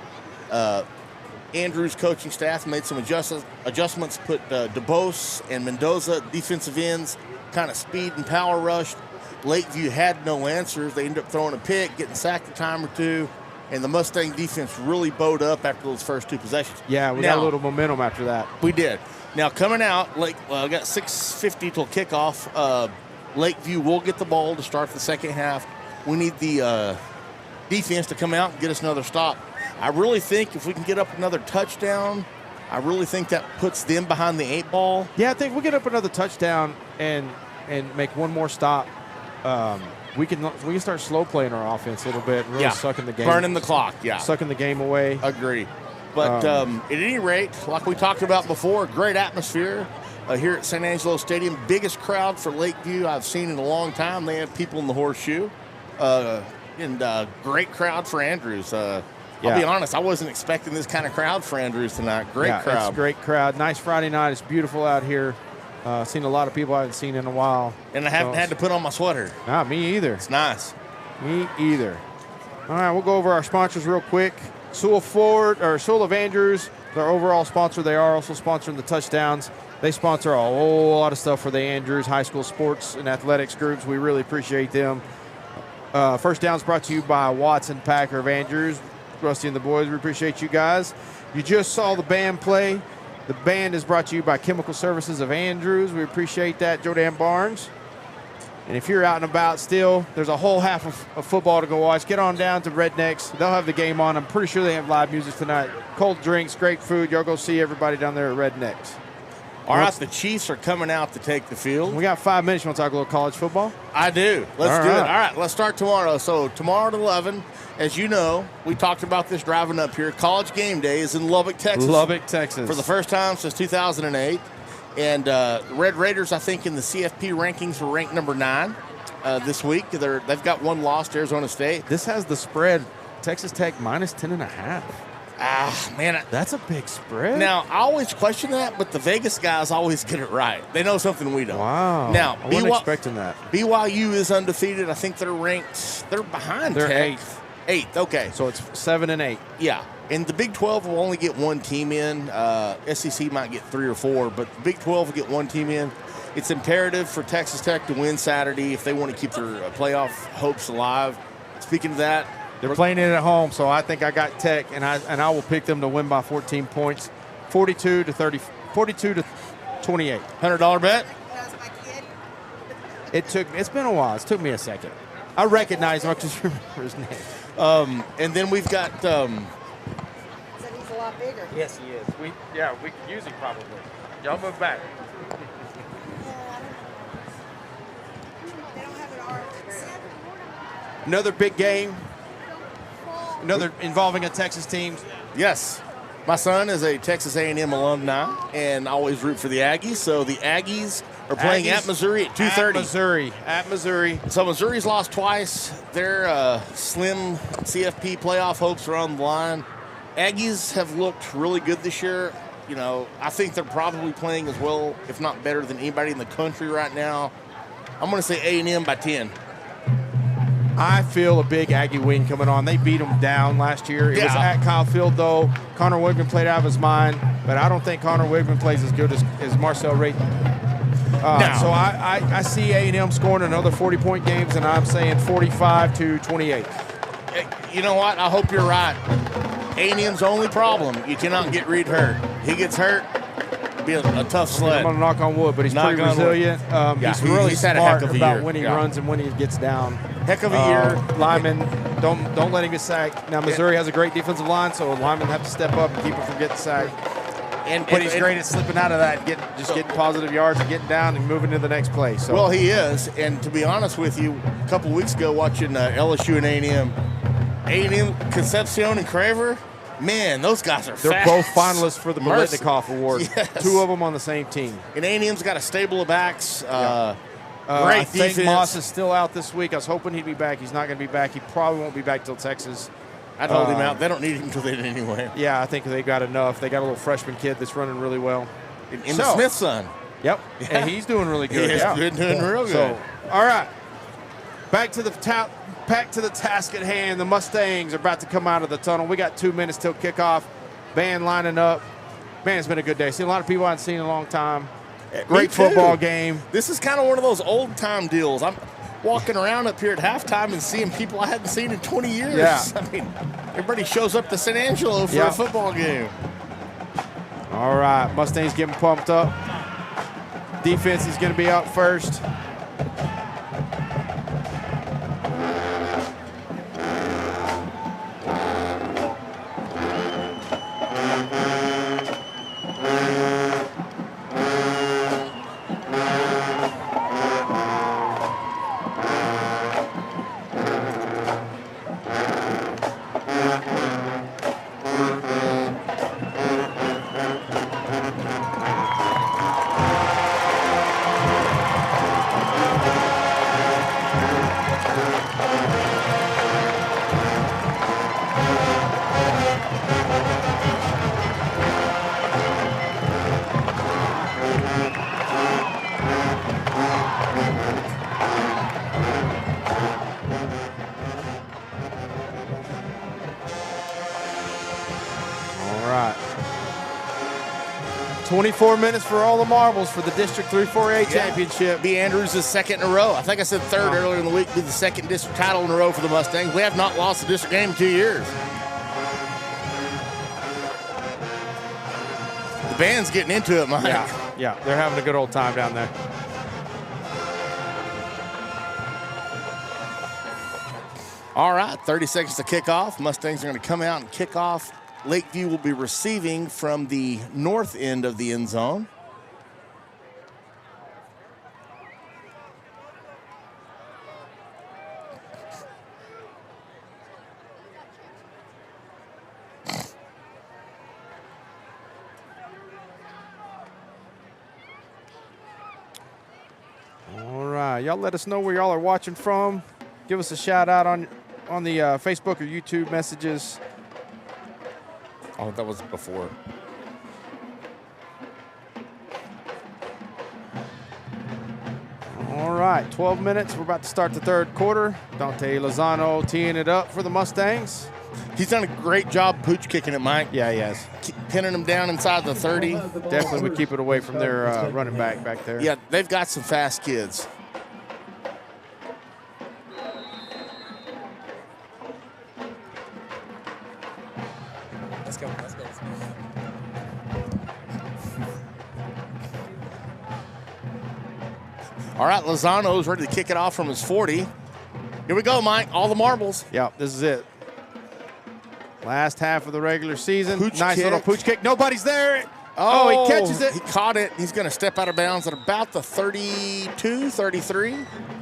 S2: Andrews' coaching staff made some adjustments, put DeBose and Mendoza, defensive ends, kind of speed and power rushed. Lakeview had no answers. They ended up throwing a pick, getting sacked a time or 2. And the Mustang defense really bowed up after those first 2 possessions.
S3: Yeah, we got a little momentum after that.
S2: We did. Now, coming out, we got 6:50 till kickoff. Lakeview will get the ball to start the second half. We need the defense to come out and get us another stop. I really think if we can get up another touchdown, I really think that puts them behind the 8 ball.
S3: Yeah, I think we get up another touchdown and make 1 more stop. We can start slow playing our offense a little bit, really sucking the game,
S2: burning the clock,
S3: sucking the game away.
S2: Agree. But at any rate, like we talked about before, great atmosphere here at St. Angelo Stadium. Biggest crowd for Lakeview I've seen in a long time. They have people in the horseshoe, and great crowd for Andrews. I'll be honest, I wasn't expecting this kind of crowd for Andrews tonight. Great crowd.
S3: It's a great crowd. Nice Friday night. It's beautiful out here. Seen a lot of people I haven't seen in a while.
S2: And I haven't had to put on my sweater.
S3: Nah, me either.
S2: It's nice.
S3: Me either. All right, we'll go over our sponsors real quick. Sewell of Andrews, their overall sponsor. They are also sponsoring the touchdowns. They sponsor a whole lot of stuff for the Andrews High School sports and athletics groups. We really appreciate them. First Down's brought to you by Watson Packer of Andrews. Rusty and the boys, we appreciate you guys. You just saw the band play. The band is brought to you by Chemical Services of Andrews. We appreciate that, Jodan Barnes. And if you're out and about still, there's a whole half of football to go watch. Get on down to Rednecks. They'll have the game on. I'm pretty sure they have live music tonight. Cold drinks, great food. Y'all go see everybody down there at Rednecks.
S2: All right, the Chiefs are coming out to take the field.
S3: We got 5 minutes. You want to talk a little college football?
S2: I do. Let's do it. All right, let's start tomorrow. So tomorrow at 11, as you know, we talked about this driving up here. College game day is in Lubbock, Texas.
S3: Lubbock, Texas.
S2: For the first time since 2008. And the Red Raiders, I think, in the CFP rankings were ranked number 9 this week. They've got 1 loss to Arizona State.
S3: This has the spread, Texas Tech minus 10.5.
S2: Man.
S3: That's a big spread.
S2: Now, I always question that, but the Vegas guys always get it right. They know something we don't.
S3: Wow.
S2: Now,
S3: I wasn't expecting that.
S2: BYU is undefeated. I think they're ranked. They're behind
S3: They're
S2: Tech.
S3: 8th.
S2: 8th, okay.
S3: So it's 7 and 8.
S2: Yeah. And the Big 12 will only get 1 team in. SEC might get 3 or 4, but the Big 12 will get 1 team in. It's imperative for Texas Tech to win Saturday if they want to keep their playoff hopes alive. Speaking of that,
S3: they're playing it at home, so I think I got Tech, and I will pick them to win by 14 points, 42 to 28.
S2: $100 bet.
S3: It's been a while. It took me a second. I recognize him. I just remember his name.
S2: And then we've got
S6: Said he's a lot bigger.
S3: Yes, he is. We could use him probably. Y'all move back.
S6: They don't have an arm.
S3: Another big game. Another involving a Texas team.
S2: yes. My son is a Texas A&M alumni and I always root for the Aggies. So the Aggies are playing at Missouri at 2:30.
S3: At Missouri.
S2: So Missouri's lost twice. Their slim CFP playoff hopes are on the line. Aggies have looked really good this year. You know, I think they're probably playing as well, if not better, than anybody in the country right now. I'm going to say A&M by 10.
S3: I feel a big Aggie win coming on. They beat them down last year. It was
S2: Yeah.
S3: at Kyle Field, though. Connor Wigman played out of his mind, but I don't think Connor Wigman plays as good as Marcel Rayton.
S2: No.
S3: So I see A&M scoring another 40-point games, and I'm saying 45-28.
S2: You know what? I hope you're right. A&M's only problem, you cannot get Reed hurt. He gets hurt, it'll be a tough sled.
S3: I'm going to knock on wood, but he's
S2: Knock
S3: pretty
S2: on wood.
S3: resilient. He's really
S2: he's had a
S3: smart
S2: heck of a
S3: about
S2: year.
S3: when he
S2: Yeah.
S3: runs and when he gets down.
S2: Heck of a year.
S3: Linemen, don't let him get sacked. Now, Missouri has a great defensive line, so linemen have to step up and keep him from getting sacked. But he's great at slipping out of that, getting positive yards and getting down and moving to the next play. So.
S2: Well, he is. And to be honest with you, a couple weeks ago watching LSU and A&M, Concepcion and Craver, man, those guys are
S3: They're
S2: fast.
S3: both finalists for the
S2: Mercy.
S3: Biletnikoff Award.
S2: Yes.
S3: Two of them on the same team.
S2: And A&M's got a stable of backs.
S3: I
S2: Great
S3: think
S2: defense.
S3: Moss is still out this week. I was hoping he'd be back. He's not going to be back. He probably won't be back till Texas.
S2: I told him out. They don't need him till then anyway.
S3: Yeah, I think they got enough. They got a little freshman kid that's running really well.
S2: And the Smith son.
S3: Yep, and he's doing really good.
S2: He has been doing real good.
S3: So, all right, back to the task at hand. The Mustangs are about to come out of the tunnel. We got 2 minutes till kickoff. Band lining up. Man, it's been a good day. Seen a lot of people I haven't seen in a long time. Great
S2: too.
S3: football game.
S2: This is kind of one of those old time deals. I'm walking around up here at halftime and seeing people I hadn't seen in 20 years.
S3: Yeah.
S2: I mean, everybody shows up to San Angelo for
S3: Yeah.
S2: a football game.
S3: All right, Mustangs getting pumped up. Defense is going to be out first. All right. 24 minutes for all the marbles for the District 3-4A championship.
S2: B. Andrews is second in a row. I think I said third earlier in the week. Be the second district title in a row for the Mustangs. We have not lost a district game in 2 years. The band's getting into it, Mike.
S3: Yeah, they're having a good old time down there.
S2: All right, 30 seconds to kick off. Mustangs are going to come out and kick off. Lakeview will be receiving from the north end of the end zone.
S3: All right, y'all let us know where y'all are watching from. Give us a shout out on the Facebook or YouTube messages.
S2: Oh, that was before.
S3: All right, 12 minutes. We're about to start the third quarter. Dante Lozano teeing it up for the Mustangs.
S2: He's done a great job pooch kicking it, Mike.
S3: Yeah, he has.
S2: Pinning him down inside the 30.
S3: Definitely would keep it away from their running back there.
S2: Yeah, they've got some fast kids.
S7: Let's go.
S2: All right, Lozano's ready to kick it off from his 40. Here we go, Mike. All the marbles.
S3: Yeah, this is it. Last half of the regular season.
S2: Pooch
S3: Nice
S2: kick.
S3: little pooch kick. Nobody's there. Oh, he catches it.
S2: He caught it. He's going to step out of bounds at about the 32, 33.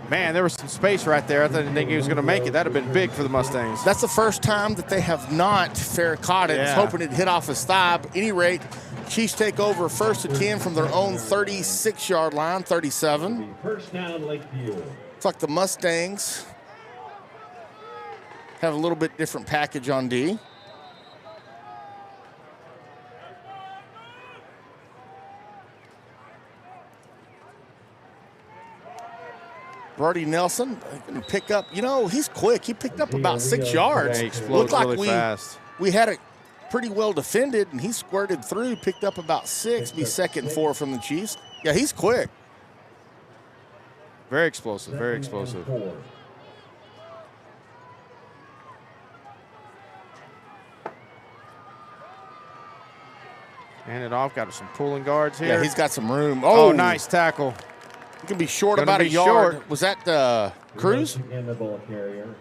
S3: Man, there was some space right there. I didn't think he was going to make it. That would have been big for the Mustangs.
S2: That's the first time that they have not fair caught it.
S3: Yeah.
S2: Was hoping it hit off his thigh. But at any rate, Chiefs take over 1st and 10 from their own 36-yard line, 37.
S1: First down, Lakeview.
S2: Looks like the Mustangs have a little bit different package on D. Brody Nelson going to pick up. You know, he's quick. He picked up about 6 yards.
S3: Yeah, he explodes really fast.
S2: We had it pretty well defended, and he squirted through, picked up about 6, be 2nd and 4 from the Chiefs. Yeah, he's quick.
S3: Very explosive, very explosive. Hand it off, got some pulling guards here.
S2: Yeah, he's got some room.
S3: Oh, nice tackle.
S2: He can be short
S3: Gonna
S2: about
S3: be
S2: a yard.
S3: short.
S2: Was that Cruz?
S1: And the ball carrier.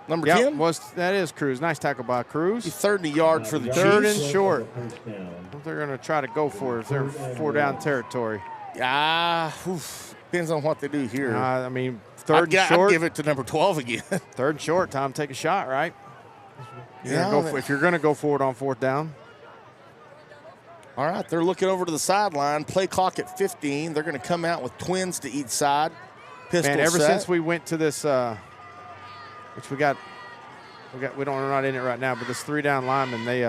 S2: Number
S3: Yep,
S2: 10?
S3: that is Cruz. Nice tackle by Cruz.
S2: He's 3rd and a yard for the
S3: Third
S2: Chiefs.
S3: and short.
S1: First down.
S3: What they're going to try to go for if they're in 4-down territory.
S2: Depends on what they do here.
S3: I mean, third and
S2: I'd
S3: short.
S2: give it to number 12 again.
S3: 3rd and short. Time to take a shot, right?
S2: Yeah,
S3: If you're going to go for it on 4th down.
S2: All right, they're looking over to the sideline. Play clock at 15. They're going to come out with twins to each side. Pistol
S3: Man, ever
S2: set.
S3: since we went to this, which we're not in it right now, but this 3-down lineman, they.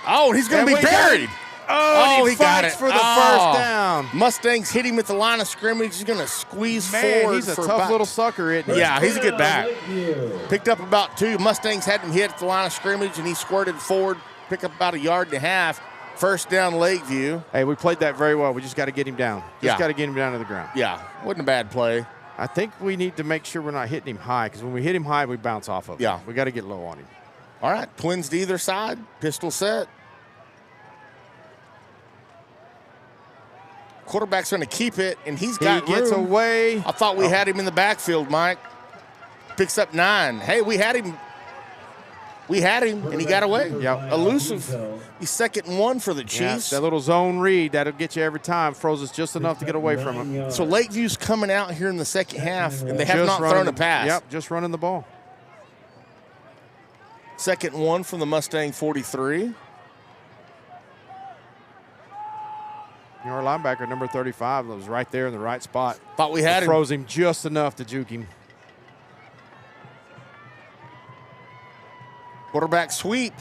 S2: Oh, he's going to
S3: And
S2: be
S3: we got
S2: buried.
S3: it. Oh,
S2: he got
S3: fights
S2: it
S3: for the
S2: Oh.
S3: first down.
S2: Mustangs hit him at the line of scrimmage. He's going to squeeze
S3: Man,
S2: forward.
S3: he's a
S2: for
S3: tough
S2: about,
S3: little sucker, isn't he?
S2: Yeah, he's a good back.
S1: Lakeview.
S2: Picked up about 2. Mustangs had him hit at the line of scrimmage, and he squirted forward, picked up about 1.5 yards. First down, Lakeview.
S3: Hey, we played that very well. We just got to get him down.
S2: Yeah.
S3: Just got to get him down to the ground.
S2: Yeah, wasn't a bad play.
S3: I think we need to make sure we're not hitting him high, because when we hit him high, we bounce off of him.
S2: Yeah.
S3: We got to get low on him.
S2: All right, twins to either side. Pistol set. Quarterback's going to keep it, and he
S3: Gets
S2: room.
S3: away.
S2: I thought we had him in the backfield, Mike. Picks up 9. Hey, we had him. And he got away.
S3: Yep.
S2: Elusive. He's 2nd and 1 for the
S3: Yeah,
S2: Chiefs.
S3: that little zone read, that'll get you every time. Froze us just enough to get away from him.
S2: So Lakeview's coming out here in the second half, and they have
S3: Just
S2: not
S3: running
S2: thrown a
S3: the-
S2: pass.
S3: Yep, just running the ball.
S2: 2nd and 1 from the Mustang 43.
S3: Our linebacker, number 35, was right there in the right spot.
S2: Thought we had him.
S3: Froze him just enough to juke him.
S2: Quarterback sweep.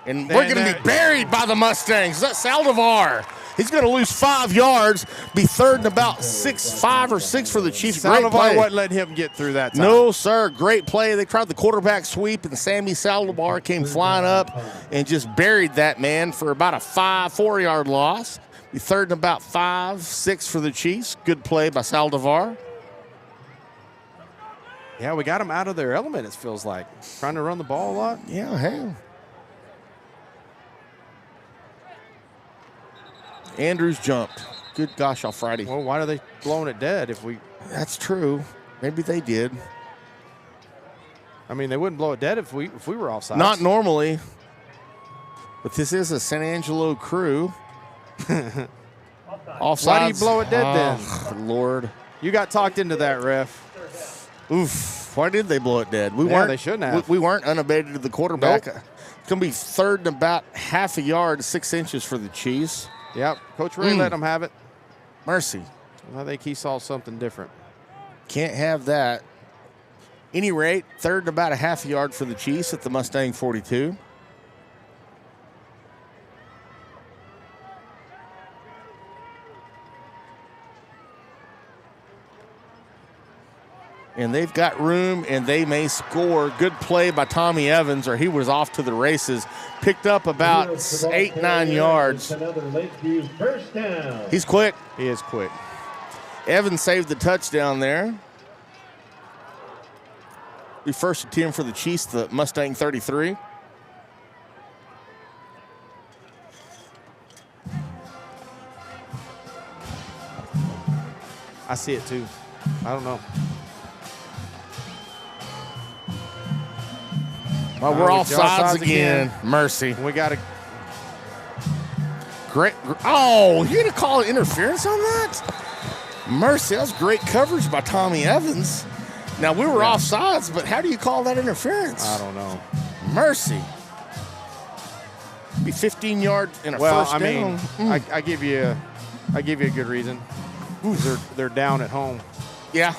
S2: And we're going to be buried by the Mustangs. That's Saldivar. He's going to lose 5 yards, be 3rd and about 5 or 6 for the Chiefs. Great
S3: Saldivar
S2: play.
S3: wasn't letting him get through that time.
S2: No, sir. Great play. They tried the quarterback sweep, and Sammy Saldivar came flying up and just buried that man for about a 4-yard loss. Be 3rd and about 5, 6 for the Chiefs. Good play by Saldivar.
S3: Yeah, we got him out of their element, it feels like. Trying to run the ball a lot.
S2: Yeah, hey. Andrews jumped. Good gosh almighty.
S3: Well, why are they blowing it dead if we...
S2: That's true. Maybe they did.
S3: I mean, they wouldn't blow it dead if we were offside.
S2: Not normally. But this is a San Angelo crew. Offsides.
S3: Why do you blow it dead
S2: then? Lord.
S3: You got talked into that, ref.
S2: Oof. Why did they blow it dead?
S3: They shouldn't have.
S2: We weren't unabated to the quarterback.
S3: Nope.
S2: It's going to be 3rd and about 1/2 yard, 6 inches for the Chiefs.
S3: Yep. Coach Ray let them have it.
S2: Mercy.
S3: I think he saw something different.
S2: Can't have that. Any rate, 3rd and about 1/2 yard for the Chiefs at the Mustang 42. And they've got room, and they may score. Good play by Tommy Evans, or he was off to the races. Picked up about 8-9 yards.
S1: Another Lakeview first down.
S2: He's quick.
S3: He is quick.
S2: Evans saved the touchdown there. Be 1st and 10 for the Chiefs, the Mustang 33.
S3: I see it too. I don't know.
S2: Oh, we're
S3: we're
S2: offsides again. Mercy.
S3: We got to.
S2: Great. Oh, you're going to call it interference on that? Mercy. That was great coverage by Tommy Evans. Now, we were offsides, but how do you call that interference?
S3: I don't know.
S2: Mercy. Be 15 yards in a first down.
S3: Well, I mean, I give you a good reason. They're down at home.
S2: Yeah.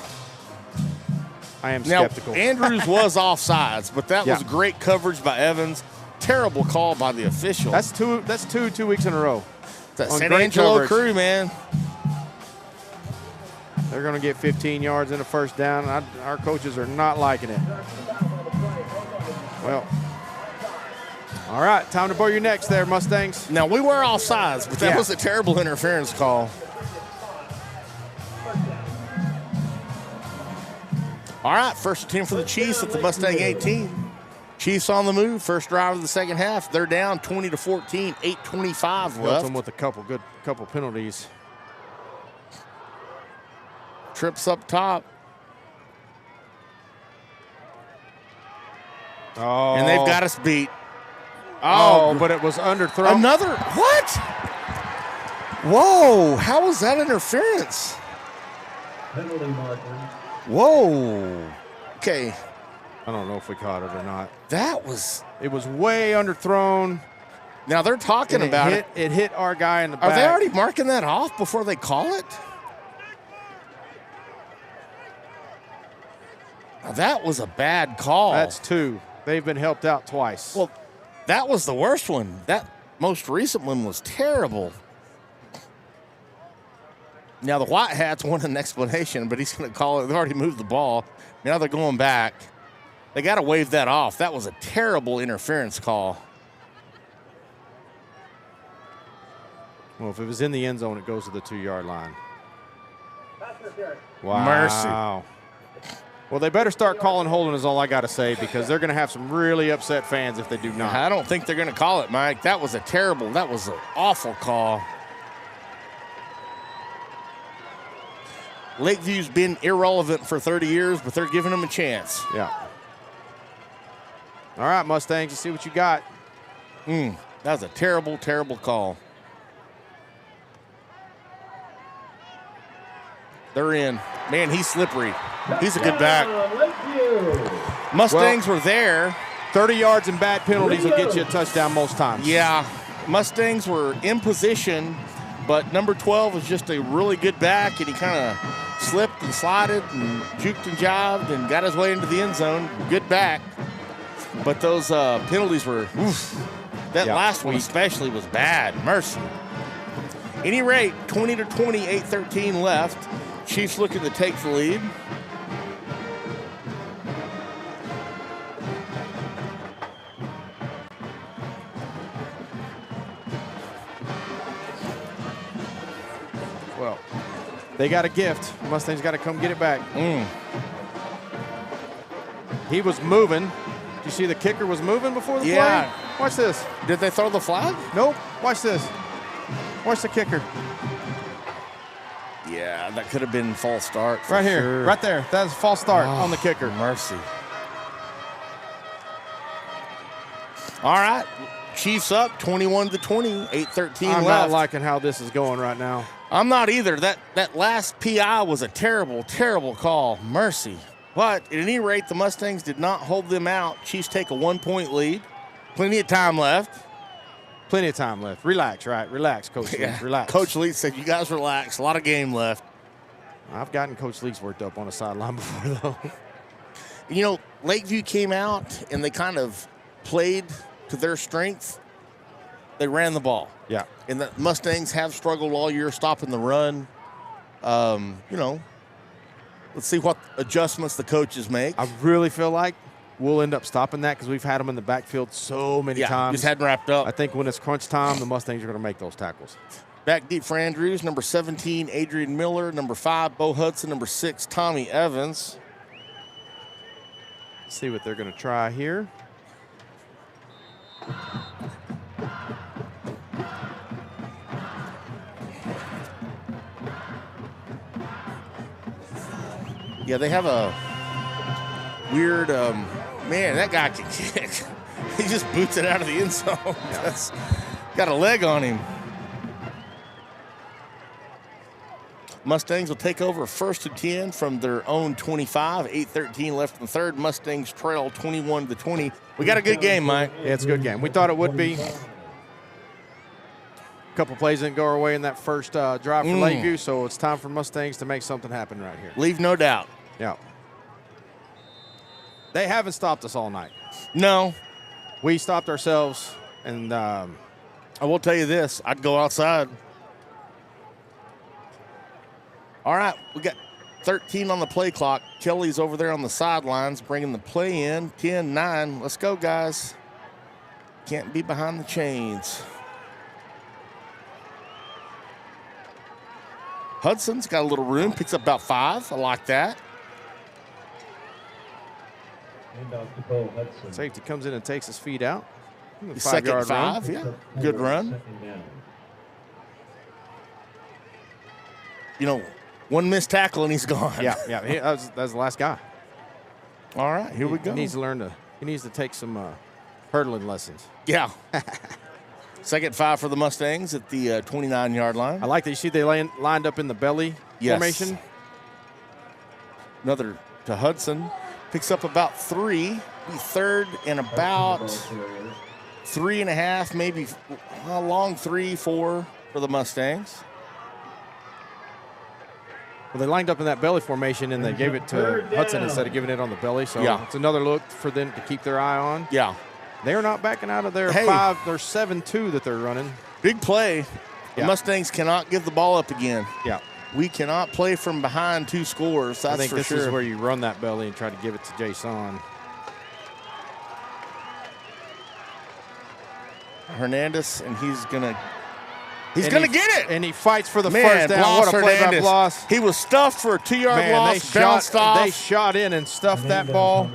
S3: I am
S2: Now,
S3: skeptical.
S2: Andrews was offsides, but that was great coverage by Evans. Terrible call by the official.
S3: That's two weeks in a row.
S2: That
S3: on
S2: San
S3: great
S2: Angelo
S3: coverage.
S2: crew, man.
S3: They're going to get 15 yards in a first down. Our coaches are not liking it. Well, all right, time to bow your necks there, Mustangs.
S2: Now, we were offsides, but that was a terrible interference call. All right, first and 10 for the Chiefs at the Mustang 18. Chiefs on the move, first drive of the second half. They're down 20-14, 8:25
S3: Helped
S2: left.
S3: them with a couple penalties.
S2: Trips up top.
S3: Oh,
S2: And they've got us beat.
S3: Oh, but it was underthrown.
S2: Another, what? Whoa, how was that interference?
S1: Penalty marker.
S2: Whoa. Okay,
S3: I don't know if we caught it or not. It was way underthrown.
S2: now they're talking
S3: and
S2: about it.
S3: It hit our guy in the
S2: Are
S3: back.
S2: they already marking that off before they call it? Now, that was a bad call.
S3: That's two. They've been helped out twice.
S2: Well, that was the worst one. That most recent one was terrible. Now, the White Hats want an explanation, but he's going to call it. They've already moved the ball. Now they're going back. They got to wave that off. That was a terrible interference call.
S3: Well, if it was in the end zone, it goes to the 2-yard line. Wow.
S2: Mercy.
S3: Well, they better start calling holding is all I got to say, because they're going to have some really upset fans if they do not.
S2: I don't think they're going to call it, Mike. That was an awful call. Lakeview's been irrelevant for 30 years, but they're giving them a chance.
S3: Yeah. All right, Mustangs, let's see what you got.
S2: That was a terrible, terrible call. They're in. Man, he's slippery. He's a good back. Mustangs were there.
S3: 30 yards and bad penalties will get you a touchdown most times.
S2: Yeah, Mustangs were in position, but number 12 was just a really good back, and he kind of slipped and slided and juked and jived and got his way into the end zone. Good back. But those penalties were, that last one especially was bad. Mercy. Any rate, 20-20, 8:13 left. Chiefs looking to take the lead.
S3: Well, they got a gift. Mustangs got to come get it back. He was moving. Did you see the kicker was moving before the play? Watch this.
S2: Did they throw the flag?
S3: Nope. Watch this. Watch the kicker.
S2: Yeah, that could have been false start.
S3: Right here.
S2: Sure.
S3: Right there. That's a false start on the kicker.
S2: Mercy. All right. Chiefs up 21-20, 8:13
S3: I'm
S2: left.
S3: not liking how this is going right now.
S2: I'm not either. That last PI was a terrible, terrible call. Mercy. But at any rate, the Mustangs did not hold them out. Chiefs take a 1-point lead. Plenty of time left.
S3: Plenty of time left. Relax, right? Relax, Coach Leach. Relax.
S2: Coach Leach said, you guys relax. A lot of game left.
S3: I've gotten Coach Leach worked up on a sideline before, though.
S2: You know, Lakeview came out and they kind of played to their strength. They ran the ball.
S3: Yeah.
S2: And the Mustangs have struggled all year stopping the run. You know, let's see what adjustments the coaches make.
S3: I really feel like we'll end up stopping that because we've had them in the backfield so many times.
S2: Just hadn't wrapped up.
S3: I think when it's crunch time, the Mustangs are going to make those tackles.
S2: Back deep for Andrews, number 17, Adrian Miller, number 5, Bo Hudson, number 6, Tommy Evans.
S3: Let's see what they're going to try here.
S2: Yeah, they have a weird, man, that guy can kick. he just boots it out of the end zone. That's got a leg on him. Mustangs will take over 1st and 10 from their own 25. 8:13 left in the third. Mustangs trail 21-20. We got a good game, Mike.
S3: Yeah, it's a good game. We thought it would be. A couple plays didn't go our way in that first drive for Lakeview, so it's time for Mustangs to make something happen right here.
S2: Leave no doubt.
S3: Yeah. They haven't stopped us all night.
S2: No.
S3: We stopped ourselves, and
S2: I will tell you this. I'd go outside. All right, we got 13 on the play clock. Kelly's over there on the sidelines bringing the play in. 10-9. Let's go, guys. Can't be behind the chains. Hudson's got a little room. Picks up about 5. I like that.
S3: Safety comes in and takes his feet out.
S2: Second
S3: 5-yard
S2: 5,
S3: run.
S2: yeah. Good run. You know, one missed tackle and he's gone.
S3: Yeah. That was the last guy.
S2: All right, here we go.
S3: He needs to take some hurdling lessons.
S2: Yeah. Second 5 for the Mustangs at the 29-yard line.
S3: I like that you see they lined up in the belly formation.
S2: Another to Hudson. Picks up about 3. Be 3rd and about 3.5, maybe a long 3, 4 for the Mustangs.
S3: Well, they lined up in that belly formation, and they gave it to Hudson instead of giving it on the belly. So it's another look for them to keep their eye on.
S2: Yeah.
S3: They're not backing out of their 7-2 that they're running.
S2: Big play. The Mustangs cannot give the ball up again.
S3: Yeah.
S2: We cannot play from behind 2 scores. That's
S3: I think
S2: for
S3: this
S2: sure.
S3: is where you run that belly and try to give it to Jason.
S2: Hernandez, and he's gonna get it.
S3: And he fights for the first down. What a play by Bloss.
S2: He was stuffed for a 2-yard loss, bounced off.
S3: They shot in and stuffed that ball.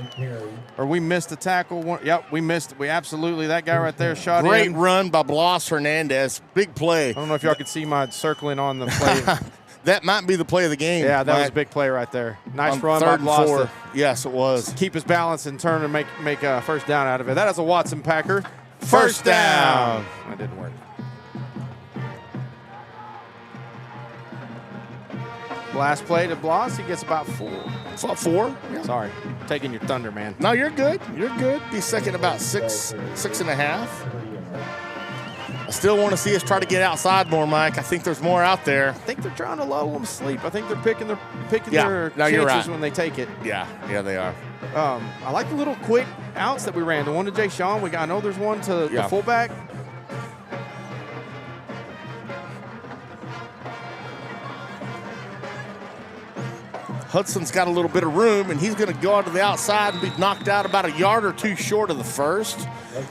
S3: Or we missed the tackle. Yep, we missed. We absolutely, that guy right there shot in.
S2: Great run by Bloss Hernandez. Big play.
S3: I don't know if y'all could see my circling on the play.
S2: That might be the play of the game.
S3: Yeah, that was a big play right there. Nice run by
S2: 3rd and
S3: Bloss.
S2: 4. Yes, it was.
S3: Keep his balance and turn and make a first down out of it. That is a Watson Packer. First down. That didn't work. Last play to Bloss, he gets about 4.
S2: It's about 4.
S3: Yeah. Sorry, taking your thunder, man.
S2: No, you're good. You're good. Be second about 6.5. I still want to see us try to get outside more, Mike. I think there's more out there.
S3: I think they're trying to lull them to sleep. I think they're picking their
S2: no, you're
S3: chances
S2: right.
S3: when they take it.
S2: Yeah, they are.
S3: I like the little quick outs that we ran. The one to Jay Sean. I know there's one to the fullback.
S2: Hudson's got a little bit of room, and he's going to go out to the outside and be knocked out about a yard or 2 short of the first.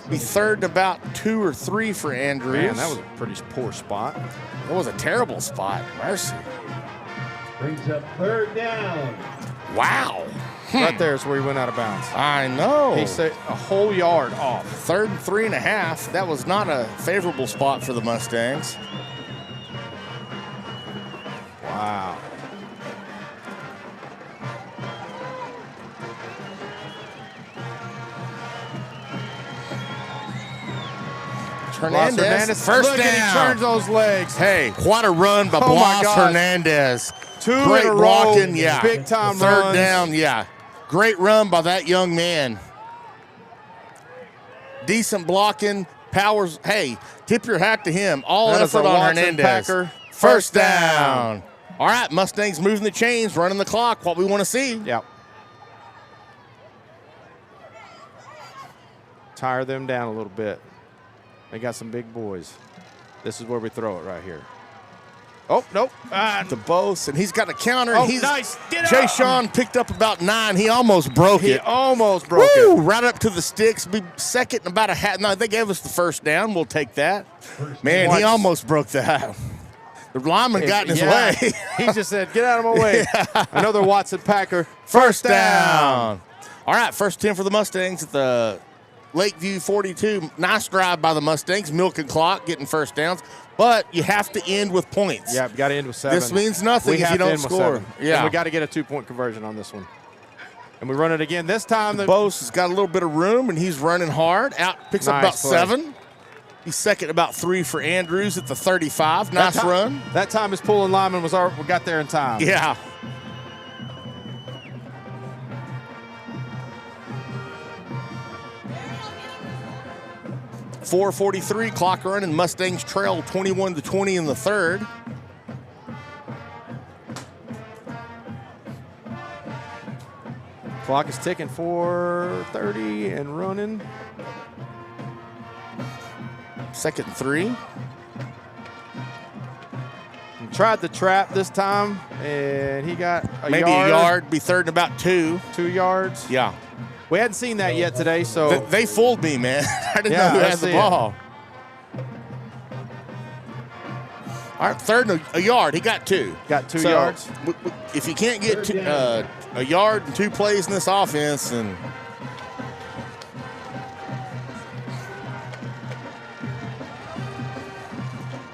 S2: Be 3rd and about 2 or 3 for Andrews.
S3: Man, that was a pretty poor spot.
S2: That was a terrible spot. Mercy.
S1: Brings up 3rd down.
S2: Wow.
S3: Right there is where he went out of bounds.
S2: I know.
S3: He said a whole yard off.
S2: 3rd and 3.5. That was not a favorable spot for the Mustangs.
S3: Wow.
S2: Hernandez, first down.
S3: He turns those legs.
S2: Hey, what a run by Bloss Hernandez.
S3: 2
S2: Great
S3: in a row,
S2: blocking, yeah.
S3: Big time
S2: Third
S3: runs.
S2: down, yeah. Great run by that young man. Decent blocking, powers. Hey, tip your hat to him. All
S3: That is
S2: effort
S3: a
S2: on
S3: Watson
S2: Hernandez.
S3: Packer.
S2: First down. All right, Mustangs moving the chains, running the clock. What we want to see.
S3: Yep. Tire them down a little bit. They got some big boys. This is where we throw it right here. Oh, nope.
S2: To Bose, and he's got a counter.
S3: Oh,
S2: and he's,
S3: nice. Get
S2: Jay
S3: up.
S2: Sean picked up about 9. He almost broke
S3: He
S2: it.
S3: almost broke
S2: Woo!
S3: it.
S2: Right up to the sticks. Be second and about a half. No, they gave us the first down. We'll take that. Man, he almost broke that. The lineman got in his way.
S3: He just said, get out of my way. Another Watson Packer.
S2: First down. All right, first 10 for the Mustangs at the Lakeview 42. Nice drive by the Mustangs. Milking clock, getting first downs. But you have to end with points.
S3: Yeah, got to end with 7.
S2: This means nothing if you don't score.
S3: Yeah. And we got to get a 2-point conversion on this one. And we run it again. This time,
S2: Bose has got a little bit of room, and he's running hard. Picks up about
S3: Nice play.
S2: 7. He's second about 3 for Andrews at the 35. Nice run.
S3: That time his pulling lineman we got there in time.
S2: Yeah. .443 clock running. Mustangs trail 21-20 in the third.
S3: Clock is ticking. 4:30 and running.
S2: Second and 3.
S3: He tried the trap this time, and he got
S2: Maybe a yard. Be third and about 2.
S3: 2 yards.
S2: Yeah.
S3: We hadn't seen that yet today, so.
S2: They fooled me, man. I didn't know who had the ball. All right, third and a yard. He got 2.
S3: Got 2 yards.
S2: If you can't get a yard and 2 plays in this offense, then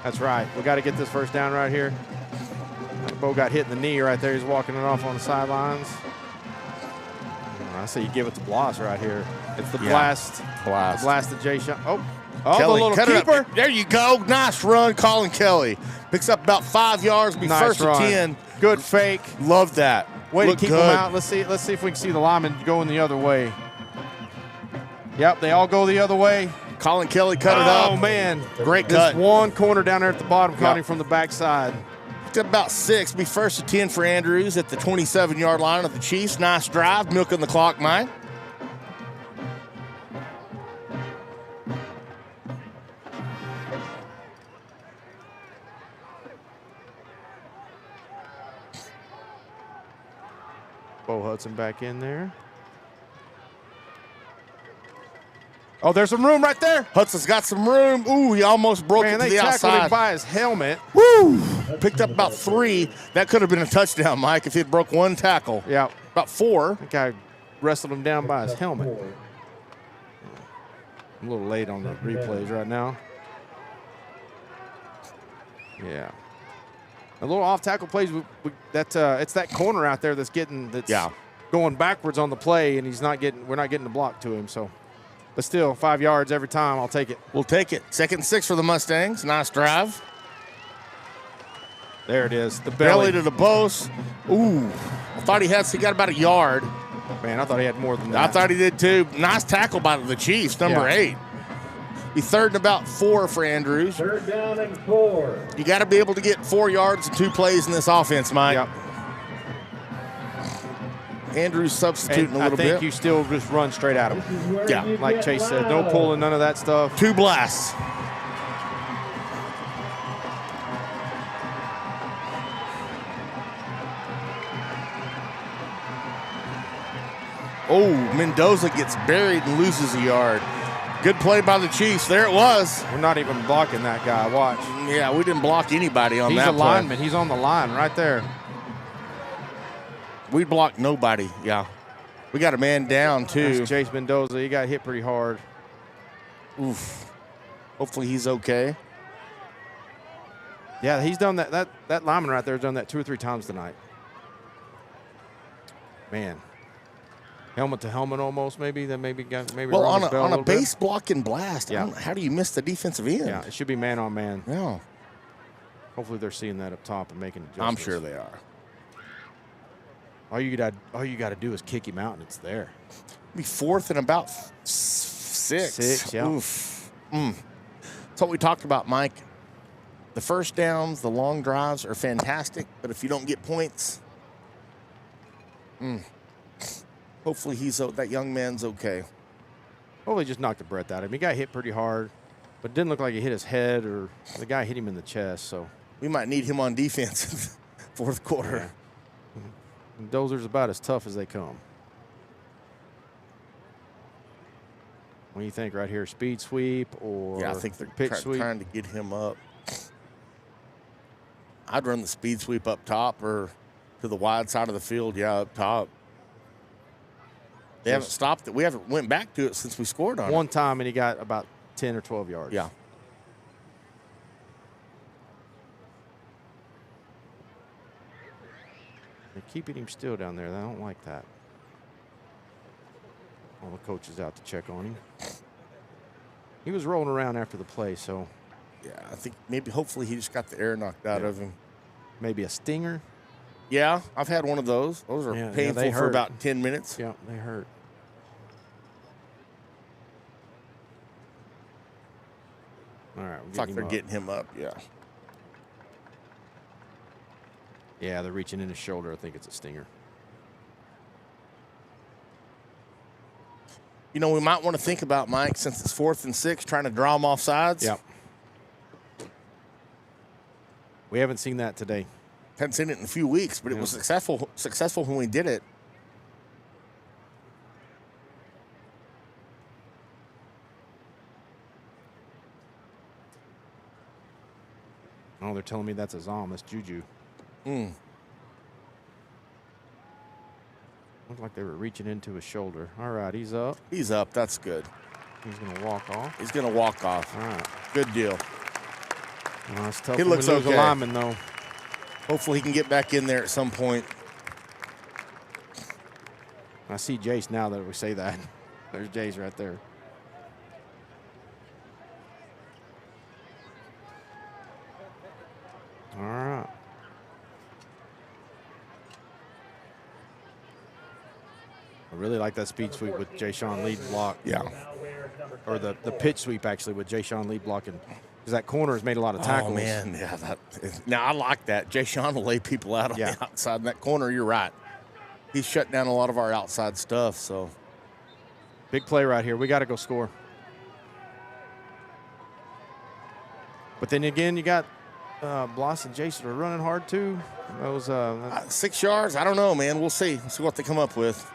S3: that's right. We got to get this first down right here. Bo got hit in the knee right there. He's walking it off on the sidelines. I say you give it to Bloss right here. It's the blast.
S2: Blast.
S3: The blast to Jay Sean. Oh,
S2: Kelly,
S3: the little
S2: cut
S3: keeper.
S2: it up. There you go. Nice run, Colin Kelly. Picks up about 5 yards. Be
S3: Nice
S2: first
S3: run.
S2: and 10.
S3: Good fake.
S2: Love that.
S3: Way
S2: Look
S3: to keep
S2: good.
S3: them out. Let's see if we can see the linemen going the other way. Yep, they all go the other way.
S2: Colin Kelly cut it up.
S3: Oh, man.
S2: Great
S3: There's
S2: cut.
S3: one corner down there at the bottom cutting from the backside.
S2: Picked up about 6. Be first and 10 for Andrews at the 27-yard line of the Chiefs. Nice drive. Milking the clock, Mike.
S3: Bo Hudson back in there. Oh, there's some room right there.
S2: Hudson's got some room. Ooh, he almost broke it to
S3: they
S2: the
S3: tackled
S2: outside.
S3: him by his helmet.
S2: Woo! Picked up about 3. That could have been a touchdown, Mike, if he had broke 1 tackle.
S3: Yeah.
S2: About 4.
S3: That guy wrestled him down by his helmet. I'm a little late on the replays right now. Yeah. A little off tackle plays. It's that corner out there that's going backwards on the play, and we're not getting the block to him. So, but still, 5 yards every time. I'll take it.
S2: We'll take it. Second and 6 for the Mustangs. Nice drive.
S3: There it is. The
S2: Belly to the post. Ooh. I thought he got about a yard.
S3: Man, I thought he had more than that.
S2: I thought he did too. Nice tackle by the Chiefs, number 8. Be third and about 4 for Andrews.
S1: Third down and 4.
S2: You got to be able to get 4 yards and 2 plays in this offense, Mike.
S3: Yep.
S2: Andrews substituting a little bit.
S3: I think you still just run straight at him.
S2: Yeah.
S3: Like Chase said, no pulling, none of that stuff.
S2: 2 blasts. Oh, Mendoza gets buried and loses a yard. Good play by the Chiefs. There it was.
S3: We're not even blocking that guy. Watch.
S2: Yeah, we didn't block anybody on that play.
S3: He's a lineman. He's on the line right there.
S2: We blocked nobody. Yeah. We got a man down, too.
S3: That's Chase Mendoza. He got hit pretty hard.
S2: Oof. Hopefully he's okay.
S3: Yeah, he's done that. That lineman right there has done that 2 or 3 times tonight. Man. Helmet to helmet almost, maybe. Then maybe
S2: well, on a base blocking blast,
S3: yeah.
S2: How do you miss the defensive end?
S3: Yeah, it should be man on man.
S2: Yeah.
S3: Hopefully they're seeing that up top and making adjustments.
S2: I'm sure they are.
S3: All you got to do is kick him out, and it's there.
S2: Be fourth and about 6.
S3: 6, yeah.
S2: Oof. That's what we talked about, Mike. The first downs, the long drives are fantastic, but if you don't get points, hopefully that young man's okay.
S3: Hopefully just knocked the breath out of him. He got hit pretty hard, but it didn't look like he hit his head or the guy hit him in the chest. So
S2: we might need him on defense in the fourth quarter.
S3: Yeah. Dozer's about as tough as they come. What do you think right here? Speed sweep or
S2: I think they're
S3: pitch sweep?
S2: trying to get him up. I'd run the speed sweep up top or to the wide side of the field, up top. They haven't stopped it. We haven't went back to it since we scored on it.
S3: One time, and he got about 10 or 12 yards.
S2: Yeah.
S3: They're keeping him still down there. I don't like that. All the coaches out to check on him. He was rolling around after the play, so.
S2: Yeah, I think maybe hopefully he just got the air knocked out of him.
S3: Maybe a stinger.
S2: Yeah, I've had one of those. Those are painful
S3: they
S2: for
S3: hurt.
S2: about 10 minutes.
S3: Yeah, they hurt. All right,
S2: It's like they're getting him up, yeah.
S3: Yeah, they're reaching in his shoulder. I think it's a stinger.
S2: You know, we might want to think about, Mike, since it's 4th and 6, trying to draw him off sides.
S3: Yep. We haven't seen that today.
S2: Hadn't seen it in a few weeks, but it was successful when we did it.
S3: Oh, they're telling me that's a Zom. That's Juju. Looked like they were reaching into his shoulder. All right, he's up.
S2: He's up. That's good.
S3: He's going to walk off.
S2: He's going to walk off.
S3: All right.
S2: Good deal.
S3: It's tough
S2: He
S3: when
S2: looks
S3: we lose
S2: okay.
S3: a lineman, though.
S2: Hopefully he can get back in there at some point.
S3: I see Jace now that we say that. There's Jace right there. All right. I really like that speed sweep with Jay Sean lead block.
S2: Yeah.
S3: Or the pitch sweep, actually, with Jay Sean lead blocking. Because that corner has made a lot of tackles.
S2: Oh, man. Yeah, now, I like that. Jay Sean will lay people out on the outside in that corner. You're right. He's shut down a lot of our outside stuff, so.
S3: Big play right here. We got to go score. But then again, you got Bloss and Jason are running hard, too. Those
S2: 6 yards? I don't know, man. We'll see. We'll see what they come up with.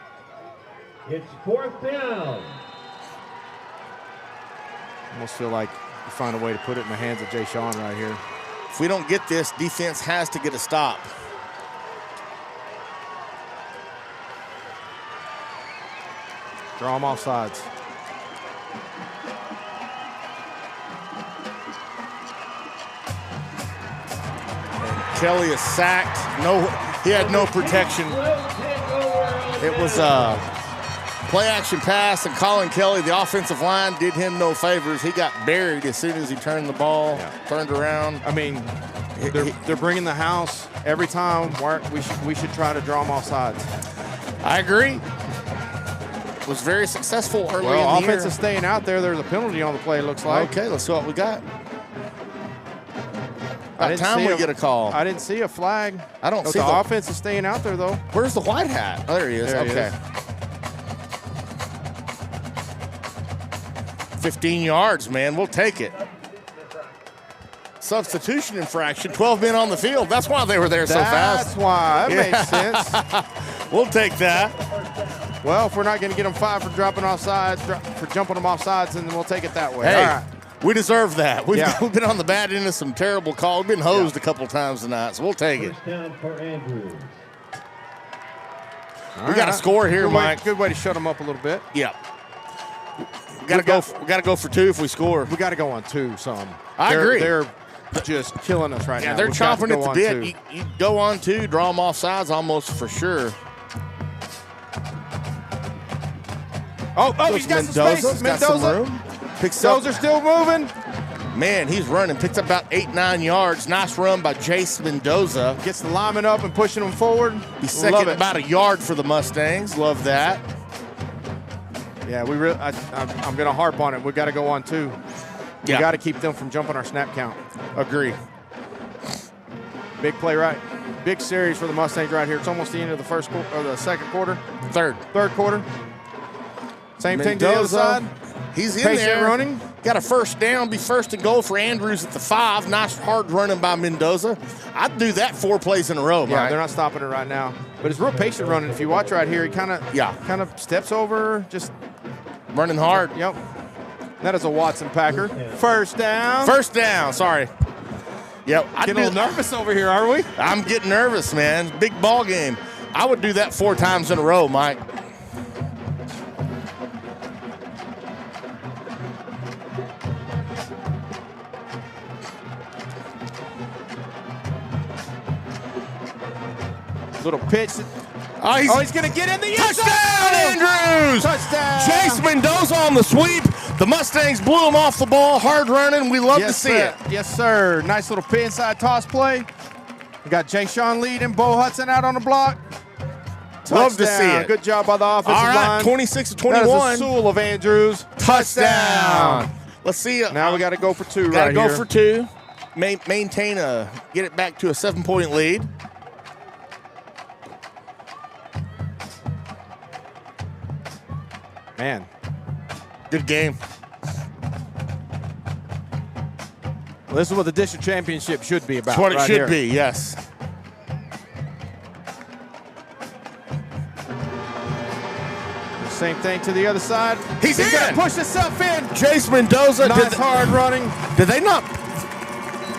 S1: It's 4th down.
S3: Almost feel like you find a way to put it in the hands of Jay Sean right here.
S2: If we don't get this, defense has to get a stop.
S3: Draw them off sides.
S2: And Kelly is sacked. No, he had no protection. It was a play-action pass, and Colin Kelly, the offensive line, did him no favors. He got buried as soon as he turned the ball, turned around.
S3: I mean, they're bringing the house every time. We should try to draw them off sides.
S2: I agree. Was very successful early in the year.
S3: Offense is staying out there. There's a penalty on the play, it looks like.
S2: Okay, let's see what we got. About time we get a call.
S3: I didn't see a flag.
S2: I don't see
S3: the offense is staying out there, though.
S2: Where's the white hat? Oh, there he is.
S3: There he
S2: okay.
S3: is.
S2: 15 yards, man. We'll take it. Substitution infraction. 12 men on the field. That's why they were there so fast.
S3: That's why. That makes sense.
S2: We'll take that.
S3: Well, if we're not going to get them 5 for dropping off sides, for jumping them off sides, then we'll take it that way.
S2: Hey,
S3: all right.
S2: we deserve that. We've been on the bad end of some terrible calls. We've been hosed a couple times tonight, so we'll take it.
S1: First down for Andrews.
S2: We got to score here, Mike.
S3: Good way to shut them up a little bit.
S2: Yeah. We got to go for 2 if we score.
S3: We got to go on 2 some.
S2: I agree.
S3: They're just killing us right now.
S2: Yeah, they're chomping at the bit. You go on 2, draw them off sides almost for sure.
S3: Oh, he's got some space. Mendoza. Mendoza's still moving.
S2: Man, he's running. Picks up about 8-9 yards. Nice run by Jace Mendoza.
S3: Gets the lineman up and pushing them forward.
S2: He's second about a yard for the Mustangs. Love that.
S3: Yeah, I'm going to harp on it. We got to go on 2. We got to keep them from jumping our snap count.
S2: Agree.
S3: Big play, right? Big series for the Mustangs right here. It's almost the end of the second quarter.
S2: Third
S3: quarter. Same
S2: Mendoza,
S3: thing to the other side.
S2: He's in
S3: Patient
S2: there.
S3: running.
S2: Got a first down. Be first and goal for Andrews at the 5. Nice hard running by Mendoza. I'd do that 4 plays in a row,
S3: Yeah,
S2: Mike.
S3: they're not stopping it right now. But it's real patient running. If you watch right here, he kind of steps over, just
S2: running hard.
S3: Yep. That is a Watson Packer. First down.
S2: First down. Sorry. Yep.
S3: Getting a little nervous over here, are we?
S2: I'm getting nervous, man. Big ball game. I would do that 4 times in a row, Mike.
S3: Little pitch.
S2: Oh,
S3: he's going to get in the end zone.
S2: touchdown, Andrews!
S3: Touchdown.
S2: Chase Mendoza on the sweep. The Mustangs blew him off the ball. Hard running. We love to see it.
S3: Yes, sir. Nice little inside toss play. We got Jay Sean Lead and Bo Hudson out on the block.
S2: Love to see
S3: Touchdown.
S2: it.
S3: Good job by the offensive
S2: All right,
S3: line.
S2: 26-21.
S3: That is a Sewell of Andrews.
S2: Touchdown. Let's see.
S3: Now we got to go for two
S2: Got to
S3: right
S2: go
S3: here.
S2: for two. Maintain get it back to a 7-point lead.
S3: Man,
S2: Good game.
S3: well, this is what the district championship should be about.
S2: That's what it
S3: right
S2: should
S3: here.
S2: be, yes.
S3: Same thing to the other side.
S2: He's in.
S3: going to push himself in.
S2: Chase Mendoza.
S3: Nice hard running.
S2: Did they not?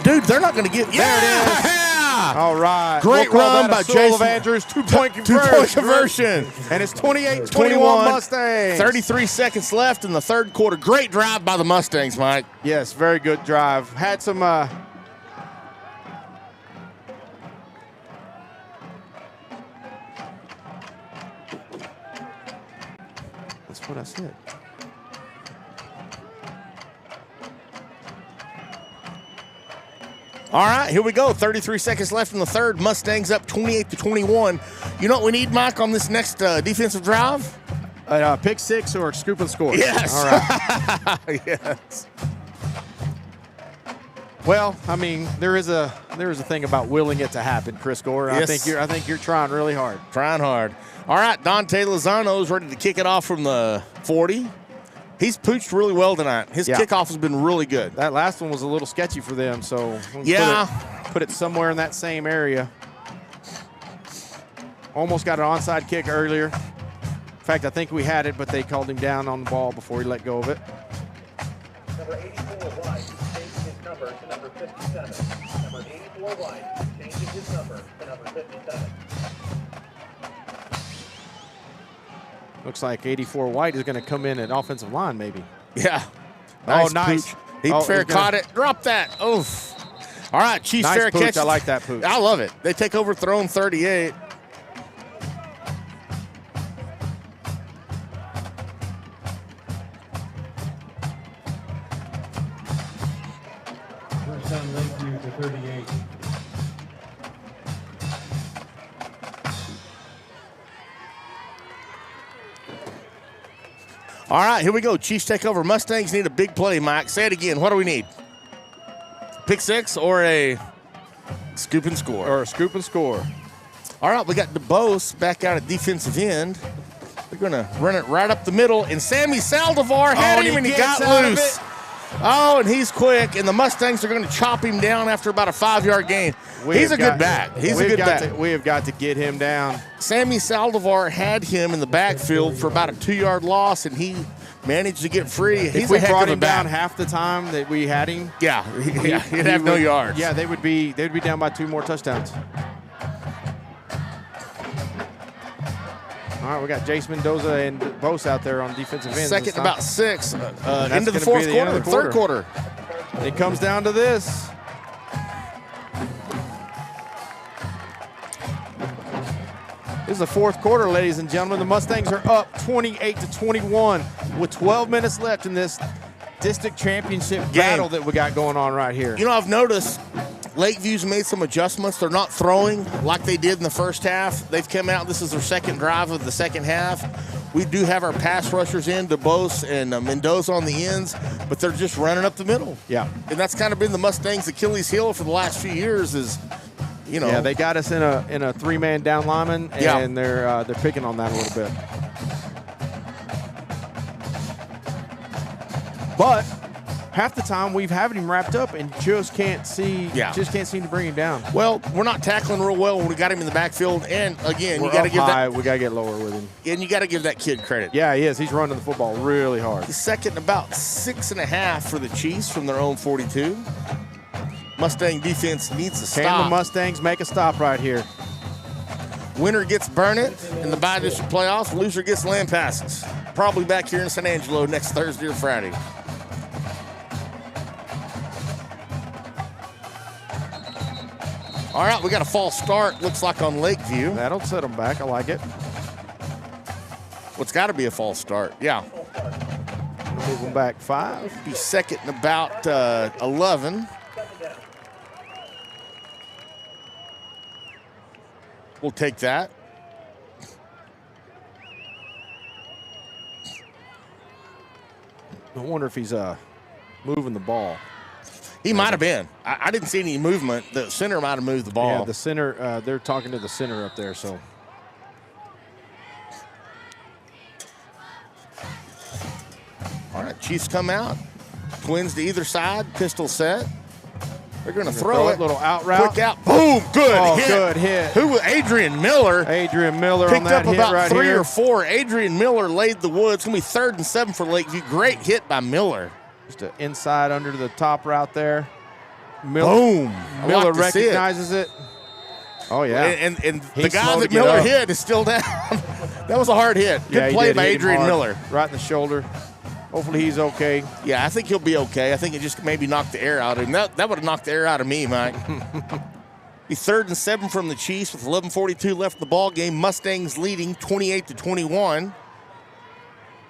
S2: Dude, they're not going to get.
S3: There it is.
S2: Yeah!
S3: All right.
S2: Great
S3: We'll call
S2: run
S3: that a
S2: by
S3: Sewell of
S2: Jason.
S3: Andrews. Two-point
S2: Two-point conversion.
S3: And it's 28-21
S2: 21.
S3: Mustangs.
S2: 33 seconds left in the third quarter. Great drive by the Mustangs, Mike.
S3: Yes, very good drive. Had some that's what I said.
S2: All right, here we go. 33 seconds left in the third. Mustangs up 28-21. You know what we need, Mike, on this next defensive drive?
S3: Pick six or scoop and score.
S2: Yes.
S3: All right.
S2: Yes.
S3: Well, I mean, there is a thing about willing it to happen, Chris Gore.
S2: Yes.
S3: I think you're trying really hard.
S2: Trying hard. All right, Dante Lozano is ready to kick it off from the 40. He's pooched really well tonight. His kickoff has been really good.
S3: That last one was a little sketchy for them, so
S2: Yeah.
S3: put it somewhere in that same area. Almost got an onside kick earlier. In fact, I think we had it, but they called him down on the ball before he let go of it.
S8: Number 84 White changes his number to number 57. Number 84 White changes his number to number 57.
S3: Looks like 84 White is going to come in at offensive line, maybe.
S2: Yeah.
S3: Nice
S2: Pooch. He
S3: Oh,
S2: fair
S3: he's gonna-
S2: caught it. Drop that. Oof. All right, Chiefs
S3: Nice
S2: fair
S3: pooch.
S2: catch.
S3: I like that pooch.
S2: I love it. They take over throwing 38.
S1: First down, Lakeview to 38.
S2: All right, here we go. Chiefs take over. Mustangs need a big play, Mike. Say it again. What do we need? Pick six or a scoop and score?
S3: Or a scoop and score.
S2: All right, we got DeBose back out at defensive end. They're going to run it right up the middle, and Sammy Saldivar had him, and he got
S3: gets out of
S2: loose.
S3: it.
S2: Oh, and he's quick, and the Mustangs are going to chop him down after about a 5-yard gain. He's a good back. He's a good back.
S3: We have got to get him down.
S2: Sammy Saldivar had him in the backfield for about a 2-yard loss, and he managed to get free. He's
S3: If we
S2: a heck
S3: brought
S2: of a
S3: him down
S2: back.
S3: half the time that we had him,
S2: Yeah, he'd have no yards.
S3: Yeah, they'd be down by 2 more touchdowns. All right, we got Jace Mendoza and Bose out there on defensive end.
S2: Second about 6 into the
S3: gonna be
S2: fourth
S3: the end
S2: quarter,
S3: of the
S2: third quarter.
S3: It comes down to this. This is the fourth quarter, ladies and gentlemen. The Mustangs are up 28-21 with 12 minutes left in this district championship battle that we got going on right here.
S2: You know, I've noticed Lakeview's made some adjustments. They're not throwing like they did in the first half. They've come out. This is their second drive of the second half. We do have our pass rushers in, DeBose and Mendoza on the ends, but they're just running up the middle.
S3: Yeah.
S2: And that's kind of been the Mustangs' Achilles heel for the last few years is, you know.
S3: Yeah, they got us in a 3-man down lineman, and they're picking on that a little bit. But half the time we've had him wrapped up and just can't seem to bring him down.
S2: Well, we're not tackling real well when we got him in the backfield, and again,
S3: We're
S2: you got to
S3: up
S2: give
S3: high,
S2: that,
S3: we got to get lower with him.
S2: and you got to give that kid credit.
S3: Yeah, he is. He's running the football really hard.
S2: He's second about 6.5 for the Chiefs from their own 42. Mustang defense needs to
S3: Can the
S2: stop.
S3: Mustangs make a stop right here?
S2: Winner gets Burnett in the bi-district playoffs. Loser gets land passes. Probably back here in San Angelo next Thursday or Friday. All right, we got a false start, looks like on Lakeview.
S3: That'll set them back. I like it.
S2: What's got to be a false start. Yeah.
S3: Move them back 5.
S2: Be second and about 11. We'll take that.
S3: I wonder if he's moving the ball.
S2: He might have been. I didn't see any movement. The center might have moved the ball.
S3: Yeah, the center, they're talking to the center up there, so.
S2: All right, Chiefs come out. Twins to either side, pistol set. They're going to throw it.
S3: Little out route.
S2: Quick out. Boom. Good hit.
S3: Good hit.
S2: Who was Adrian Miller?
S3: Adrian Miller
S2: Picked
S3: on that
S2: up
S3: hit
S2: about
S3: right
S2: 3
S3: here.
S2: or 4. Adrian Miller laid the wood. It's going to be 3rd and 7 for Lakeview. Great hit by Miller.
S3: Just an inside under the top route there.
S2: Boom. I
S3: Miller
S2: like to see it.
S3: recognizes it. Oh, yeah.
S2: And
S3: He's
S2: the guy
S3: slow
S2: that
S3: to get
S2: Miller
S3: up.
S2: hit is still down. That was a hard hit.
S3: Yeah,
S2: Good
S3: he
S2: play
S3: did.
S2: by
S3: Hit him
S2: Adrian
S3: hard.
S2: Miller.
S3: Right in the shoulder. Hopefully he's okay.
S2: Yeah, I think he'll be okay. I think it just maybe knocked the air out of him. That would have knocked the air out of me, Mike. Be 3rd and 7 from the Chiefs with 11:42 left in the ball game. Mustangs leading 28-21.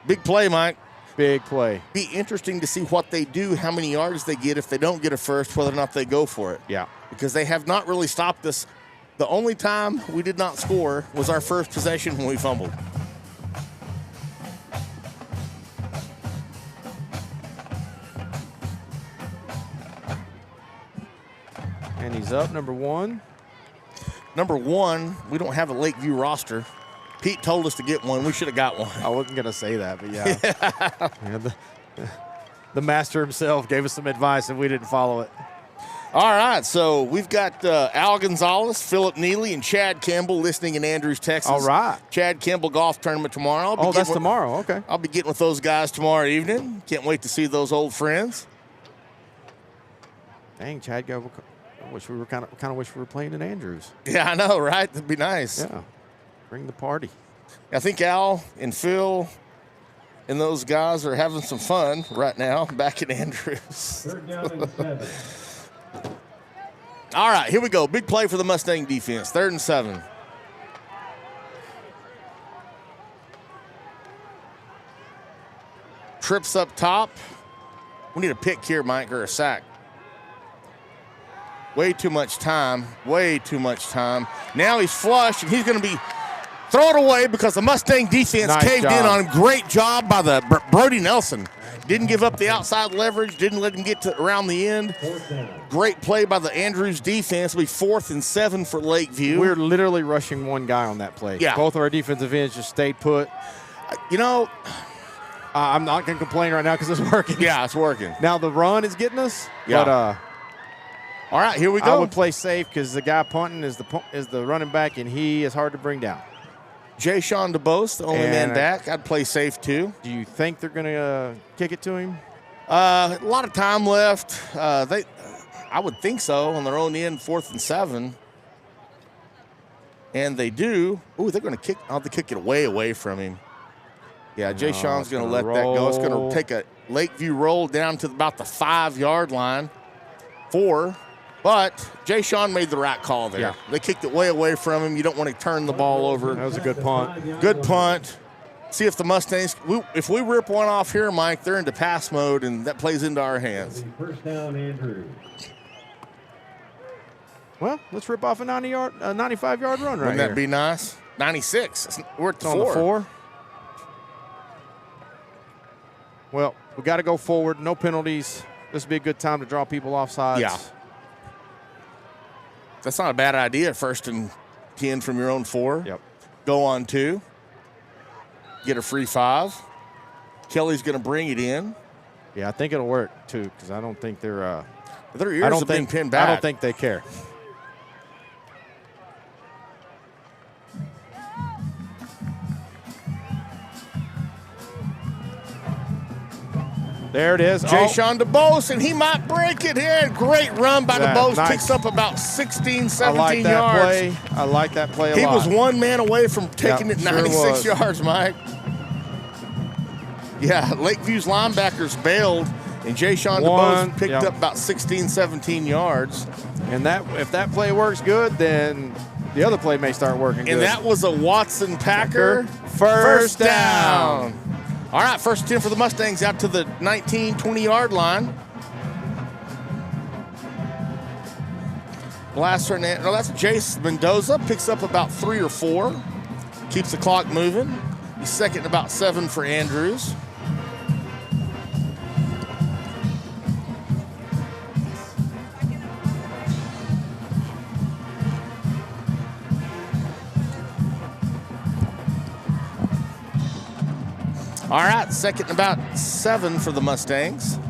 S2: Big play, Mike.
S3: Big play.
S2: Be interesting to see what they do, how many yards they get if they don't get a first, whether or not they go for it.
S3: Yeah.
S2: Because they have not really stopped us. The only time we did not score was our first possession when we fumbled.
S3: And he's up, number 1.
S2: Number 1, we don't have a Lakeview roster. Pete told us to get one. We should have got one.
S3: I wasn't going to say that, but yeah. Yeah, the master himself gave us some advice and we didn't follow it.
S2: All right, so we've got Al Gonzalez, Philip Neely, and Chad Campbell listening in Andrews, Texas.
S3: All right.
S2: Chad Campbell golf tournament tomorrow.
S3: Oh, that's tomorrow. Okay.
S2: I'll be getting with those guys tomorrow evening. Can't wait to see those old friends.
S3: Dang, Chad, I wish we were kind of wish we were playing in Andrews.
S2: Yeah, I know, right? That'd be nice.
S3: Yeah. Bring the party.
S2: I think Al and Phil and those guys are having some fun right now back in Andrews.
S1: 3rd down and 7.
S2: All right, here we go. Big play for the Mustang defense. 3rd and 7. Trips up top. We need a pick here, Mike, or a sack. Way too much time. Way too much time. Now he's flushed, and he's going to be thrown away because the Mustang defense
S3: Nice
S2: caved
S3: job.
S2: in on him. Great job by the Brody Nelson. Didn't give up the outside leverage. Didn't let him get to around the end.
S1: 4th down.
S2: Great play by the Andrews defense. It'll be 4th and 7 for Lakeview.
S3: We're literally rushing one guy on that play.
S2: Yeah.
S3: Both of our defensive ends just stayed put.
S2: You know,
S3: I'm not going to complain right now because it's working.
S2: yeah, it's working.
S3: Now the run is getting us.
S2: Yeah.
S3: But
S2: All right, here we
S3: I
S2: go.
S3: would play safe because the guy punting is the running back, and he is hard to bring down.
S2: Jay Sean DeBose, the only man
S3: And
S2: back. I'd play safe too.
S3: Do you think they're going to kick it to him?
S2: A lot of time left. I would think so on their own end, 4th and 7. And they do. Ooh, they're going to kick. Oh, they kick it way away from him. Yeah, Jay Sean's
S3: it's
S2: going to
S3: gonna
S2: let that go. It's going
S3: roll.
S2: to take a Lakeview roll down to about the 5-yard line. 4. But Jay Sean made the right call there.
S3: Yeah.
S2: They kicked it way away from him. You don't want to turn the ball over.
S3: That was a good punt.
S2: Good punt. See if the Mustangs, if we rip one off here, Mike, they're into pass mode, and that plays into our hands.
S1: 1st down, Andrews.
S3: Well, let's rip off a 95-yard run right
S2: Wouldn't
S3: here.
S2: that be nice? 96. We're at the
S3: on
S2: 4.
S3: the 4. Well, we got to go forward. No penalties. This would be a good time to draw people off sides.
S2: Yeah. That's not a bad idea. 1st and 10 from your own 4.
S3: Yep.
S2: Go on 2. Get a free 5. Kelly's going to bring it in.
S3: Yeah, I think it'll work too because I don't think they're.
S2: Their ears have been pinned back.
S3: I don't think they care. There it is.
S2: Jay Sean DeBose, and he might break it in. Great run by
S3: Yeah,
S2: DeBose.
S3: nice.
S2: Picks up about 16,
S3: I
S2: 17
S3: like that
S2: yards.
S3: play. I like that play a
S2: He
S3: lot.
S2: was one man away from taking it
S3: sure
S2: 96
S3: was.
S2: yards, Mike. Yeah, Lakeview's linebackers bailed. And Jay-Sean
S3: One,
S2: DeBose picked
S3: yep.
S2: up about 16, 17 yards.
S3: And if that play works good, then the other play may start working good.
S2: And that was a Watson Packer
S3: First down.
S2: All right, first 10 for the Mustangs out to the 19, 20-yard line. Blaster, no, that's Jace Mendoza. Picks up about 3 or 4. Keeps the clock moving. He's second and about 7 for Andrews. All right, second and about 7 for the Mustangs.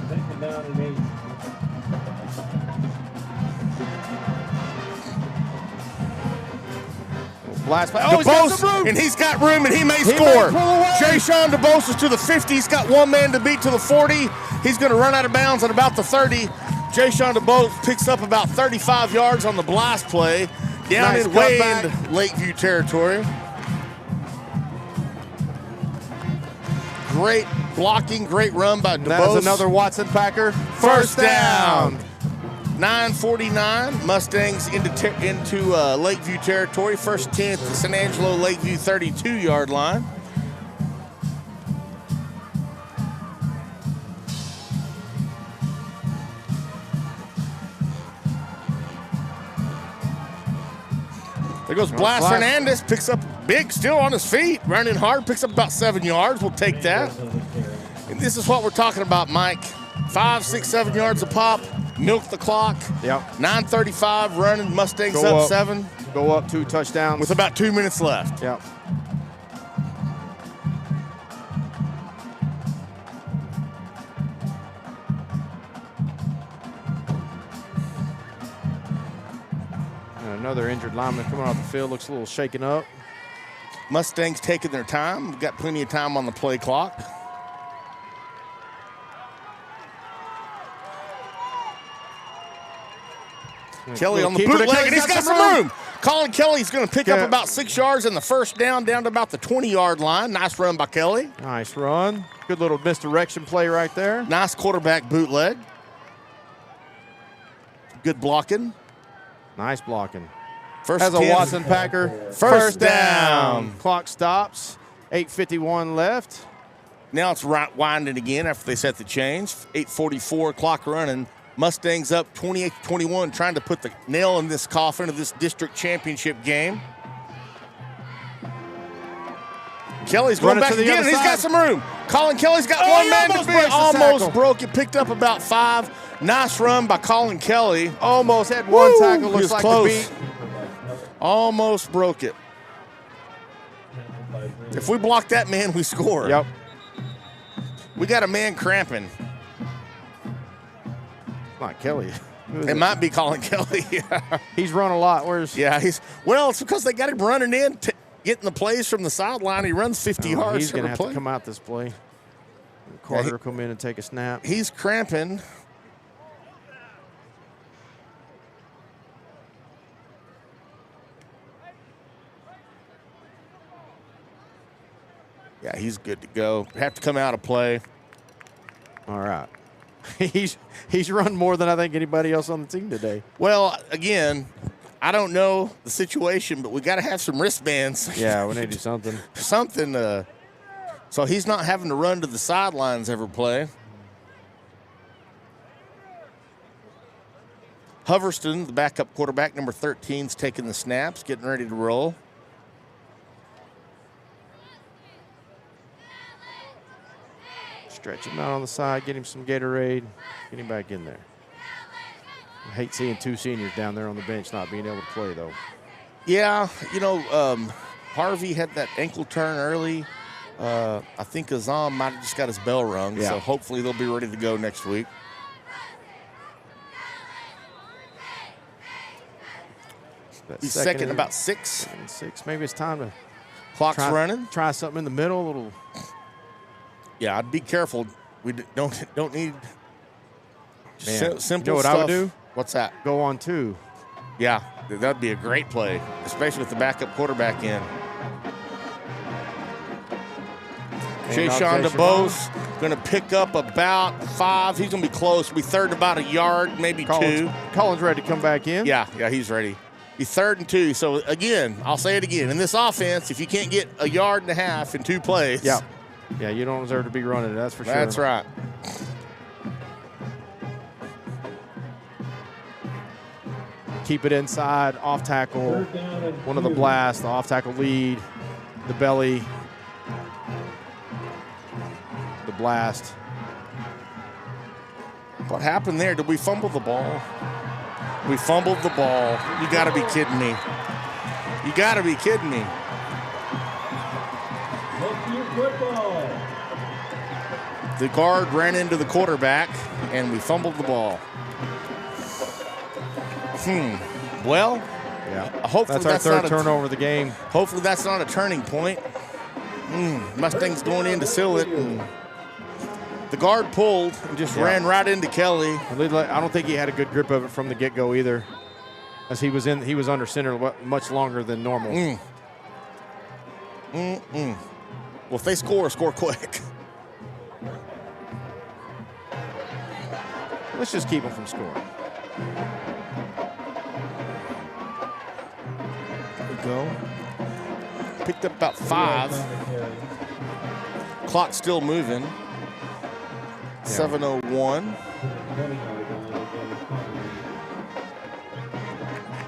S1: Second down and 8.
S3: Last play. Oh, he's got some room.
S2: And he's got room, and he may
S3: He
S2: score.
S3: may pull away.
S2: Jay-Sean DeBose is to the 50. He's got one man to beat to the 40. He's going to run out of bounds at about the 30. Jay-Sean DeBose picks up about 35 yards on the blast play down
S3: Nice
S2: in way
S3: cutback.
S2: into Lakeview territory. Great blocking, great run by DeBose.
S3: That was another Watson Packer.
S2: First down. 9:49. Mustangs into Lakeview territory. First 10 at the San Angelo Lakeview 32-yard line. There goes Blas Hernandez. Picks up big, still on his feet, running hard. Picks up about 7 yards. We'll take that. And this is what we're talking about, Mike. 5, 6, 7 yards a pop. Milk the clock.
S3: Yep.
S2: 9:35 running. Mustangs
S3: Go
S2: up
S3: up.
S2: 7
S3: Go up 2 touchdowns.
S2: with about 2 minutes left.
S3: Yep. And another injured lineman coming off the field. Looks a little shaken up.
S2: Mustangs taking their time. We've got plenty of time on the play clock. Kelly on the
S3: Keeper to
S2: bootleg,
S3: Kelly.
S2: and he's got some room. Colin Kelly's going to pick up about 6 yards in the first down to about the 20-yard line. Nice run by Kelly.
S3: Nice run. Good little misdirection play right there.
S2: Nice quarterback bootleg. Good blocking.
S3: Nice blocking.
S2: First
S3: Has a
S2: 10.
S3: Watson Packer.
S2: First down.
S3: Clock stops. 8:51 left.
S2: Now it's winding again after they set the change. 8:44, clock running. Mustangs up 28-21, trying to put the nail in this coffin of this district championship game. Kelly's going
S3: Running
S2: back
S3: to the
S2: again,
S3: other
S2: and he's got
S3: side.
S2: some room. Colin Kelly's got
S3: Oh,
S2: one
S3: he
S2: man to
S3: almost
S2: beat.
S3: breaks the
S2: Almost
S3: tackle.
S2: broke it. Picked up about 5. Nice run by Colin Kelly.
S3: Almost had one
S2: Woo!
S3: tackle.
S2: He
S3: Looks
S2: was
S3: like
S2: close.
S3: the beat.
S2: Almost broke it. If we block that man, we score.
S3: Yep.
S2: We got a man cramping.
S3: Not Kelly.
S2: It might be Colin Kelly.
S3: He's run a lot. Where's
S2: It's because they got him running in, getting the plays from the sideline. He runs 50 yards.
S3: He's going to
S2: every
S3: have
S2: play.
S3: to come out this play. Carter will come in and take a snap.
S2: He's cramping. Yeah, he's good to go. Have to come out of play.
S3: All right. He's run more than I think anybody else on the team today.
S2: Well, again, I don't know the situation, but we got to have some wristbands.
S3: Yeah, we need to do something.
S2: Something. So he's not having to run to the sidelines every play. Hoverston, the backup quarterback, number 13, is taking the snaps, getting ready to roll.
S3: Stretch him out on the side, get him some Gatorade, get him back in there. I hate seeing 2 seniors down there on the bench not being able to play, though.
S2: Yeah, Harvey had that ankle turn early. I think Azam might have just got his bell rung, so hopefully they'll be ready to go next week. He's second about 6.
S3: 6. Maybe it's time to
S2: Clock's running.
S3: Try something in the middle, a little.
S2: Yeah, I'd be careful. We don't need simple
S3: you know what
S2: stuff.
S3: I would do?
S2: What's that?
S3: Go on 2.
S2: Yeah, that'd be a great play, especially with the backup quarterback in. Jayshawn DeBose going to pick up about 5. He's going to be close. He'll be third and about a yard, maybe 2.
S3: Collins ready to come back in.
S2: Yeah, he's ready. He's 3rd and 2. So, again, I'll say it again. In this offense, if you can't get a yard and a half in 2 plays.
S3: Yeah, you don't deserve to be running it, that's for sure.
S2: That's right.
S3: Keep it inside, off tackle, one of the blasts, the off tackle lead, the belly, the blast.
S2: What happened there? Did we fumble the ball? We fumbled the ball. You got to be kidding me. You got to be kidding me. The guard ran into the quarterback, and we fumbled the ball. Well, hopefully
S3: that's our
S2: not
S3: third turnover of the game.
S2: Hopefully that's not a turning point. Mustangs going in to seal it. And the guard pulled and just ran right into Kelly.
S3: I don't think he had a good grip of it from the get-go either, as he was under center much longer than normal.
S2: Well, if they score quick.
S3: Let's just keep them from scoring.
S2: Go. Picked up about 5. Clock still moving. 7:01.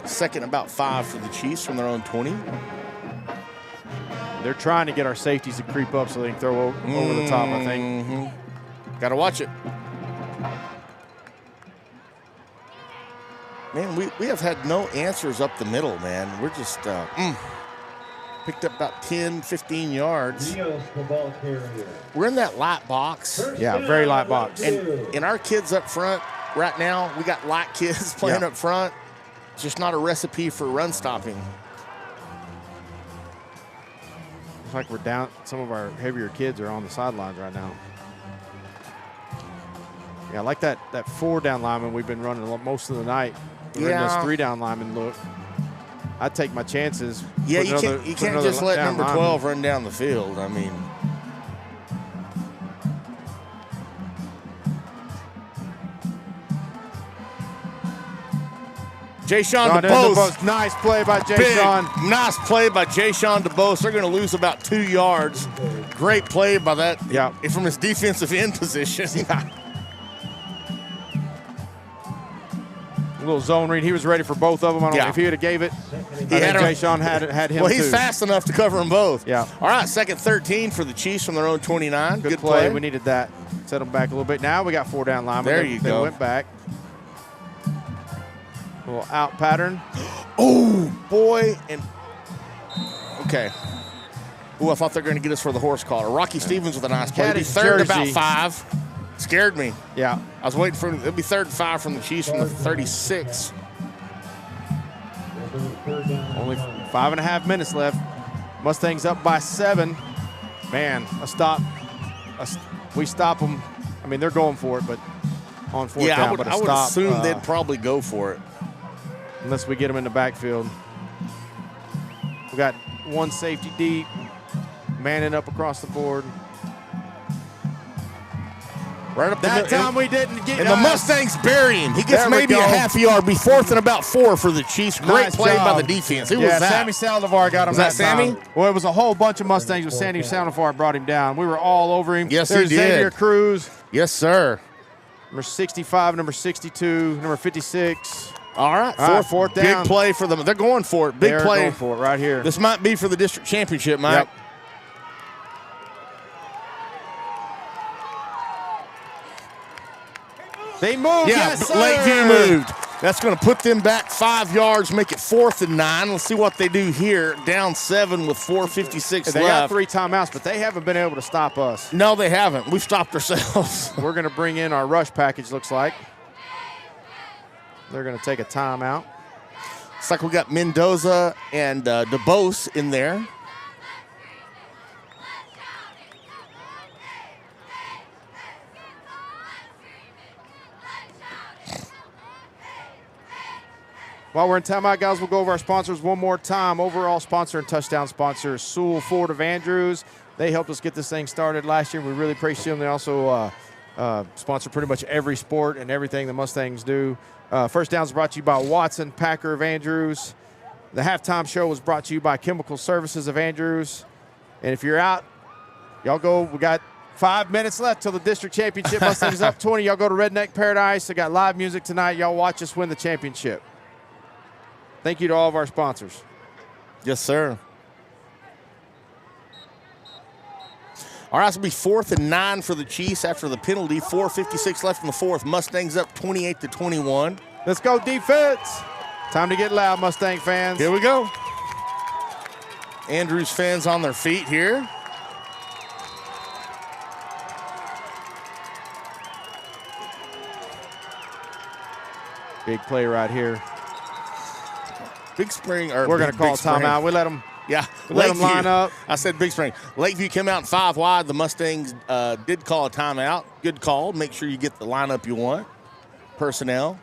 S2: Second about 5 for the Chiefs from their own 20.
S3: They're trying to get our safeties to creep up so they can throw over the top, I think.
S2: Got to watch it. Man, we have had no answers up the middle, man. We're just picked up about 10, 15 yards. We're in that light box.
S3: Yeah, very light box.
S2: And our kids up front right now, we got light kids playing up front. It's just not a recipe for run stopping.
S3: Looks like we're down. Some of our heavier kids are on the sidelines right now. Yeah, I like that 4-down lineman we've been running most of the night. We're in this 3-down lineman look. I'd take my chances.
S2: Yeah, you can't just let number 12 run down the field. I mean, Jayshawn DeBose.
S3: Nice play by Jayshawn.
S2: Nice play by Jayshawn DeBose. They're going to lose about 2 yards. Great play by that.
S3: Yeah.
S2: From his defensive end position.
S3: A little zone read. He was ready for both of them. I don't know if he would have gave it. Jayshawn had him.
S2: Well, he's fast enough to cover them both.
S3: Yeah.
S2: All right, 2nd 13 for the Chiefs from their own 29. Good
S3: play. We needed that. Set them back a little bit. Now we got 4-down linemen.
S2: There you go.
S3: They went back. A little out pattern.
S2: Oh, boy. And okay. Oh, I thought they were going to get us for the horse collar. Rocky Stevens with a nice play. It'll be 3rd about 5. Scared me.
S3: Yeah.
S2: I was waiting for it. It'll be 3rd and 5 from the Chiefs from the 36.
S3: Only 5.5 minutes left. Mustangs up by 7. Man, a stop. We stop them. I mean, they're going for it, but on 4th down.
S2: I would assume they'd probably go for it.
S3: Unless we get them in the backfield. We got one safety deep, manning up across the board.
S2: Right up
S3: that time we didn't get.
S2: And the Mustangs bury him. He gets maybe a half yard. Be 4th and about 4 for the Chiefs. Great play by the defense. Who was that?
S3: Sammy Saldivar got him.
S2: Was that Sammy?
S3: Time. Well, it was a whole bunch of Mustangs, but Sammy Saldivar brought him down. We were all over him.
S2: Yes,
S3: There's
S2: he did.
S3: Xavier Cruz.
S2: Yes, sir.
S3: Number 65, number 62, number 56.
S2: All right, 4th down. Big play for them. They're going for it. Big play.
S3: Going for it right here.
S2: This might be for the district championship, Mike.
S3: Yep. They moved.
S2: Yeah,
S3: yes, sir.
S2: Lakeview moved. That's going to put them back 5 yards, make it 4th and 9. Let's see what they do here. Down 7 with 4:56 left.
S3: They got 3 timeouts, but they haven't been able to stop us.
S2: No, they haven't. We've stopped ourselves.
S3: We're going to bring in our rush package, looks like. They're going to take a timeout.
S2: It's like we got Mendoza and DeBose in there.
S3: While we're in timeout, guys, we'll go over our sponsors one more time. Overall sponsor and touchdown sponsor, Sewell Ford of Andrews. They helped us get this thing started last year. We really appreciate them. They also sponsor pretty much every sport and everything the Mustangs do. First Down is brought to you by Watson Packer of Andrews. The halftime show was brought to you by Chemical Services of Andrews. And if you're out, y'all go. We got 5 minutes left till the district championship. Mustangs up 20. Y'all go to Redneck Paradise. They got live music tonight. Y'all watch us win the championship. Thank you to all of our sponsors.
S2: Yes, sir. All right, it's going to be 4th and 9 for the Chiefs after the penalty. 4:56 left in the fourth. Mustangs up 28-21.
S3: Let's go, defense. Time to get loud, Mustang fans.
S2: Here we go. Andrews fans on their feet here.
S3: Big play right here.
S2: Big Spring. Or
S3: we're going to call
S2: Big Spring.
S3: timeout. We let them.
S2: Yeah,
S3: let them line up.
S2: I said Big Spring. Lakeview came out 5 wide. The Mustangs did call a timeout. Good call. Make sure you get the lineup you want. Personnel.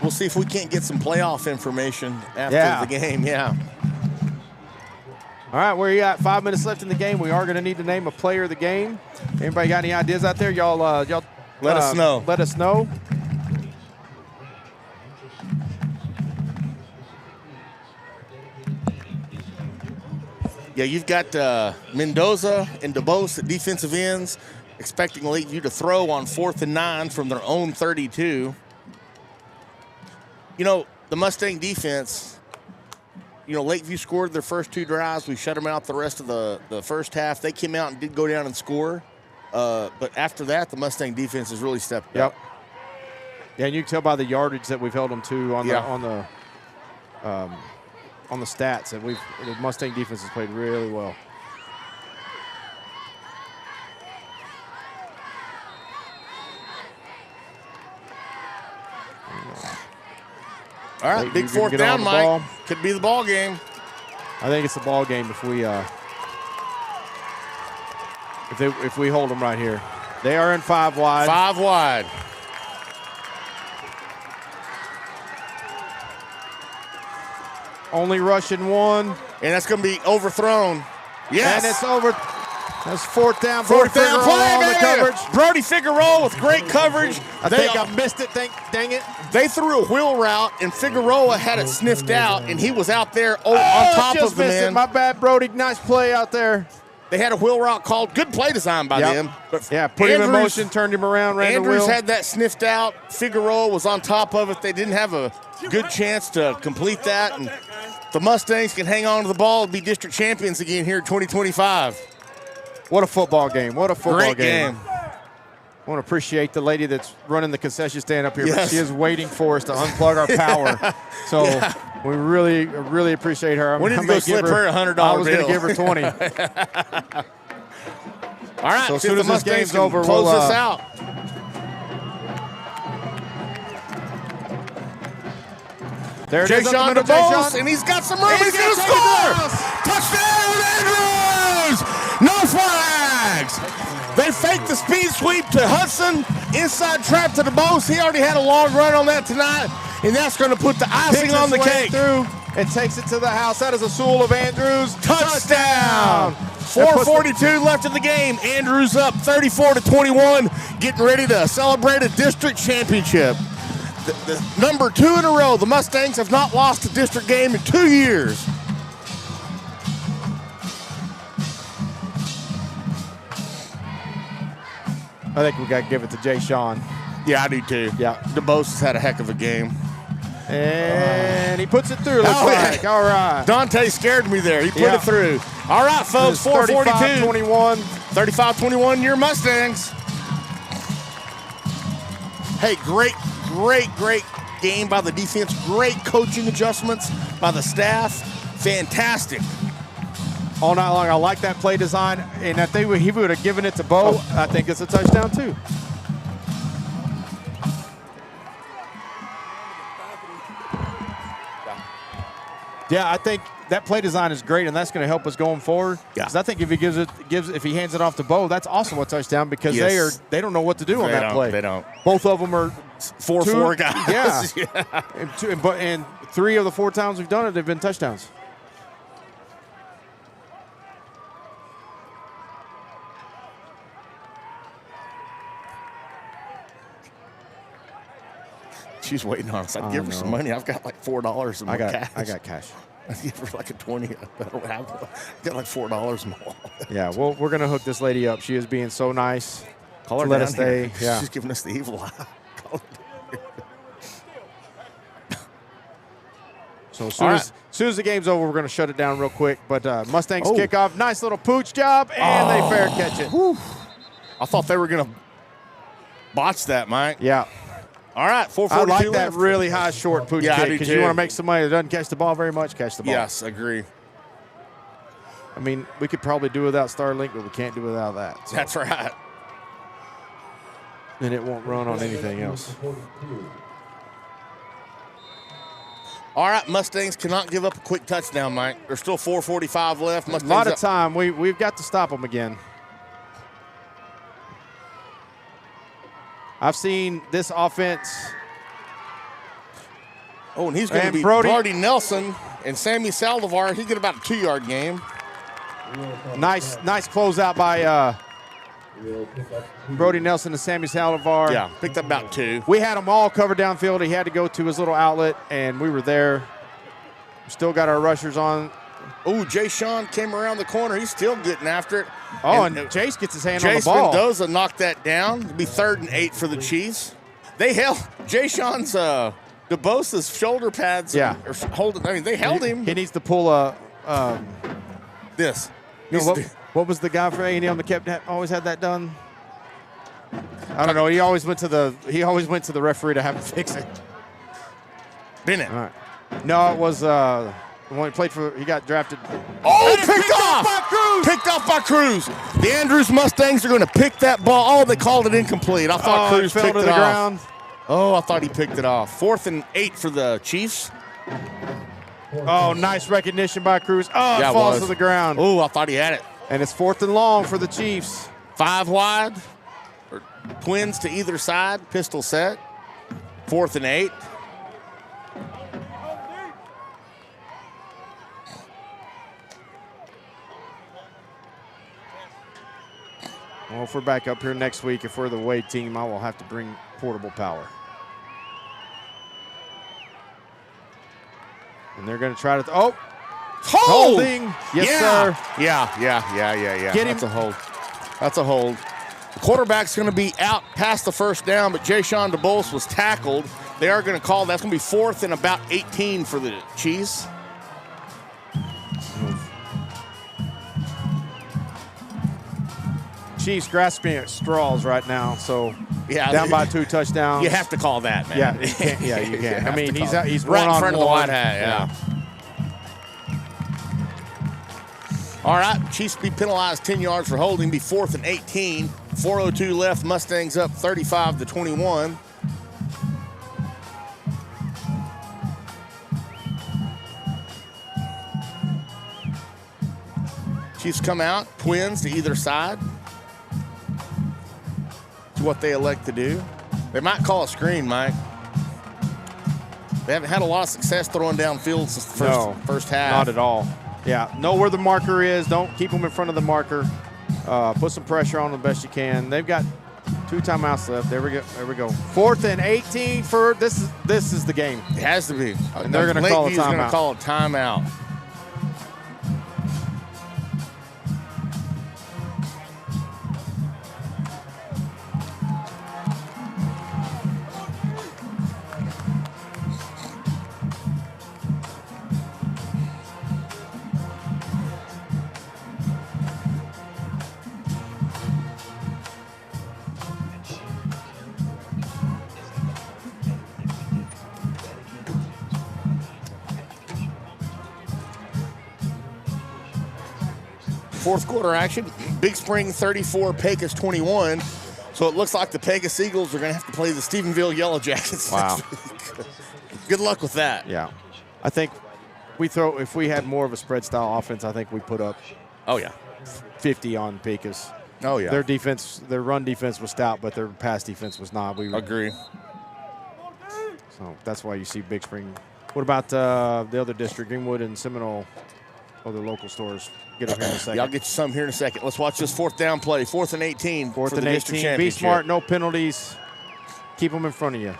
S2: We'll see if we can't get some playoff information after the game. Yeah.
S3: All right, where you at? 5 minutes left in the game. We are going to need to name a player of the game. Anybody got any ideas out there? Y'all
S2: let us know.
S3: Let us know.
S2: Yeah, you've got Mendoza and DeBose at defensive ends, expecting Lakeview to throw on 4th and 9 from their own 32. You know, the Mustang defense, you know, Lakeview scored their first 2 drives. We shut them out the rest of the first half. They came out and did go down and score. But after that, the Mustang defense has really stepped up.
S3: Yeah, and you can tell by the yardage that we've held them to on the stats that the Mustang defense has played really well.
S2: All right, big 4th down, Mike. Could be the ball game.
S3: I think it's the ball game if we hold them right here. They are in 5 wide.
S2: 5 wide.
S3: Only rushing 1.
S2: And that's going to be overthrown. Yes.
S3: And it's over. That's 4th down.
S2: 4th down play
S3: on the coverage.
S2: Brody Figueroa with great coverage.
S3: I think I missed it. Dang it.
S2: They threw a wheel route, and Figueroa had it sniffed out, and he was out there on top of the man.
S3: My bad, Brody. Nice play out there.
S2: They had a wheel route called. Good play design by them.
S3: But put him in motion, turned him around, ran the wheel.
S2: Andrews had that sniffed out. Figueroa was on top of it. They didn't have a good chance to complete that, and the Mustangs can hang on to the ball and be district champions again here in 2025.
S3: What a football game. What a football
S2: Great game.
S3: I want to appreciate the lady that's running the concession stand up here. Yes. But she is waiting for us to unplug our power. So we really appreciate her.
S2: We need to go slip her $100 bill.
S3: I was going to give her 20.
S2: All right,
S3: so as soon as this game's over,
S2: close this out.
S3: There it is.
S2: Jay-Sean DeBose, and he's got some room. He's going to score! Touchdown, Andrews! No flags! They faked the speed sweep to Hudson. Inside trap to DeBose. He already had a long run on that tonight, and that's going to put the icing on the cake.
S3: Through and takes it to the house. That is a Sewell of Andrews.
S2: Touchdown! 4:42 left in the game. Andrews up 34-21, getting ready to celebrate a district championship. The number 2 in a row. The Mustangs have not lost a district game in 2 years.
S3: I think we got to give it to Jay-Sean.
S2: Yeah, I do too.
S3: Yeah.
S2: DeBose has had a heck of a game.
S3: And he puts it through, looks like. All right.
S2: Dante scared me there. He put it through. All right, folks, 4:42.
S3: 35-21.
S2: 35-21, your Mustangs. Hey, great game by the defense. Great coaching adjustments by the staff. Fantastic.
S3: All night long. I like that play design. And if he would have given it to Bo, I think it's a touchdown too. Yeah, I think that play design is great, and that's going to help us going forward. Because I think if he if he hands it off to Bo, that's also a touchdown because they don't know what to do on that play.
S2: They don't.
S3: Both of them are
S2: 4 guys.
S3: Yeah. And 3 of the 4 times we've done it, they've been touchdowns.
S2: She's waiting on us. I'd give her some money. I've got like $4 in my cash.
S3: I got cash.
S2: I'd give her like a 20. I don't have. I've got like $4 in my wallet.
S3: Yeah, well, we're gonna hook this lady up. She is being so nice.
S2: Call her
S3: to let
S2: down
S3: us stay.
S2: here.
S3: Yeah.
S2: She's giving us the evil eye. Call her.
S3: So as soon as the game's over, we're going to shut it down real quick. But Mustangs kickoff, nice little pooch job, and they fair catch it.
S2: Whew. I thought they were going to botch that, Mike.
S3: Yeah.
S2: All right, 4:42
S3: I like that
S2: left.
S3: really high short pooch
S2: Yeah, I
S3: kick
S2: do
S3: because
S2: too.
S3: you want to make somebody that doesn't catch the ball very much catch the ball.
S2: Yes, agree.
S3: I mean, we could probably do without Starlink, but we can't do without that. So.
S2: That's right.
S3: And it won't run on anything else.
S2: All right, Mustangs cannot give up a quick touchdown, Mike. There's still 4:45 left. Mustangs
S3: A lot of
S2: up.
S3: time. We've got to stop them again. I've seen this offense.
S2: Oh, and he's going to be Brody Nelson and Sammy Saldivar. He get about a 2-yard game.
S3: Nice closeout by Brody Nelson and Sammy Saldivar.
S2: Yeah, picked up about 2.
S3: We had them all covered downfield. He had to go to his little outlet, and we were there. We still got our rushers on.
S2: Oh, Jay Sean came around the corner. He's still getting after it.
S3: Oh, and Chase gets his hand on the
S2: Chase
S3: ball.
S2: Mendoza knocked that down. It'll be 3rd and 8 for the Chiefs. They held Jay Sean's DeBosa's shoulder pads.
S3: Yeah.
S2: Or holding. I mean, they held him.
S3: He needs to pull a.
S2: This.
S3: What was the guy for A&M that always had that done? I don't know. He always went to the referee to have him fix it.
S2: Bennett.
S3: All right. No, it was when he played for. He got drafted.
S2: Oh, picked
S3: off
S2: off!
S3: by Cruz.
S2: Picked off by Cruz. The Andrews Mustangs are going to pick that ball. Oh, they called it incomplete. I thought Cruz
S3: fell
S2: picked
S3: to
S2: it
S3: the
S2: off.
S3: ground.
S2: Oh, I thought he picked it off. 4th and 8 for the Chiefs.
S3: Oh, nice recognition by Cruz. Oh,
S2: Yeah,
S3: it
S2: it
S3: falls
S2: was.
S3: to the ground.
S2: Oh, I thought he had it.
S3: And it's 4th and long for the Chiefs.
S2: 5 wide. Or twins to either side. Pistol set. 4th and 8.
S3: Well, if we're back up here next week, if we're the away team, I will have to bring portable power. And they're going to try to. Holding. Yes, sir.
S2: Yeah.
S3: Get him.
S2: That's a hold. That's a hold. The quarterback's going to be out past the first down, but Jay Sean DeBose was tackled. They are going to call. That's going to be 4th and about 18 for the Chiefs.
S3: Chiefs grasping at straws right now, so
S2: Yeah,
S3: down by 2 touchdowns.
S2: You have to call that, man.
S3: Yeah, you can. Yeah, you can. I mean, he's
S2: right in
S3: one-on-one.
S2: front of the white hat. Yeah. All right, Chiefs be penalized 10 yards for holding. Be 4th and 18. 4:02 left. Mustangs up 35-21. Chiefs come out, twins to either side. It's what they elect to do. They might call a screen, Mike. They haven't had a lot of success throwing downfield since the first half.
S3: Not at all. Yeah, know where the marker is. Don't keep them in front of the marker. Put some pressure on them best you can. They've got 2 timeouts left. There we go. 4th and 18 for this is the game.
S2: It has to be.
S3: And they're going to call a
S2: Lakeview's going to
S3: timeout.
S2: call a timeout. Fourth quarter action. Big Spring 34, Pecos 21. So it looks like the Pecos Eagles are going to have to play the Stephenville Yellow Jackets.
S3: Wow.
S2: next week. Good luck with that.
S3: Yeah. I think if we had more of a spread style offense, I think we put up
S2: Oh, yeah.
S3: 50 on Pecos.
S2: Oh, yeah.
S3: Their run defense was stout, but their pass defense was not.
S2: Agree.
S3: So that's why you see Big Spring. What about the other district, Greenwood and Seminole, other local stores? Get up here in a second.
S2: Yeah, I'll get you some here in a second. Let's watch this 4th down play. 4th and 18
S3: 4th
S2: for
S3: and
S2: the district
S3: 18. Be
S2: championship.
S3: smart, no penalties. Keep them in front of you.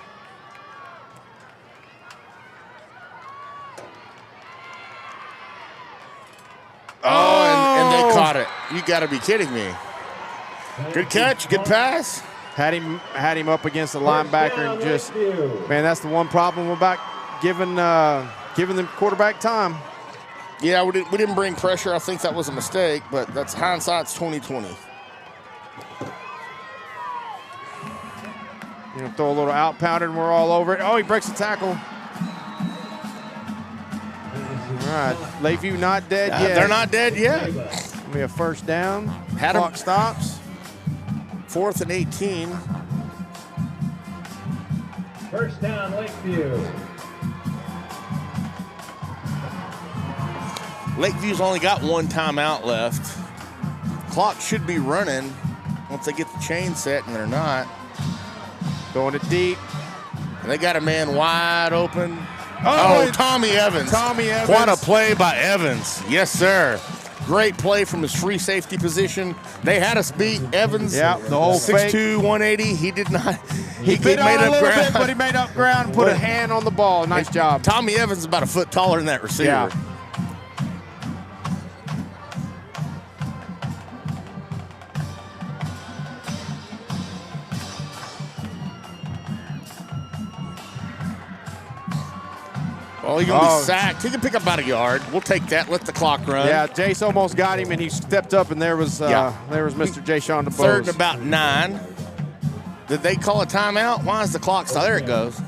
S2: Oh, and they caught it. You got to be kidding me. Good catch, good pass.
S3: Had him up against the linebacker and just, man, that's the one problem about giving the quarterback time.
S2: Yeah, we didn't bring pressure. I think that was a mistake, but that's hindsight's 2020.
S3: You know, throw a little out pounder and we're all over it. Oh, he breaks the tackle. All right, Lakeview not dead yet.
S2: They're not dead yet.
S3: It'll be a first down.
S2: Had 'em.
S3: Clock stops.
S2: 4th and 18.
S1: First down, Lakeview.
S2: Lakeview's only got 1 timeout left. Clock should be running once they get the chain set, and they're not.
S3: Throwing it deep.
S2: And they got a man wide open.
S3: Oh,
S2: Tommy Evans.
S3: Tommy Evans.
S2: What a play by Evans. Yes, sir. Great play from his free safety position. They had us beat. Evans,
S3: yeah, the whole
S2: 6'2", 180. He did not.
S3: He bit on a little bit, but he made up ground, put a hand on the ball. Nice job.
S2: Tommy Evans is about a foot taller than that receiver.
S3: Yeah.
S2: Well, he's going to be sacked. He can pick up about a yard. We'll take that. Let the clock run.
S3: Yeah, Jace almost got him, and he stepped up, and there was Mr. Jay Sean DeBose.
S2: 3rd and about 9. Did they call a timeout? Why is the clock still? There it goes.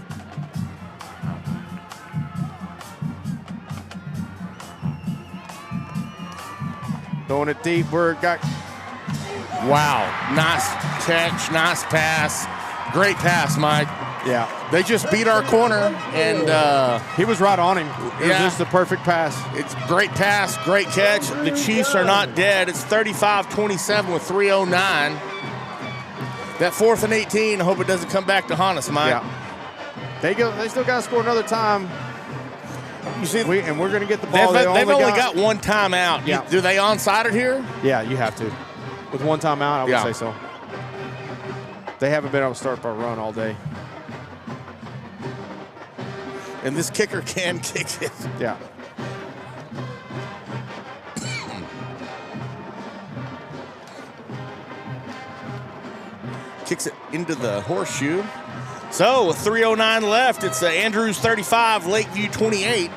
S3: Throwing it deep.
S2: Wow. Nice catch. Nice pass. Great pass, Mike.
S3: Yeah.
S2: They just beat our corner, and
S3: he was right on him. It was just the perfect pass.
S2: It's great pass, great catch. The Chiefs are not dead. It's 35-27 with 3:09. That 4th and 18, I hope it doesn't come back to haunt us, Mike.
S3: Yeah. They still got to score another time.
S2: You see,
S3: and we're going to get the ball.
S2: They've only got 1 timeout.
S3: Yeah.
S2: Do they onside it here?
S3: Yeah, you have to. With 1 timeout, I would say so. They haven't been able to start by run all day.
S2: And this kicker can kick it.
S3: Yeah.
S2: Kicks it into the horseshoe. So with 3:09 left, it's Andrews 35, Lakeview 28.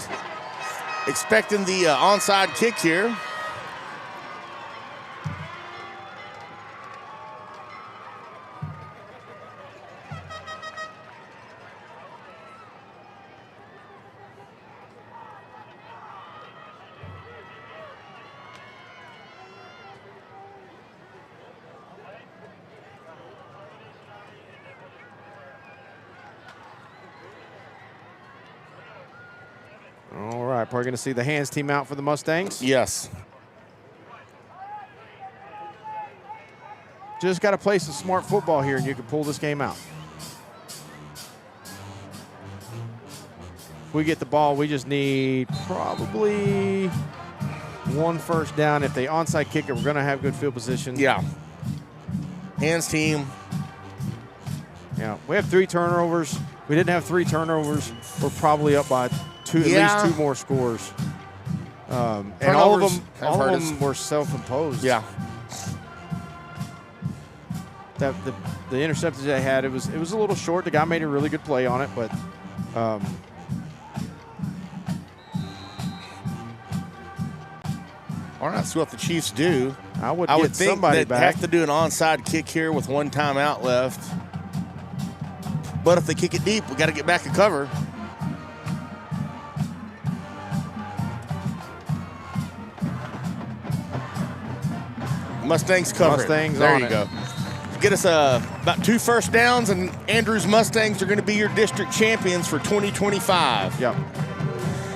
S2: Expecting the onside kick here.
S3: All right, probably going to see the hands team out for the Mustangs.
S2: Yes.
S3: Just got to play some smart football here, and you can pull this game out. If we get the ball, we just need probably 1 first down. If they onside kick it, we're going to have good field position.
S2: Yeah. Hands team.
S3: Yeah, we have 3 turnovers. We didn't have 3 turnovers. We're probably up by at least 2 more scores. And all of them were self-imposed.
S2: Yeah.
S3: The interceptions they had, it was a little short. The guy made a really good play on it, but
S2: all right, see what the Chiefs do.
S3: I would
S2: think
S3: somebody
S2: they have to do an onside kick here with 1 timeout left. But if they kick it deep, we got to get back and cover. Mustangs cover.
S3: Mustangs
S2: There
S3: on
S2: you
S3: it.
S2: go. Get us about 2 first downs, and Andrews Mustangs are going to be your district champions for 2025.
S3: Yep.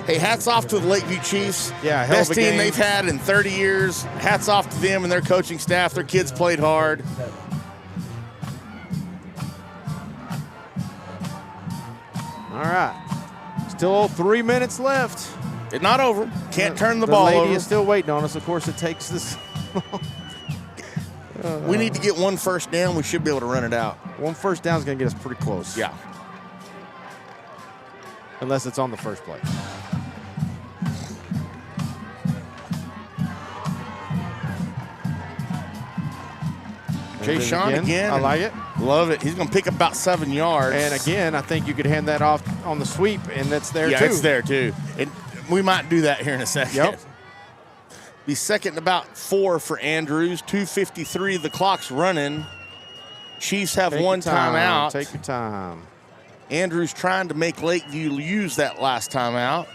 S2: Hey, hats off to the Lakeview Chiefs.
S3: Yeah, hell
S2: best
S3: of a
S2: team
S3: game.
S2: they've had in 30 years. Hats off to them and their coaching staff. Their kids played hard.
S3: All right. Still 3 minutes left.
S2: It's not over. Can't turn the ball
S3: lady
S2: over.
S3: is still waiting on us. Of course, it takes this.
S2: We need to get 1 first down. We should be able to run it out.
S3: 1 first down is going to get us pretty close.
S2: Yeah.
S3: Unless it's on the first play.
S2: Jay Sean again.
S3: I like it.
S2: Love it. He's going to pick up about 7 yards.
S3: And again, I think you could hand that off on the sweep, and that's there
S2: yeah,
S3: too.
S2: it's there too. We might do that here in a second.
S3: Yep.
S2: Be second and about 4 for Andrews. 2:53. The clock's running. Chiefs have
S3: Take
S2: 1
S3: your time.
S2: timeout.
S3: Take your time.
S2: Andrews trying to make Lakeview use that last timeout.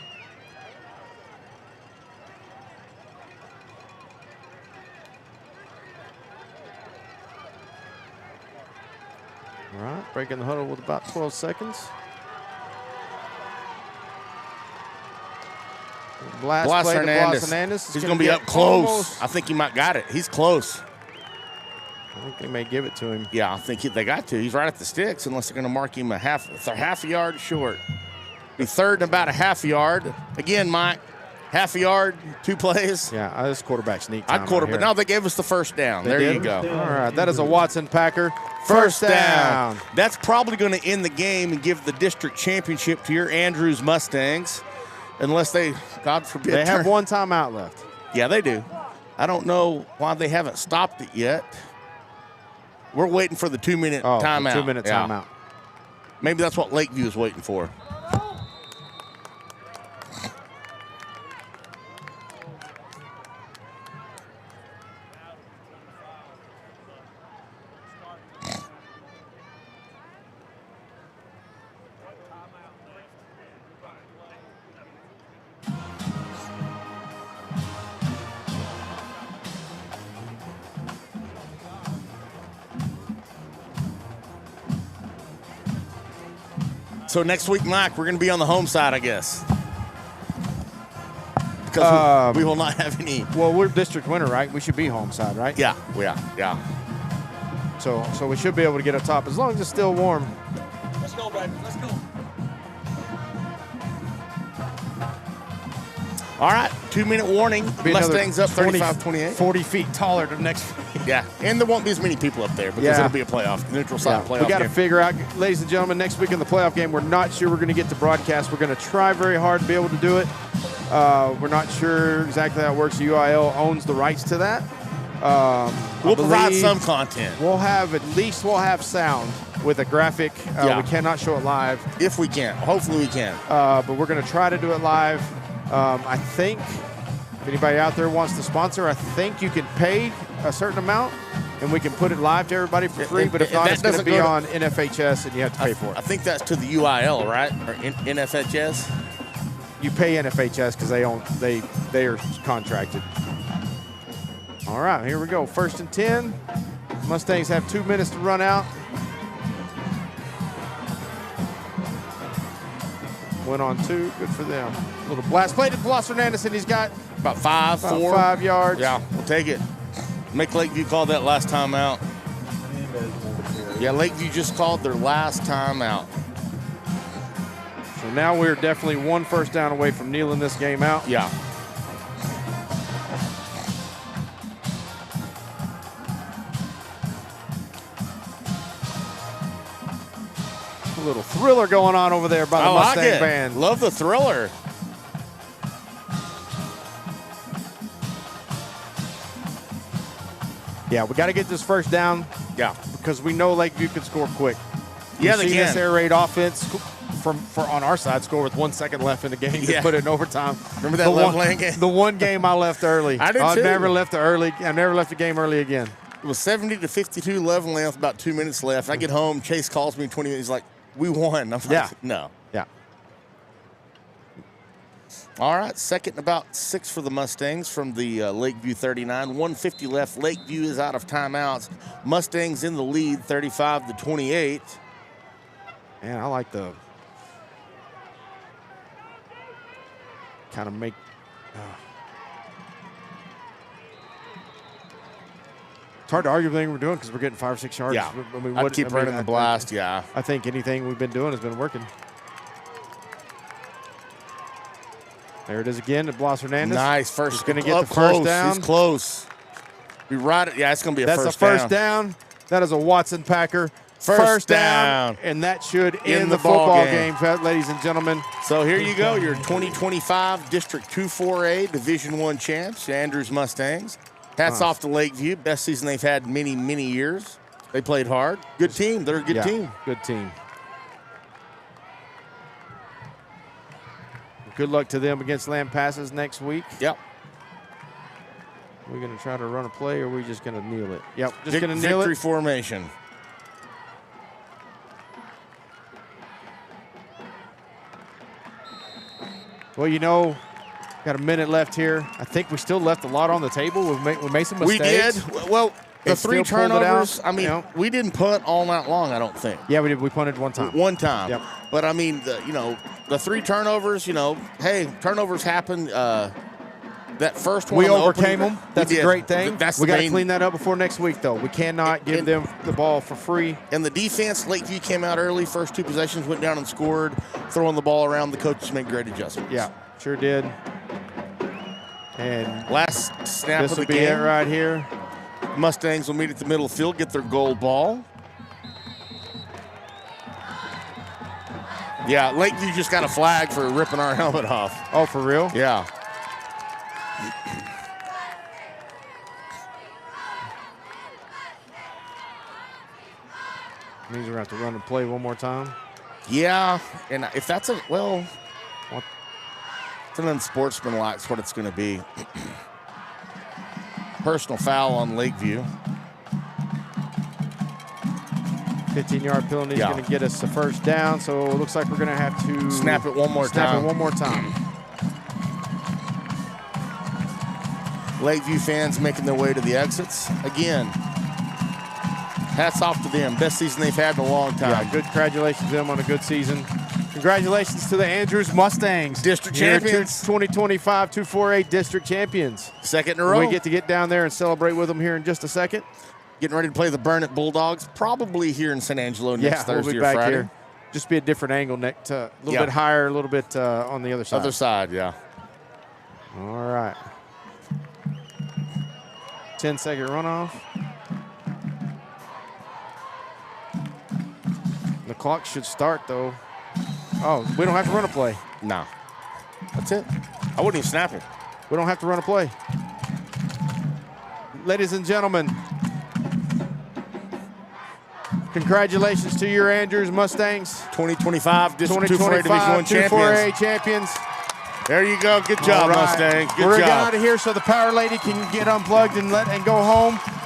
S3: All right, breaking the huddle with about 12 seconds. Blast play to Blas Hernandez.
S2: He's going to be up close.
S3: Almost.
S2: I think he might got it. He's close.
S3: I think they may give it to him.
S2: Yeah, I think they got to. He's right at the sticks unless they're going to mark him a half a yard short. Be third and about a half a yard. Again, Mike, half a yard, 2 plays.
S3: Yeah, this quarterback sneak time.
S2: But now they gave us the first down. There you go.
S3: All right, that is a Watson Packer. First down.
S2: That's probably going to end the game and give the district championship to your Andrews Mustangs, unless they, God forbid,
S3: They have 1 timeout left.
S2: Yeah, they do. I don't know why they haven't stopped it yet. We're waiting for the 2-minute timeout.
S3: 2-minute timeout.
S2: Maybe that's what Lakeview is waiting for. So next week, Mike, we're going to be on the home side, I guess. Because we will not have any.
S3: Well, we're district winner, right? We should be home side, right?
S2: Yeah.
S3: So we should be able to get up top as long as it's still warm.
S7: Let's go, baby. Let's go.
S2: All right, 2-minute warning. Mustangs up 35-28.
S3: 40 feet taller the next week.
S2: Yeah, and there won't be as many people up there because it'll be a playoff, neutral site playoff
S3: We got to
S2: game.
S3: figure out, ladies and gentlemen, next week in the playoff game, we're not sure we're going to get to broadcast. We're going to try very hard to be able to do it. We're not sure exactly how it works. UIL owns the rights to that.
S2: We'll provide some content.
S3: We'll have sound with a graphic. We cannot show it live.
S2: If we can. Hopefully we can.
S3: But we're going to try to do it live. I think if anybody out there wants to sponsor, I think you can pay a certain amount and we can put it live to everybody for free. But if not, it's going to be on NFHS and you have to pay for it.
S2: I think that's to the UIL, right? Or NFHS?
S3: You pay NFHS because they are contracted. All right, here we go. 1st and 10. Mustangs have 2 minutes to run out. Went on 2. Good for them. Little blast play to Blas Hernandez, and he's got
S2: about 4.
S3: 5 yards.
S2: Yeah, we'll take it. Make Lakeview call that last time out. Yeah, Lakeview just called their last time out.
S3: So now we're definitely 1 first down away from kneeling this game out.
S2: Yeah.
S3: A little thriller going on over there by the Mustang band.
S2: Love the thriller.
S3: Yeah, we got to get this first down.
S2: Yeah.
S3: Because we know Lakeview can score quick.
S2: Yeah, they
S3: see
S2: can.
S3: This air raid offense for on our side score with 1 second left in the game to put it in overtime.
S2: Remember that level game?
S3: The one game I left early.
S2: I did too.
S3: I never left the game early again.
S2: It was 70-52 level length, about 2 minutes left. I get home, Chase calls me 20 minutes. He's like, we won. I'm like, no.
S3: Yeah.
S2: All right, 2nd and about 6 for the Mustangs from the Lakeview 39. 1:50 left. Lakeview is out of timeouts. Mustangs in the lead, 35-28.
S3: Man, I like the kind of make. It's hard to argue with anything we're doing because we're getting 5 or 6 yards.
S2: Yeah, I'd keep running the blast. Yeah,
S3: I think anything we've been doing has been working. There it is again to Blas Hernandez.
S2: Nice first.
S3: He's going to get the
S2: close.
S3: first down.
S2: He's close. We ride it. Yeah, it's going to be
S3: That's a first down. That is a Watson Packer.
S2: First down.
S3: And that should
S2: In
S3: end
S2: the
S3: the football
S2: ball
S3: game, ladies and gentlemen.
S2: So here you go, your 2025 District 2-4A Division I champs, Andrews Mustangs. Hats off to Lakeview. Best season they've had in many, many years. They played hard. Good team. They're a good team.
S3: Good team. Good luck to them against Land Passes next week.
S2: Yep.
S3: We're going to try to run a play, or are we just going to kneel it? Yep, just going to kneel
S2: Victory
S3: it.
S2: formation.
S3: Well, you know, got a minute left here. I think we still left a lot on the table. We made some mistakes.
S2: We did. Well, the
S3: And
S2: three
S3: still pulled it
S2: turnovers,
S3: out,
S2: I mean, we didn't punt all night long, I don't think.
S3: Yeah, we did. We punted one time.
S2: One time.
S3: Yep.
S2: But, I mean, the three turnovers, hey, turnovers happen. That first one.
S3: We
S2: on the
S3: overcame
S2: opening,
S3: them. That's
S2: we
S3: a
S2: did.
S3: great thing.
S2: That's
S3: We
S2: the
S3: got to
S2: main-
S3: clean that up before next week, though. We cannot give them the ball for free.
S2: And the defense, Lakeview came out early. First two possessions, went down and scored, throwing the ball around. The coaches made great adjustments.
S3: Yeah, sure did. And
S2: last snap
S3: this
S2: of
S3: will
S2: the
S3: be
S2: game.
S3: it right here.
S2: Mustangs will meet at the middle of the field, get their goal ball. Yeah, Lakeview just got a flag for ripping our helmet off.
S3: Oh, for real?
S2: Yeah.
S3: Means we're going to have to run and play one more time.
S2: Yeah, and if that's it's an unsportsmanlike, that's what it's going to be. Personal foul on Lakeview.
S3: 15-yard penalty is going to get us the first down, so it looks like we're going to have to
S2: Snap it one more
S3: snap
S2: time.
S3: it one more time.
S2: Lakeview fans making their way to the exits. Again, hats off to them. Best season they've had in a long time.
S3: Yeah, good congratulations to them on a good season. Congratulations to the Andrews Mustangs.
S2: District champions.
S3: 2025 248 district champions.
S2: Second in a row.
S3: We get to get down there and celebrate with them here in just a second.
S2: Getting ready to play the Burnett Bulldogs, probably here in San Angelo next Thursday
S3: we'll be
S2: or
S3: back
S2: Friday.
S3: here. Just be a different angle, a little bit higher, a little bit on the other side.
S2: Other side, yeah.
S3: All right. 10-second runoff. The clock should start, though. Oh, we don't have to run a play.
S2: No. That's it. I wouldn't even snap it.
S3: We don't have to run a play. Ladies and gentlemen, congratulations to your Andrews Mustangs.
S2: 2025 District 248 Division I
S3: 248
S2: champions.
S3: champions.
S2: There you go. Good job,
S3: All right.
S2: Mustangs. Good
S3: We're
S2: job.
S3: getting out of here so the power lady can get unplugged and go home.